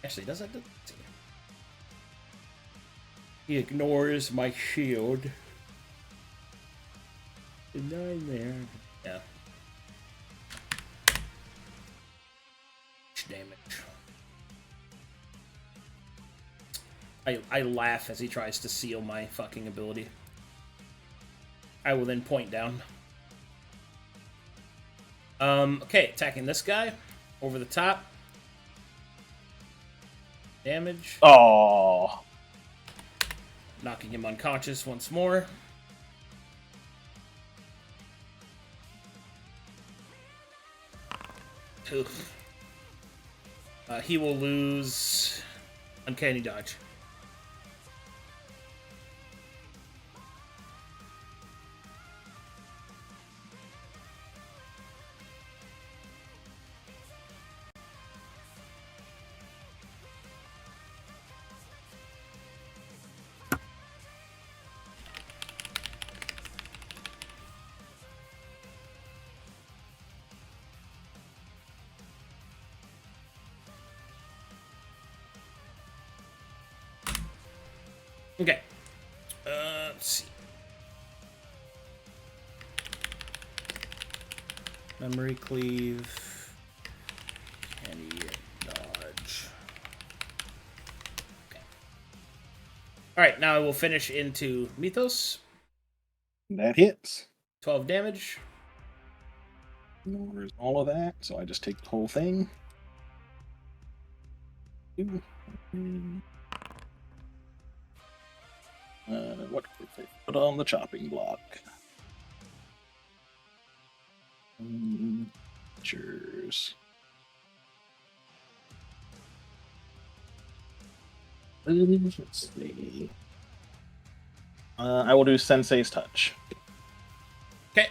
Actually, does that? He ignores my shield. 9 there. Yeah. Damage. I laugh as he tries to seal my fucking ability. I will then point down. Okay, attacking this guy. Over the top. Damage. Oh. Knocking him unconscious once more. Oof. He will lose Uncanny Dodge. Okay. Let's see. Memory cleave. Candy dodge. Okay. Alright, now I will finish into Mythos. That hits. 12 damage. Ignores all of that, so I just take the whole thing. What could they put on the chopping block? Cheers. Let's see. I will do Sensei's Touch. Okay.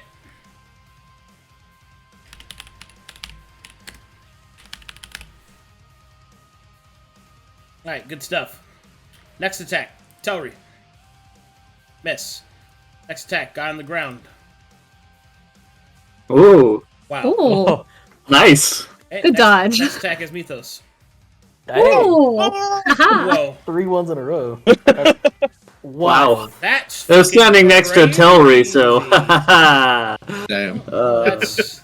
Alright, good stuff. Next attack. Telri. Miss. Next attack. Guy on the ground. Ooh, Wow. Ooh. nice. Hey, Good next, dodge. Next attack is Mythos. Dang. Ooh. Aha. Whoa. 3 ones in a row. That's Wow. That's They're standing next to Telri, so crazy. Damn. That's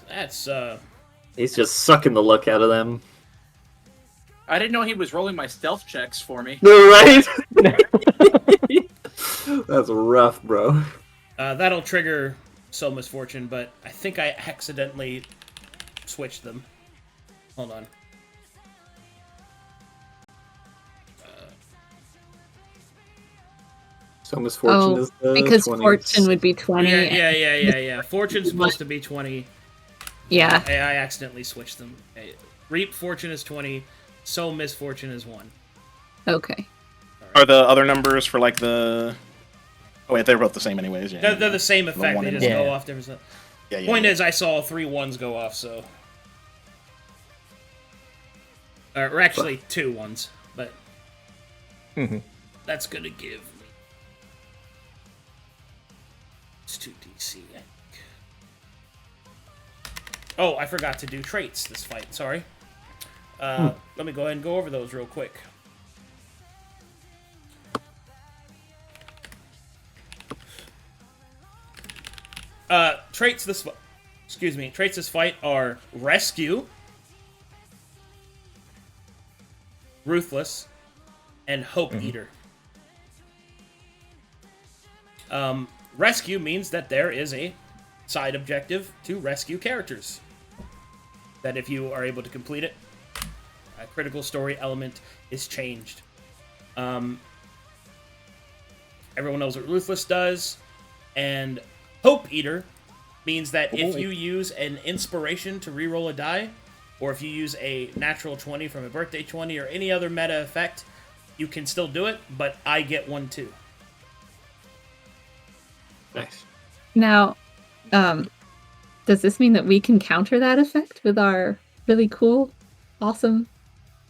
he's just sucking the luck out of them. I didn't know he was rolling my stealth checks for me. Right? That's rough, bro. that'll trigger Soul Misfortune, but I think I accidentally switched them. Hold on. So misfortune is the because 20s. fortune would be 20. Yeah. Fortune's supposed to be 20. Yeah. I accidentally switched them. Reap Fortune is 20. Soul Misfortune is 1. Okay. Are the other numbers for like the? Oh wait, they're both the same anyways. Yeah. They're the same effect. one They and just one. go off different stuff. Yeah. Point is, I saw 3 1s go off, so. Or actually, 2 1s, but. Mhm. That's gonna give me. It's 2DC, I think. Oh, I forgot to do traits this fight, sorry. Let me go ahead and go over those real quick. Traits this fight are Rescue, Ruthless, and Hope Eater. Rescue means that there is a side objective to rescue characters. That if you are able to complete it, a critical story element is changed. Everyone knows what Ruthless does, and Hope Eater means that if you use an inspiration to reroll a die, or if you use a natural 20 from a birthday 20 or any other meta effect, you can still do it, but I get one too. Nice. Now, does this mean that we can counter that effect with our really cool, awesome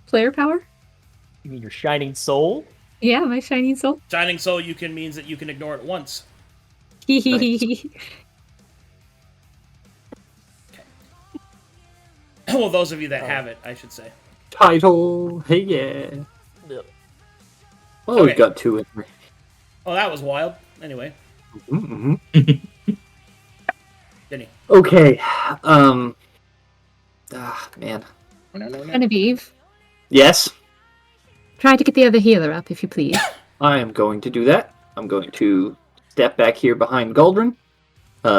player power? You mean your shining soul? Yeah, my shining soul. Shining Soul means that you can ignore it once. Well, those of you that have it, I should say. Title. Hey, yeah. Yep. Well, Okay. we've got 2 in there. Oh, that was wild. Anyway, Mm-hmm. Ginny. Okay. Man. Genevieve, Yes. try to get the other healer up, if you please. I am going to do that. I'm going to step back here behind Galdren,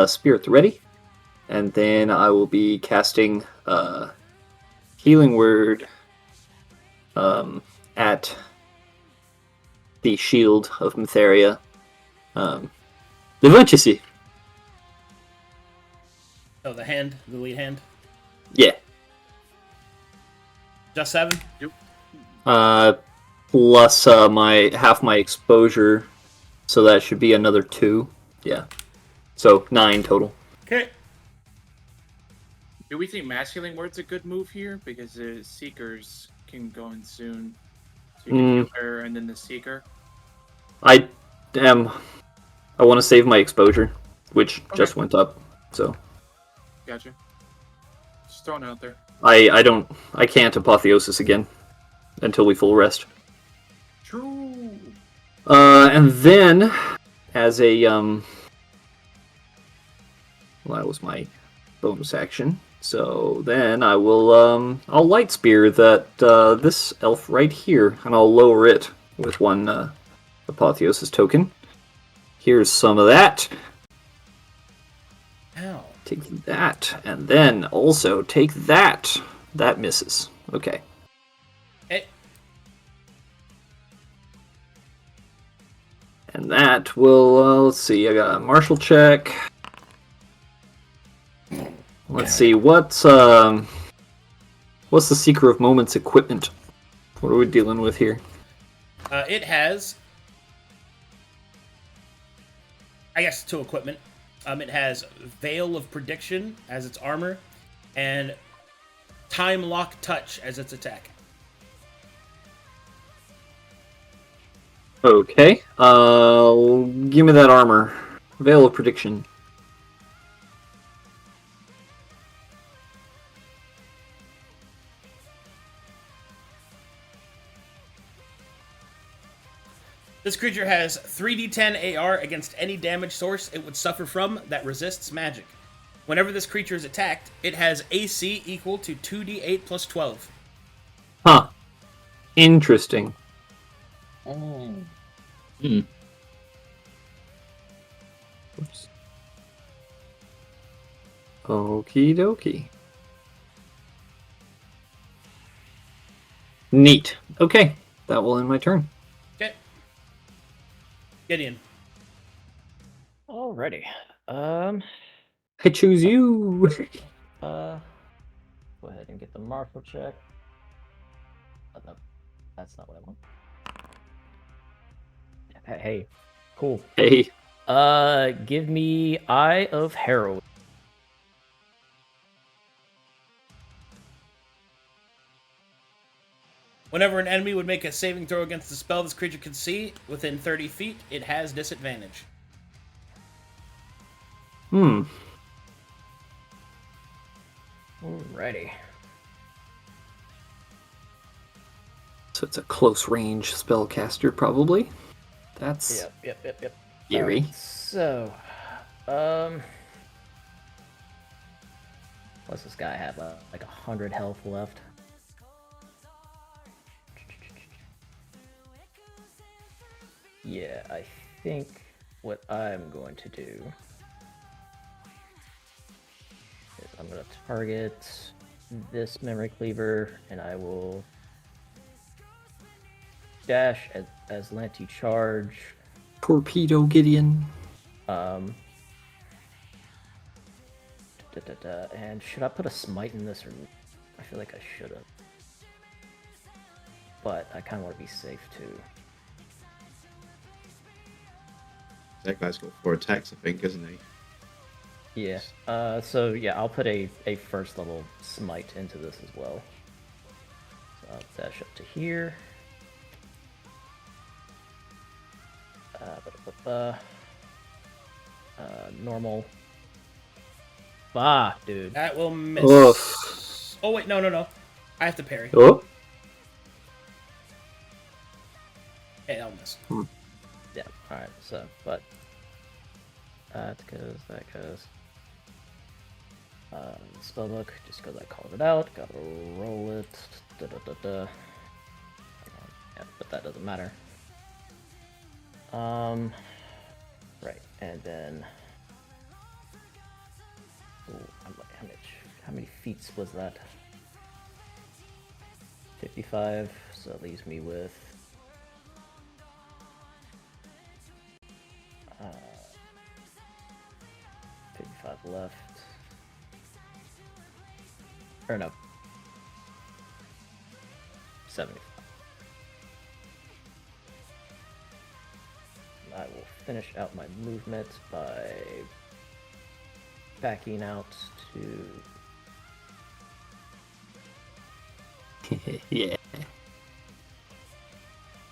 Spirit ready, and then I will be casting Healing Word at the Shield of Mytheria. Eventually. Oh, the lead hand. Yeah. Just 7? Plus my half my exposure, so that should be another 2. Yeah. So 9 total. Okay. Do we think Mass Healing Word's a good move here? Because the Seekers can go in soon. So you can heal her and then the Seeker. I want to save my exposure, which just went up. So Gotcha. Just throwing it out there. I can't Apotheosis again until we full rest. True. And then as a well, that was my bonus action. So then I will I'll light spear that this elf right here, and I'll lower it with one Apotheosis token. Here's some of that. Ow. Take that, and then also take that. That misses. Okay. Hey. And that will, let's see, I got a martial check. Let's see, what's the Seeker of Moments equipment? What are we dealing with here? It has, I guess, 2 equipment. It has Veil of Prediction as its armor, and Time Lock Touch as its attack. Okay, give me that armor. Veil of Prediction. This creature has 3d10 AR against any damage source it would suffer from that resists magic. Whenever this creature is attacked, it has AC equal to 2d8 plus 12. Huh. Interesting. Hmm. Oops. Okie dokie. Neat. Okay, that will end my turn. Okay. Gideon. Alrighty. I choose you. Go ahead and get the martial check. Oh, no, that's not what I want. Hey, cool. Hey. Give me Eye of Heroin. Whenever an enemy would make a saving throw against a spell this creature can see within 30 feet, it has disadvantage. Alrighty. So it's a close range spellcaster, probably. That's Yep. eerie. Alright, so, what's this guy have? Like 100 health left. Yeah, I think what I'm going to do is I'm going to target this memory cleaver, and I will dash as Lanty charge. Torpedo Gideon. And should I put a smite in this, or I feel like I should have, but I kind of want to be safe too. That guy's got 4 attacks, I think, isn't he? Yeah. So yeah, I'll put a first level smite into this as well. So I'll dash up to here. Normal. Ah, dude. That will miss. Oof. Oh, wait, no. I have to parry. Oh. Okay, that'll miss. Yeah, alright, so, but that goes. Spellbook, just because I called it out, gotta roll it. Yeah, but that doesn't matter. Right, and then. Ooh, how many feet was that? 55, so that leaves me with 55 left. Or no, 75. I will finish out my movement by backing out to Yeah.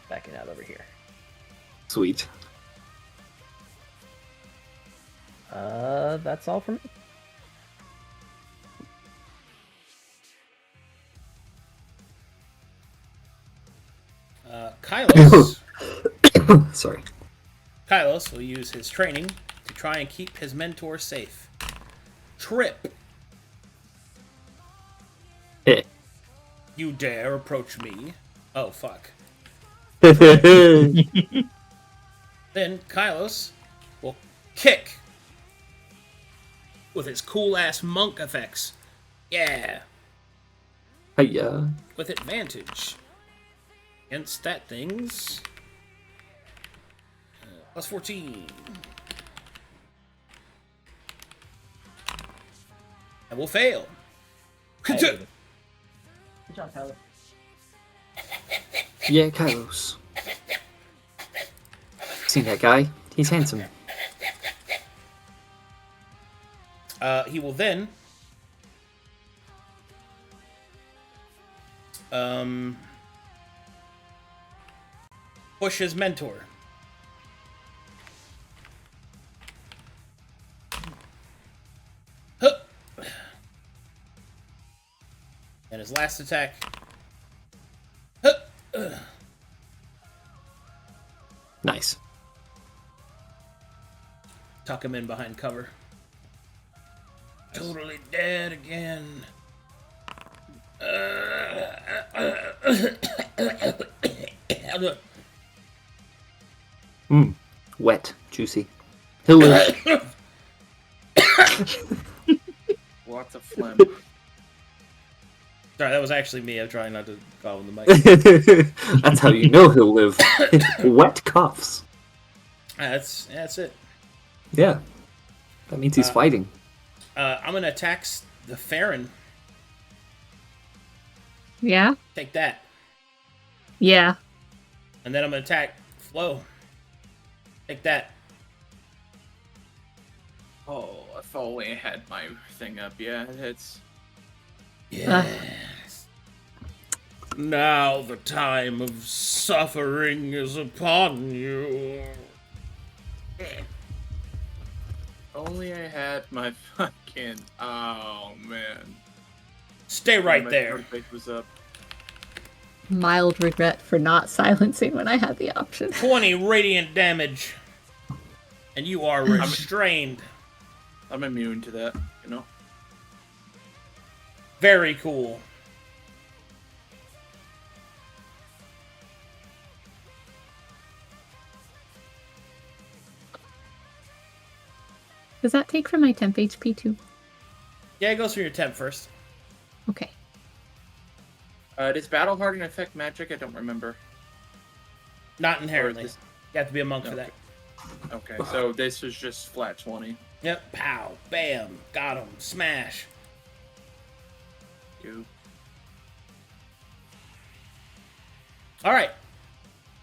backing out over here. Sweet. That's all for me. Kylos. Sorry. Kylos will use his training to try and keep his mentor safe. Trip. Eh. You dare approach me? Oh, fuck. Hiya. Then Kylos will kick with his cool-ass monk effects. Yeah. With advantage. Against that thing's... plus 14. I will fail. Good job, Tyler. Yeah, Kylos. Seen that guy? He's handsome. He will then... push his mentor. Huh. And his last attack. Huh. Nice. Tuck him in behind cover. Totally dead again. Wet. Juicy. He'll live. Lots of phlegm. Sorry, that was actually me. I'm trying not to call him the mic. That's how you know he'll live. Wet cuffs. That's it. Yeah. That means he's fighting. I'm gonna attack the Farryn. Yeah? Take that. Yeah. And then I'm gonna attack Flo. Take that. Oh, if only I had my thing up. Yeah, it's... Yes. Now the time of suffering is upon you. Only I had my fucking... Oh, man. Stay right My there. perfect was up. Mild regret for not silencing when I had the option. 20 radiant damage. And you are restrained. I'm immune to that, you know? Very cool. Does that take from my temp HP too? Yeah, it goes through your temp first. Okay. Does Battle Harden affect magic? I don't remember. Not inherently. Or is You have to be a monk for that. Okay, so this was just flat 20. Yep. Pow. Bam. Got him. Smash. You. Alright.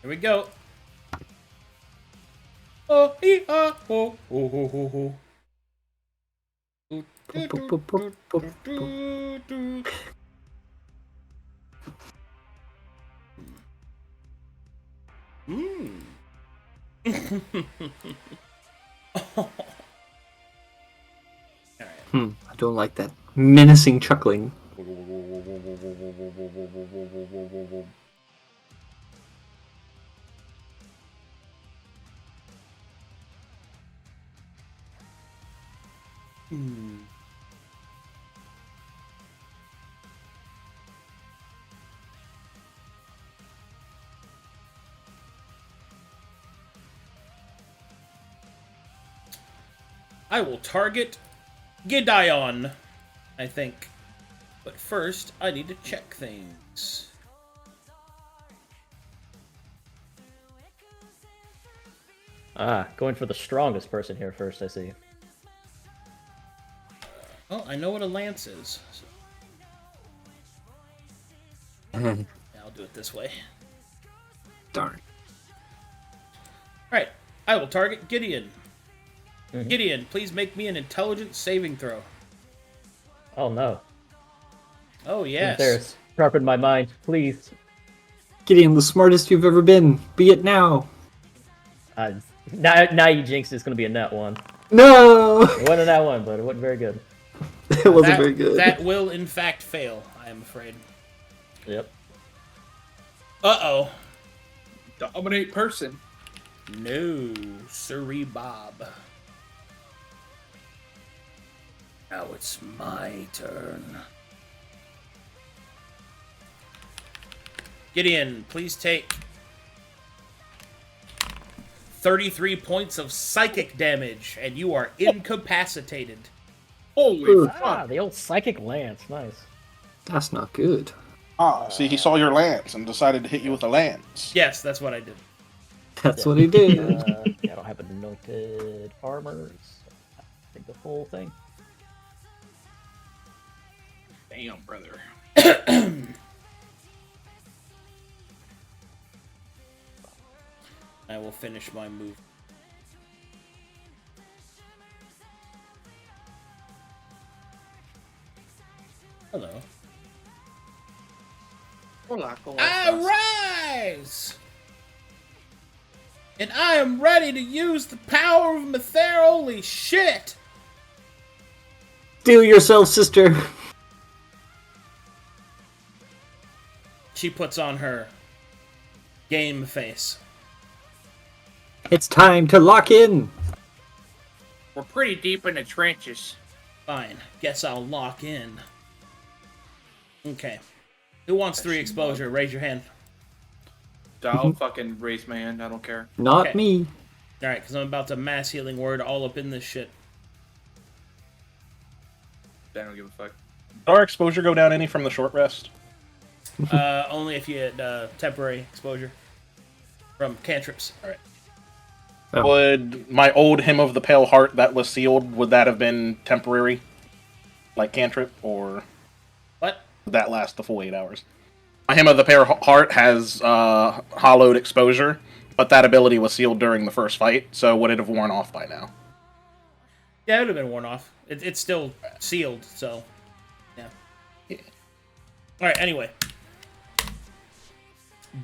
Here we go. Oh, hee, ah, oh, oh, oh, oh, oh. I don't like that menacing chuckling. I will target Gideon, I think. But first, I need to check things. Going for the strongest person here first, I see. Well, I know what a lance is. So. I'll do it this way. Darn. Alright, I will target Gideon. Gideon, please make me an intelligence saving throw. Oh no. Oh, yes. There's sharpen my mind, please. Gideon, the smartest you've ever been. Be it now. Now you jinxed it's going to be a net one. No! It wasn't a net one, but it wasn't very good. It wasn't very good. That will, in fact, fail, I am afraid. Yep. Uh-oh. Dominate person. No, sorry, Bob. Now it's my turn. Gideon, please take 33 points of psychic damage, and you are incapacitated. Holy fuck. The old psychic lance, nice. That's not good. Ah, see, he saw your lance and decided to hit you with a lance. Yes, that's what I did. That's what he did. I don't have anointed armors. I think the full thing. Damn, brother. I will finish my move. Hello. Hola, ¿cómo I estás? rise! And I am ready to use the power of Mythos. Holy shit! Steel yourself, sister. She puts on her game face. It's time to lock in. We're pretty deep in the trenches. Fine. Guess I'll lock in. Okay. Who wants 3 exposure? Raise your hand. I'll fucking raise my hand. I don't care. Not Okay. me. Alright, because I'm about to mass healing word all up in this shit. I don't give a fuck. Did our exposure go down any from the short rest? Only if you had temporary exposure from cantrips. Alright. Oh. Would my old Hymn of the Pale Heart that was sealed, would that have been temporary? Like cantrip? Or What? would that last the full 8 hours? My Hymn of the Pale Heart has hollowed exposure, but that ability was sealed during the first fight, so would it have worn off by now? Yeah, it would have been worn off. It's still sealed, so... Yeah. Alright, anyway.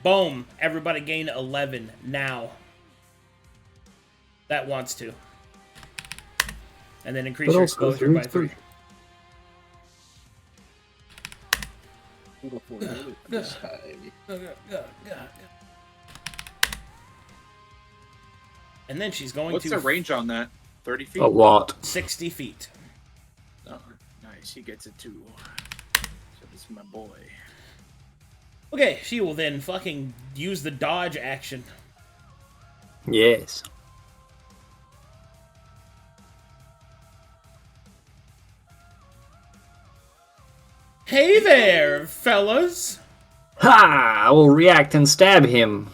Boom. Everybody gain 11 now. That wants to. And then increase But your also exposure by through 3. And then she's going What's to... the range on that? 30 feet? A lot. 60 feet. Oh, nice. He gets it too. So this is my boy. Okay, she will then fucking use the dodge action. Yes. Hey there, fellas! Ha! I will react and stab him.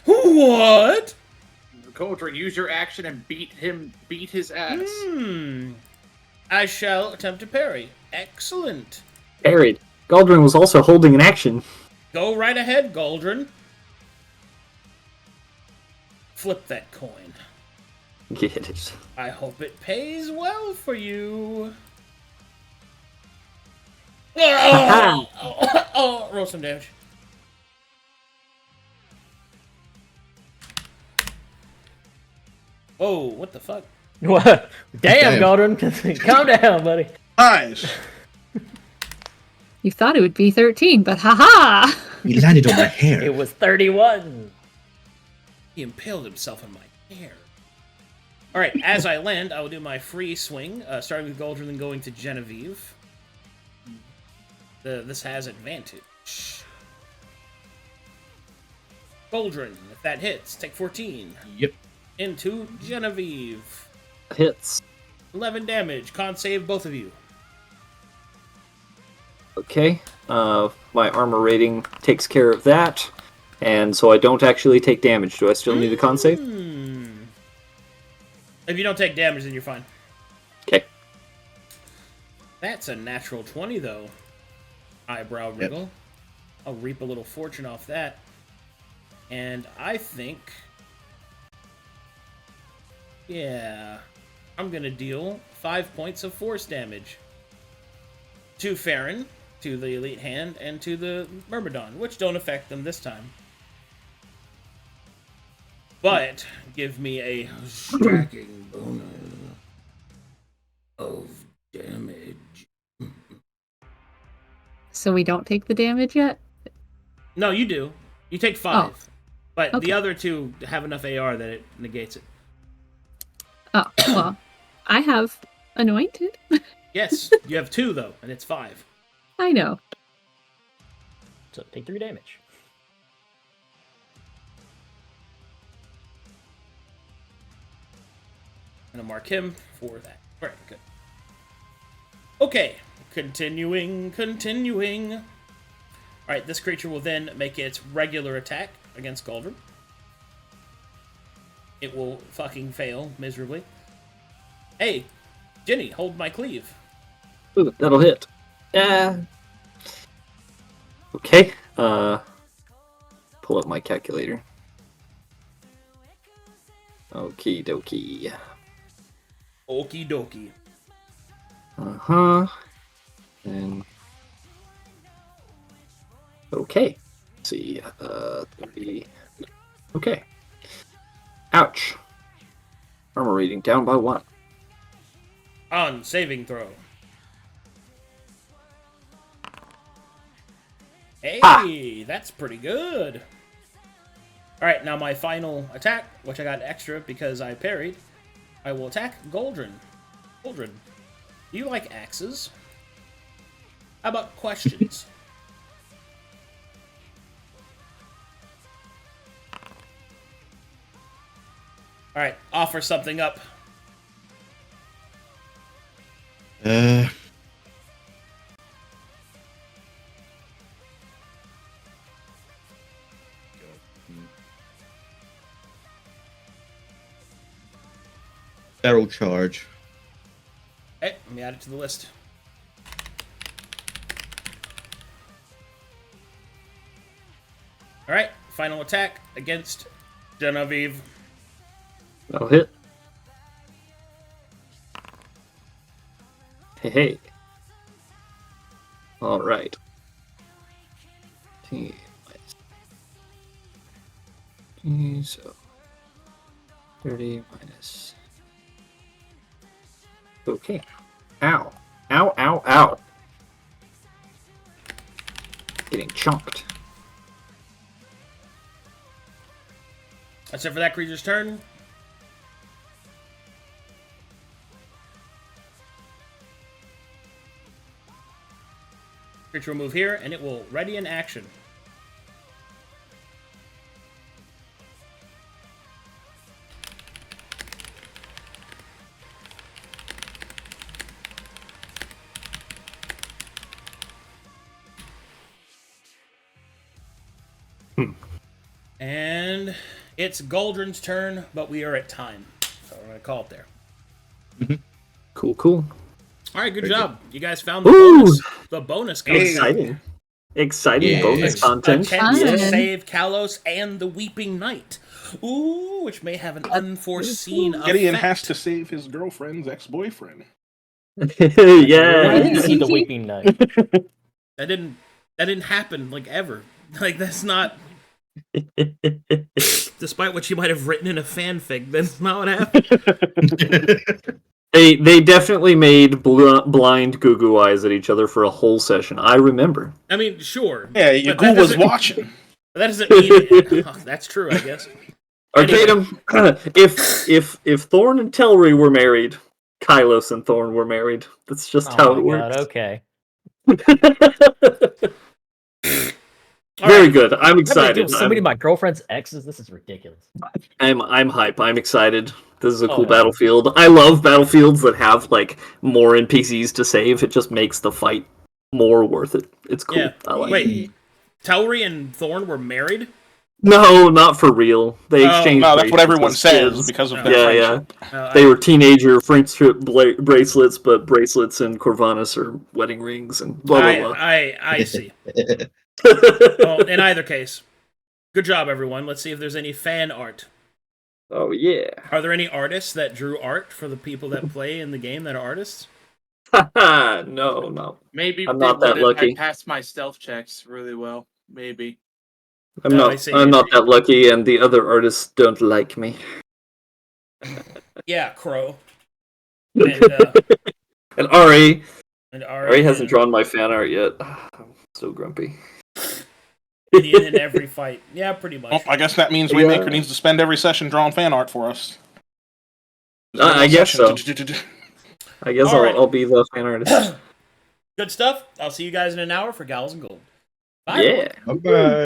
What? Galdren, use your action and beat his ass. I shall attempt to parry. Excellent. Parried. Galdren was also holding an action. Go right ahead, Galdren. Flip that coin. Get it. I hope it pays well for you. Oh, roll some damage. Oh, what the fuck? What? Damn, Damn. Galdren. Calm down, buddy. Nice! You thought it would be 13, but haha! He landed on my hair. It was 31. He impaled himself in my hair. Alright, as I land, I will do my free swing, starting with Galdren and going to Genevieve. This has advantage. Galdren, if that hits, take 14. Yep. Into Genevieve. Hits. 11 damage. Con save, both of you. Okay. My armor rating takes care of that, and so I don't actually take damage. Do I still need a con save? If you don't take damage, then you're fine. Okay. That's a natural 20, though. Eyebrow wriggle. Yep. I'll reap a little fortune off that. And I think... yeah... I'm gonna deal 5 points of force damage. To Farryn, to the Elite Hand, and to the Myrmidon, which don't affect them this time. But give me a stacking bonus of damage. So we don't take the damage yet? No, you do. You take 5. Oh. But Okay. the other 2 have enough AR that it negates it. Oh, well, I have Anointed. Yes, you have 2, though, and it's 5. I know. So take 3 damage. And I'll mark him for that. Alright, good. Okay, continuing. Alright, this creature will then make its regular attack against Galdren. It will fucking fail miserably. Hey, Ginny, hold my cleave. Ooh, that'll hit. Okay. Pull up my calculator. Okie dokie. Okie dokie. And okay. Let's see. 30. Okay. Ouch. Armor rating down by 1. On saving throw. Hey, that's pretty good. Alright, now my final attack, which I got extra because I parried. I will attack Galdren. Galdren, do you like axes? How about questions? Alright, offer something up. Barrel charge. Okay, let me add it to the list. Alright, final attack against Genevieve. That'll hit. Hey. All right. T minus. So 30 minus. Okay. Ow. Ow, ow, ow. Getting chomped. That's it for that creature's turn. Creature will move here, and it will ready in action. And it's Galdren's turn, but we are at time. So we're going to call it there. Cool, cool. All right, good Very job. You guys found the bonus. The bonus content. Exciting. Exciting Yeah. bonus content. Attempts to Fun. save Kalos and the Weeping Knight. Ooh, which may have an unforeseen effect. Gideon has to save his girlfriend's ex-boyfriend. I Yeah. didn't see the Weeping Knight. That didn't happen, like, ever. Like, that's not... Despite what you might have written in a fanfic, that's not what happened. They definitely made blind goo eyes at each other for a whole session. I remember. I mean, sure. Yeah, your but that ghoul was doesn't- watching. But that doesn't mean... Oh, that's true, I guess. Arcadum, if Thorn and Telri were married, Kylos and Thorn were married. That's just how it works. Okay. Very good. I'm I'm gonna excited. give somebody my girlfriend's exes. This is ridiculous. I'm hype. I'm excited. This is a cool yeah. battlefield. I love battlefields that have like more NPCs to save. It just makes the fight more worth it. It's cool. Yeah. I like it. Wait, Tauri and Thorn were married? No, not for real. They Oh, exchanged. No, that's what everyone bracelets says kids. because of Yeah, their yeah. friendship. They were teenager friendship bracelets, but bracelets and Corvanus are wedding rings and blah blah blah. I see. Well, in either case, good job, everyone. Let's see if there's any fan art. Oh yeah. Are there any artists that drew art for the people that play in the game that are artists? No. Maybe I'm they not that wouldn't. lucky. I passed my stealth checks really well. Maybe. I'm Oh, not. I see. I'm not that lucky, and the other artists don't like me. Yeah, Crow. And, And Ari and Ari hasn't drawn my fan art yet. I'm so grumpy. Gideon in every fight. Yeah, pretty much. Well, I guess that means Yeah. Waymaker needs to spend every session drawing fan art for us. I guess so. I guess Alright. I'll be the fan artist. Good stuff. I'll see you guys in an hour for Gals and Gold. Bye. Yeah. Bye.